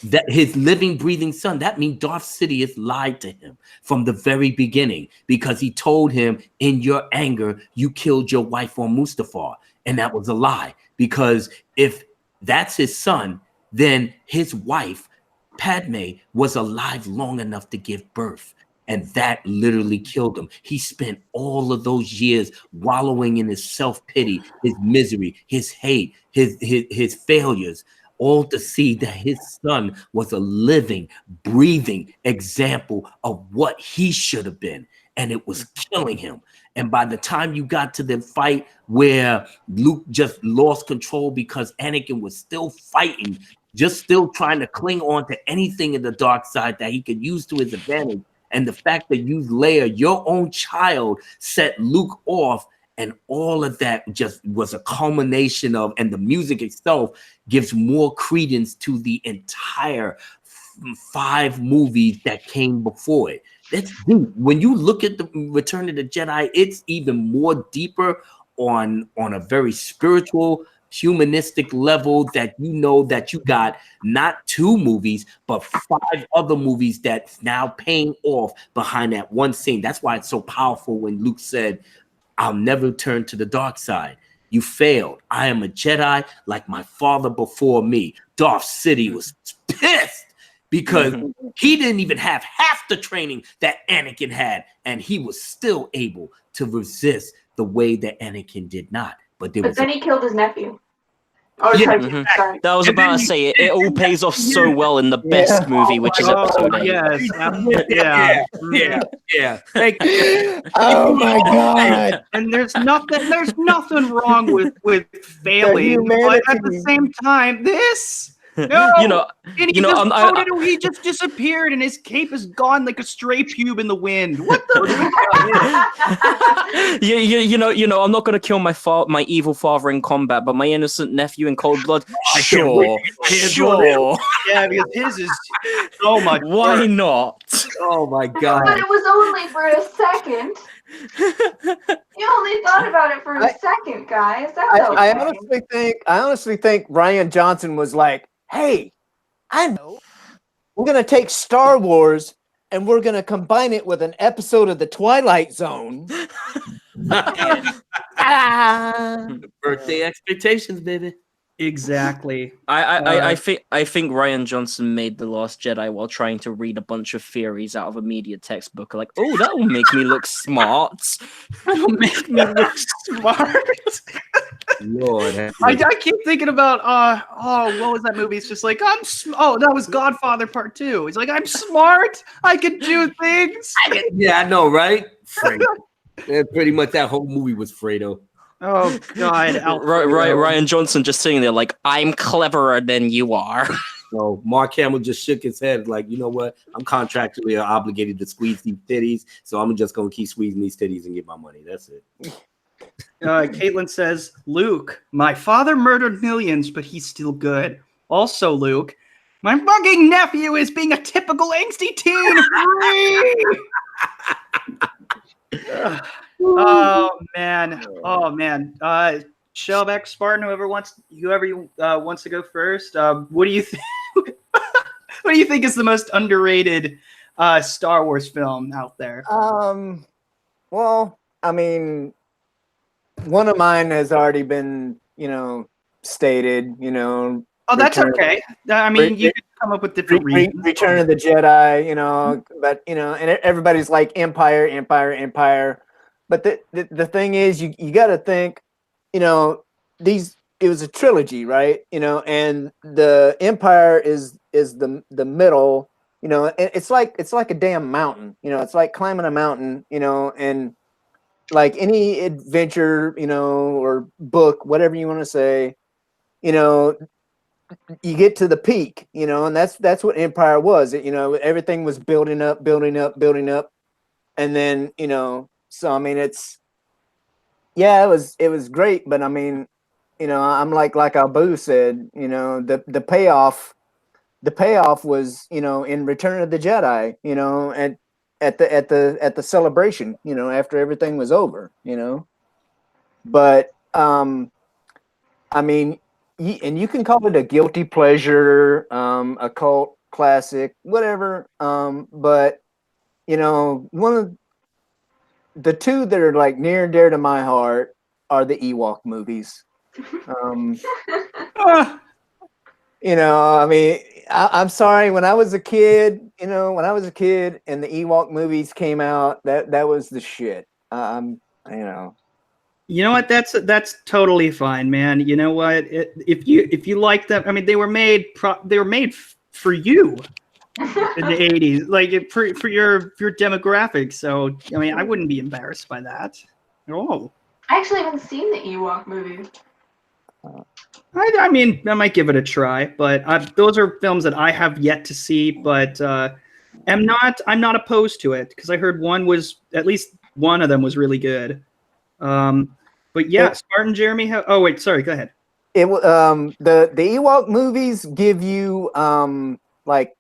that his living, breathing son. That means Darth Sidious lied to him from the very beginning, because he told him, in your anger, you killed your wife on Mustafar. And that was a lie, because if that's his son, then his wife, Padme, was alive long enough to give birth. And that literally killed him. He spent all of those years wallowing in his self-pity, his misery, his hate, his failures, all to see that his son was a living, breathing example of what he should have been. and it was killing him. And by the time you got to the fight where Luke just lost control because Anakin was still fighting, just still trying to cling on to anything in the dark side that he could use to his advantage. And the fact that you, Leia, your own child, set Luke off, and all of that just was a culmination of, and the music itself gives more credence to the entire 5 movies that came before it. That's deep. When you look at the Return of the Jedi, it's even more deeper on a very spiritual, humanistic level, that you know that you got not 2 movies, but 5 other movies that's now paying off behind that one scene. That's why it's so powerful when Luke said, "I'll never turn to the dark side. You failed. I am a Jedi like my father before me." Darth City was pissed because he didn't even have half the training that Anakin had, and he was still able to resist the way that Anakin did not. But then he killed his nephew. Oh, Yeah. sorry. That was about to say it all pays off so well in the best movie, which is episode 8. Yes, yeah. Thank you. Oh my God! And there's nothing wrong with failing, but at the same time, this. No, he just disappeared, and his cape is gone like a stray pube in the wind. What the? I'm not gonna kill my evil father in combat, but my innocent nephew in cold blood. Sure. Yeah, because his is. Oh my. Why not? Oh my God! But it was only for a second. You only thought about it for a second, guys. That's okay. I honestly think Rian Johnson was like, "Hey, I know. We're going to take Star Wars and we're going to combine it with an episode of The Twilight Zone." Birthday expectations, baby. Exactly. I think Rian Johnson made The Last Jedi while trying to read a bunch of theories out of a media textbook. Like, oh, that will make me look smart. That'll make me look smart. Lord, I keep thinking about what was that movie? It's just like that was Godfather Part 2. It's like, I'm smart. I can do things. Yeah, I know, right? Yeah, pretty much that whole movie was Fredo. Oh God! Right, Rian Johnson just sitting there like, I'm cleverer than you are. So Mark Hamill just shook his head like, you know what? I'm contractually obligated to squeeze these titties, so I'm just gonna keep squeezing these titties and get my money. That's it. Caitlin says, "Luke, my father murdered millions, but he's still good. Also, Luke, my fucking nephew is being a typical angsty teen." Oh man. Shellback, Spartan, whoever wants to go first. What do you think? What do you think is the most underrated Star Wars film out there? Well, I mean, one of mine has already been, stated. Oh, that's okay. I mean, you can come up with different reasons. Return of the Jedi, but and everybody's like Empire. But the thing is, you got to think, it was a trilogy, right? And the Empire is the middle. It's like a damn mountain. It's like climbing a mountain. And like any adventure, or book, whatever you want to say, you get to the peak, and that's what Empire was. Everything was building up, and then So I mean, it was great, but I mean, I'm like Abu said, the payoff was, in Return of the Jedi, and at the celebration, after everything was over, but I mean, and you can call it a guilty pleasure, a cult classic, whatever, but one of the two that are like near and dear to my heart are the Ewok movies. I mean, I'm sorry. When I was a kid, and the Ewok movies came out, that was the shit. You know what? That's totally fine, man. You know what? If you like them, I mean, they were made for you. in the 80s, like for your demographic. So I mean, I wouldn't be embarrassed by that at all. I actually haven't seen the Ewok movie. I mean, I might give it a try, but those are films that I have yet to see. But I'm not opposed to it because I heard at least one of them was really good. But yeah, Spartan Jeremy. Oh wait, sorry. Go ahead. The Ewok movies give you like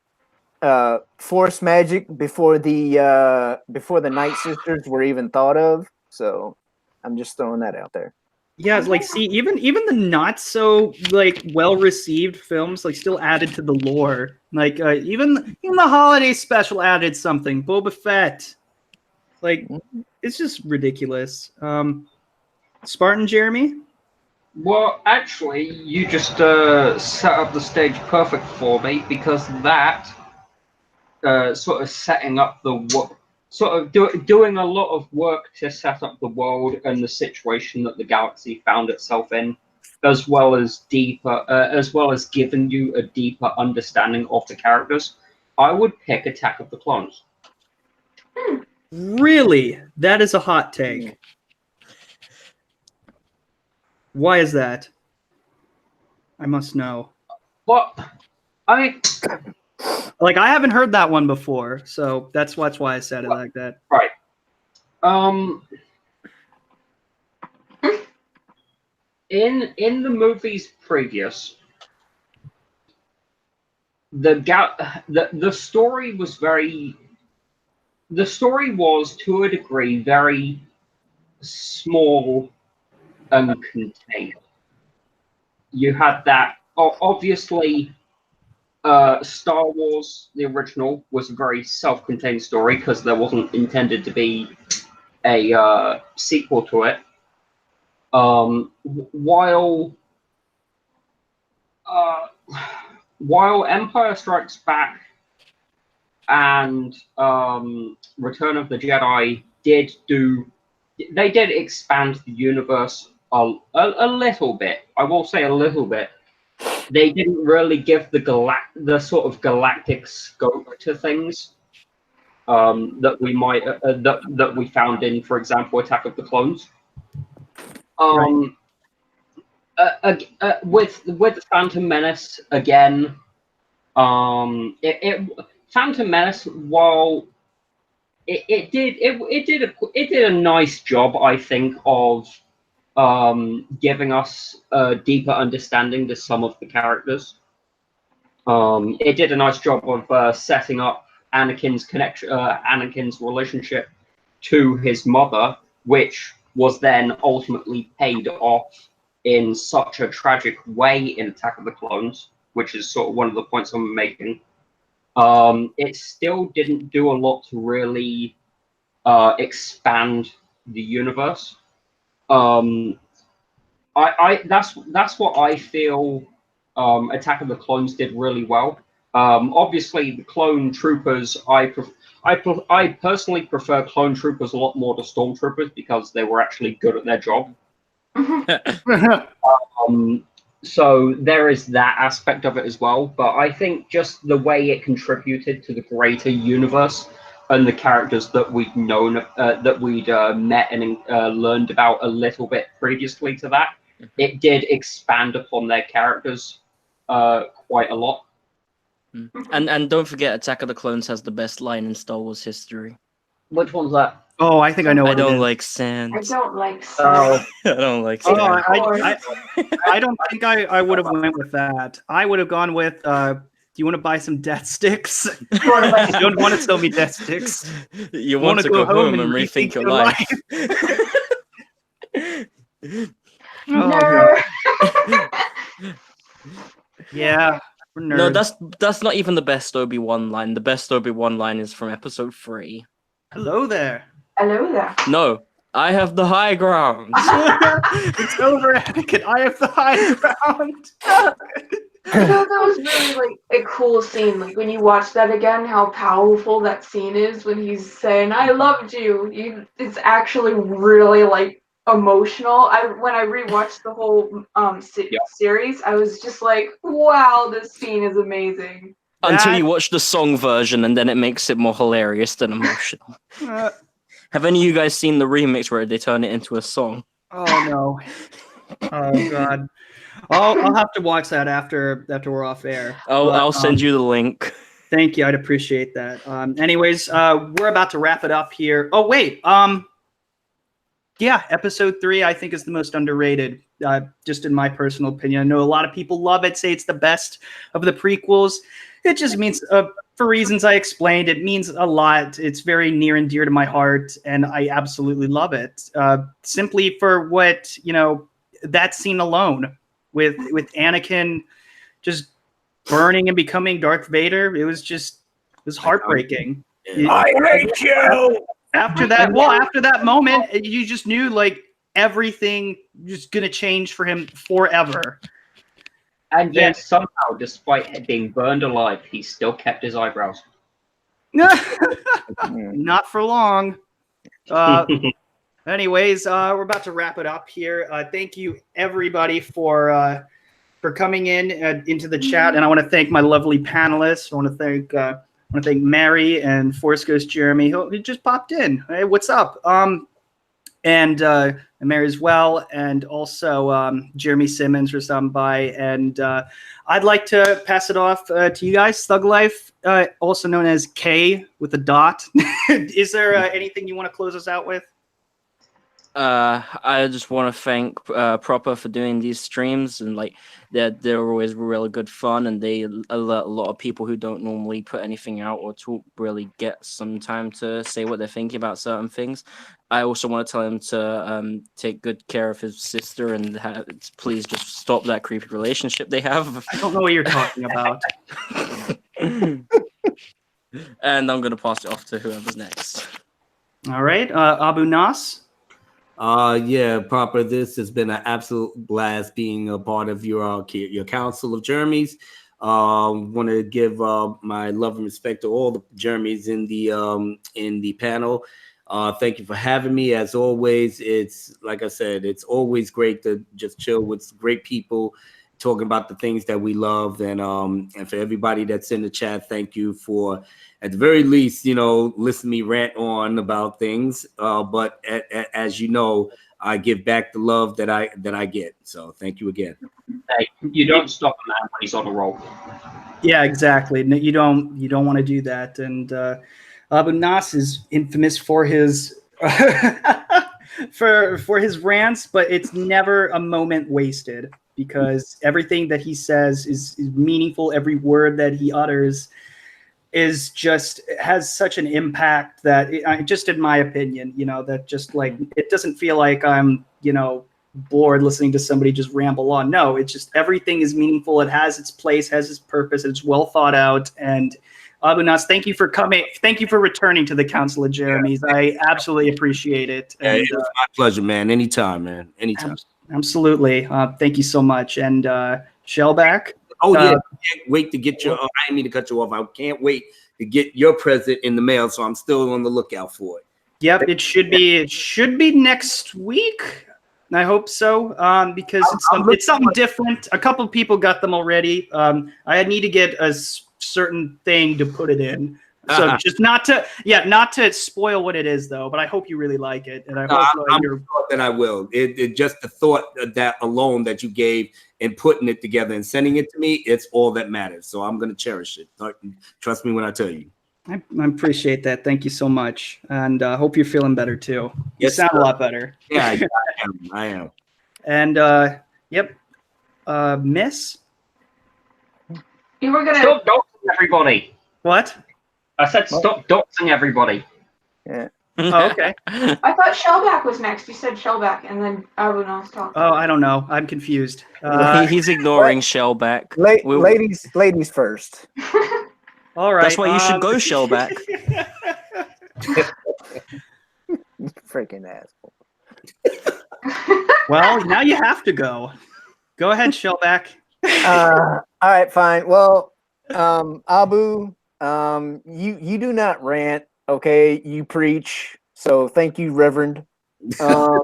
Force magic before the Night Sisters were even thought of. So I'm just throwing that out there. Yeah, like see, even the not so like well received films like still added to the lore. Like even the holiday special added something. Boba Fett, like it's just ridiculous. Spartan Jeremy. Well, actually, you just set up the stage perfect for me because that sort of setting up doing a lot of work to set up the world and the situation that the galaxy found itself in, as well as giving you a deeper understanding of the characters. I would pick Attack of the Clones. Really? That is a hot take. Why is that? I must know. What? I mean, like I haven't heard that one before, so that's why I said it like that. Right. In the movies previous, the story was to a degree very small and contained. You had that obviously. Star Wars, the original, was a very self-contained story because there wasn't intended to be a sequel to it. While Empire Strikes Back and Return of the Jedi did expand the universe a little bit. I will say a little bit. They didn't really give the sort of galactic scope to things that we might that we found in, for example, Attack of the Clones. With Phantom Menace again, Phantom Menace, while it did a nice job, I think, of giving us a deeper understanding to some of the characters. It did a nice job of setting up Anakin's relationship to his mother, which was then ultimately paid off in such a tragic way in Attack of the Clones, which is sort of one of the points I'm making. It still didn't do a lot to really expand the universe. That's what I feel Attack of the Clones did really well. Obviously, the clone troopers, I personally prefer clone troopers a lot more to stormtroopers because they were actually good at their job. So there is that aspect of it as well. But I think just the way it contributed to the greater universe and the characters that we'd known, that we'd met and learned about a little bit previously to that, it did expand upon their characters quite a lot. And don't forget, Attack of the Clones has the best line in Star Wars history. Which one's that? Oh, I think I know what I it don't is. like sand. I don't like Oh. I don't like Oh, sand. I don't think I would have went with that. I would have gone with, do you want to buy some death sticks? You don't want to sell me death sticks. You want to go home and rethink your life. Nerd. Yeah. No, that's not even the best Obi-Wan line. The best Obi-Wan line is from episode 3. Hello there. Hello there. No, I have the high ground. It's over, Anakin. I have the high ground. I thought that was really like a cool scene. Like when you watch that again, how powerful that scene is when he's saying, "I loved you." It's actually really like emotional. When I rewatched the whole series, I was just like, "Wow, this scene is amazing." Until you watch the song version, and then it makes it more hilarious than emotional. Have any of you guys seen the remix where they turn it into a song? Oh no! Oh god! I'll have to watch that after we're off air. I'll send you the link. Thank you. I'd appreciate that. Anyways, we're about to wrap it up here. Oh wait. Yeah, episode 3 I think is the most underrated. Just in my personal opinion, I know a lot of people love it, say it's the best of the prequels. It just means, for reasons I explained, it means a lot. It's very near and dear to my heart, and I absolutely love it. Simply for what, that scene alone with Anakin just burning and becoming Darth Vader, it was heartbreaking. I hate you! After that moment, you just knew like everything just gonna change for him forever. And yet somehow, despite being burned alive, he still kept his eyebrows. Not for long. Anyways, we're about to wrap it up here. Thank you everybody for coming into the chat, and I want to thank my lovely panelists. I want to thank Mary and Force Ghost Jeremy, who just popped in. Hey, what's up? And Mary as well, and also Jeremy Simmons for stopping by. And I'd like to pass it off to you guys. Thug Life, also known as K with a dot. Is there anything you want to close us out with? I just want to thank Proper for doing these streams, and like they're always really good fun, and they a lot of people who don't normally put anything out or talk really get some time to say what they're thinking about certain things. I also want to tell him to take good care of his sister and please just stop that creepy relationship they have. I don't know what you're talking about. And I'm gonna pass it off to whoever's next. All right, Abu Nas. Yeah, Proper. This has been an absolute blast being a part of your Council of Jeremys. Want to give my love and respect to all the Jeremys in the panel. Thank you for having me. As always, it's like I said, it's always great to just chill with great people, talking about the things that we love, and for everybody that's in the chat, thank you for, at the very least, listen to me rant on about things. But as you know, I give back the love that I get. So thank you again. Hey, you don't stop a man when he's on a roll. Yeah, exactly. No, you don't want to do that. And Abu Nas is infamous for his for his rants, but it's never a moment wasted, because everything that he says is meaningful. Every word that he utters is just has such an impact that just in my opinion, that just like, it doesn't feel like I'm, bored listening to somebody just ramble on. No, it's just everything is meaningful. It has its place, has its purpose. It's well thought out. And Abu Nas, thank you for coming. Thank you for returning to the Council of Jeremys. I absolutely appreciate it. And, it was my pleasure, man. Anytime, man. Anytime. Absolutely. Thank you so much. And Shellback. Oh yeah, I can't wait to get your. I didn't mean to cut you off. I can't wait to get your present in the mail. So I'm still on the lookout for it. Yep, it should be next week. I hope so, because it's something different. A couple of people got them already. I need to get a certain thing to put it in. So just not to spoil what it is though, but I hope you really like it, and I hope I'm sure that I will. It just the thought that alone that you gave and putting it together and sending it to me, it's all that matters. So I'm going to cherish it. Trust me when I tell you. I appreciate that. Thank you so much, and hope you're feeling better too. You sound a lot better. Yeah, I am. And yep, Miss. You were gonna Stop doxing everybody. What? I said stop doxing everybody. Yeah. Oh, okay. I thought Shellback was next. You said Shellback, and then Abu Nas talked. Oh, I don't know. I'm confused. He's ignoring Shellback. Ladies first. All right. That's why you should go Shellback. Freaking asshole. Well, now you have to go. Go ahead, Shellback. All right, fine. Well, Abu, you do not rant, okay? You preach. So thank you, Reverend. I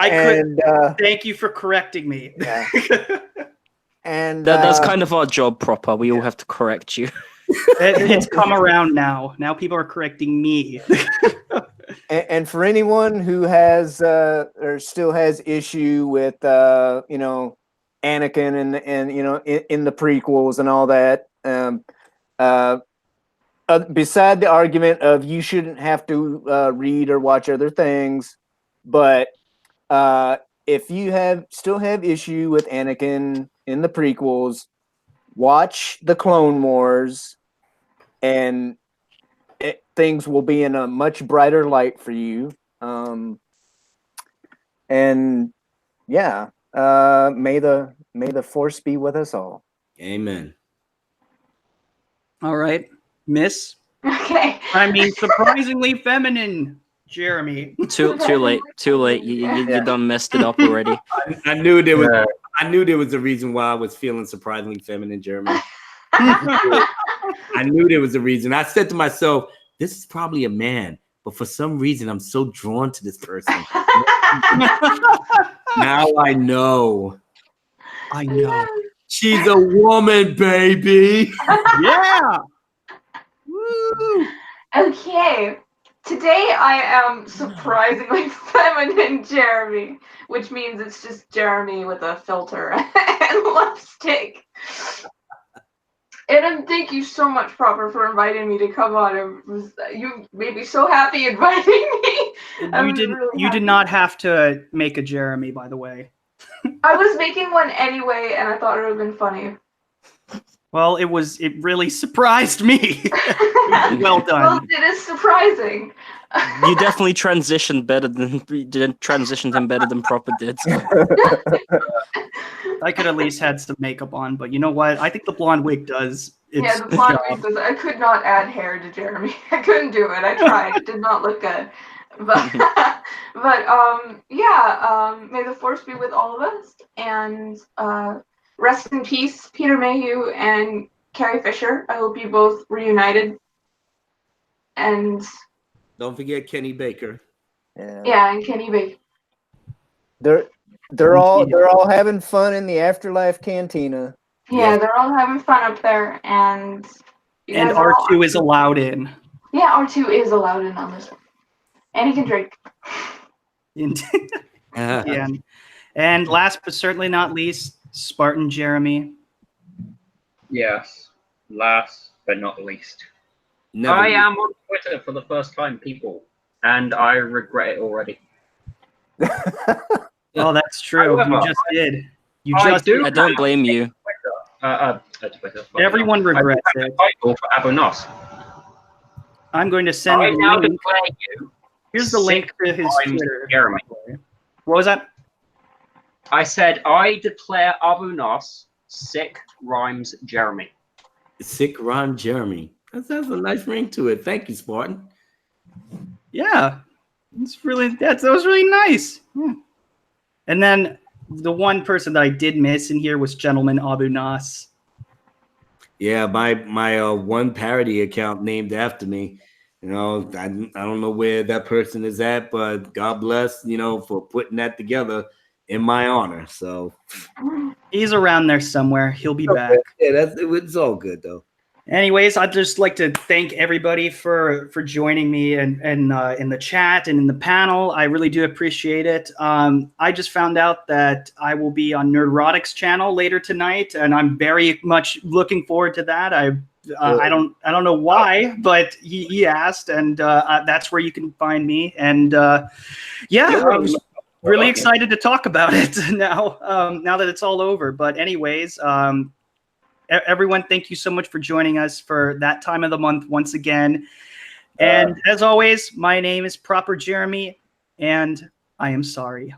could. Thank you for correcting me. Yeah. And That's kind of our job, Proper. We all have to correct you. It's come around now. Now people are correcting me. and for anyone who has or still has issue with Anakin and in the prequels and all that, beside the argument of you shouldn't have to read or watch other things, but if you still have issue with Anakin in the prequels, watch the Clone Wars, and things will be in a much brighter light for you. And yeah, may the Force be with us all. Amen. All right, Miss. Okay. I mean, surprisingly feminine, Jeremy. Too late. You done messed it up already. I knew there was. I knew there was a reason why I was feeling surprisingly feminine, Jeremy. I knew there was a reason. I said to myself, "This is probably a man, but for some reason, I'm so drawn to this person." Now I know. I know. She's a woman, baby. Yeah. Woo. Okay. Today I am surprisingly feminine Jeremy, which means it's just Jeremy with a filter and lipstick. And thank you so much, Proper, for inviting me to come on. You made me so happy inviting me. You did not have to make a Jeremy, by the way. I was making one anyway, and I thought it would have been funny. Well, it really surprised me. Well done. Well, it is surprising. You definitely transitioned him better than Proper did. I could at least had some makeup on, but you know what? I think the blonde wig does. Yeah, the blonde wig does. I could not add hair to Jeremy. I couldn't do it. I tried. It did not look good. But may the Force be with all of us, and rest in peace, Peter Mayhew and Carrie Fisher. I hope you both reunited. And don't forget Kenny Baker. Yeah, and Kenny Baker. They're all having fun in the Afterlife Cantina. Yeah, they're all having fun up there, and R2 is allowed in. Yeah, R2 is allowed in on this one, and he can drink. Yeah. And last but certainly not least, Spartan Jeremy. Yes, last but not least. Never I am on Twitter for the first time, people, and I regret it already. Oh, that's true. However, You just did. I don't blame you. Twitter. Everyone regrets it. Title for Abu Nos. I'm going to send you. Now declare you. Here's the link to his Twitter. Jeremy. What was that? I said I declare Abu Nos sick rhymes Jeremy. Sick rhyme Jeremy. That has a nice ring to it. Thank you, Spartan. Yeah, that was really nice. Yeah. And then the one person that I did miss in here was Gentleman Abu Nas. Yeah, my one parody account named after me. I don't know where that person is at, but God bless, for putting that together in my honor. So he's around there somewhere. He'll be back. Yeah, it's all good though. Anyways, I'd just like to thank everybody for joining me and in the chat and in the panel. I really do appreciate it. I just found out that I will be on Nerdrotic's channel later tonight, and I'm very much looking forward to that. I don't know why, but he asked, and that's where you can find me. And I was really excited to talk about it now that it's all over. But anyways, everyone, thank you so much for joining us for that time of the month once again. And as always, my name is Proper Jeremy, and I am sorry.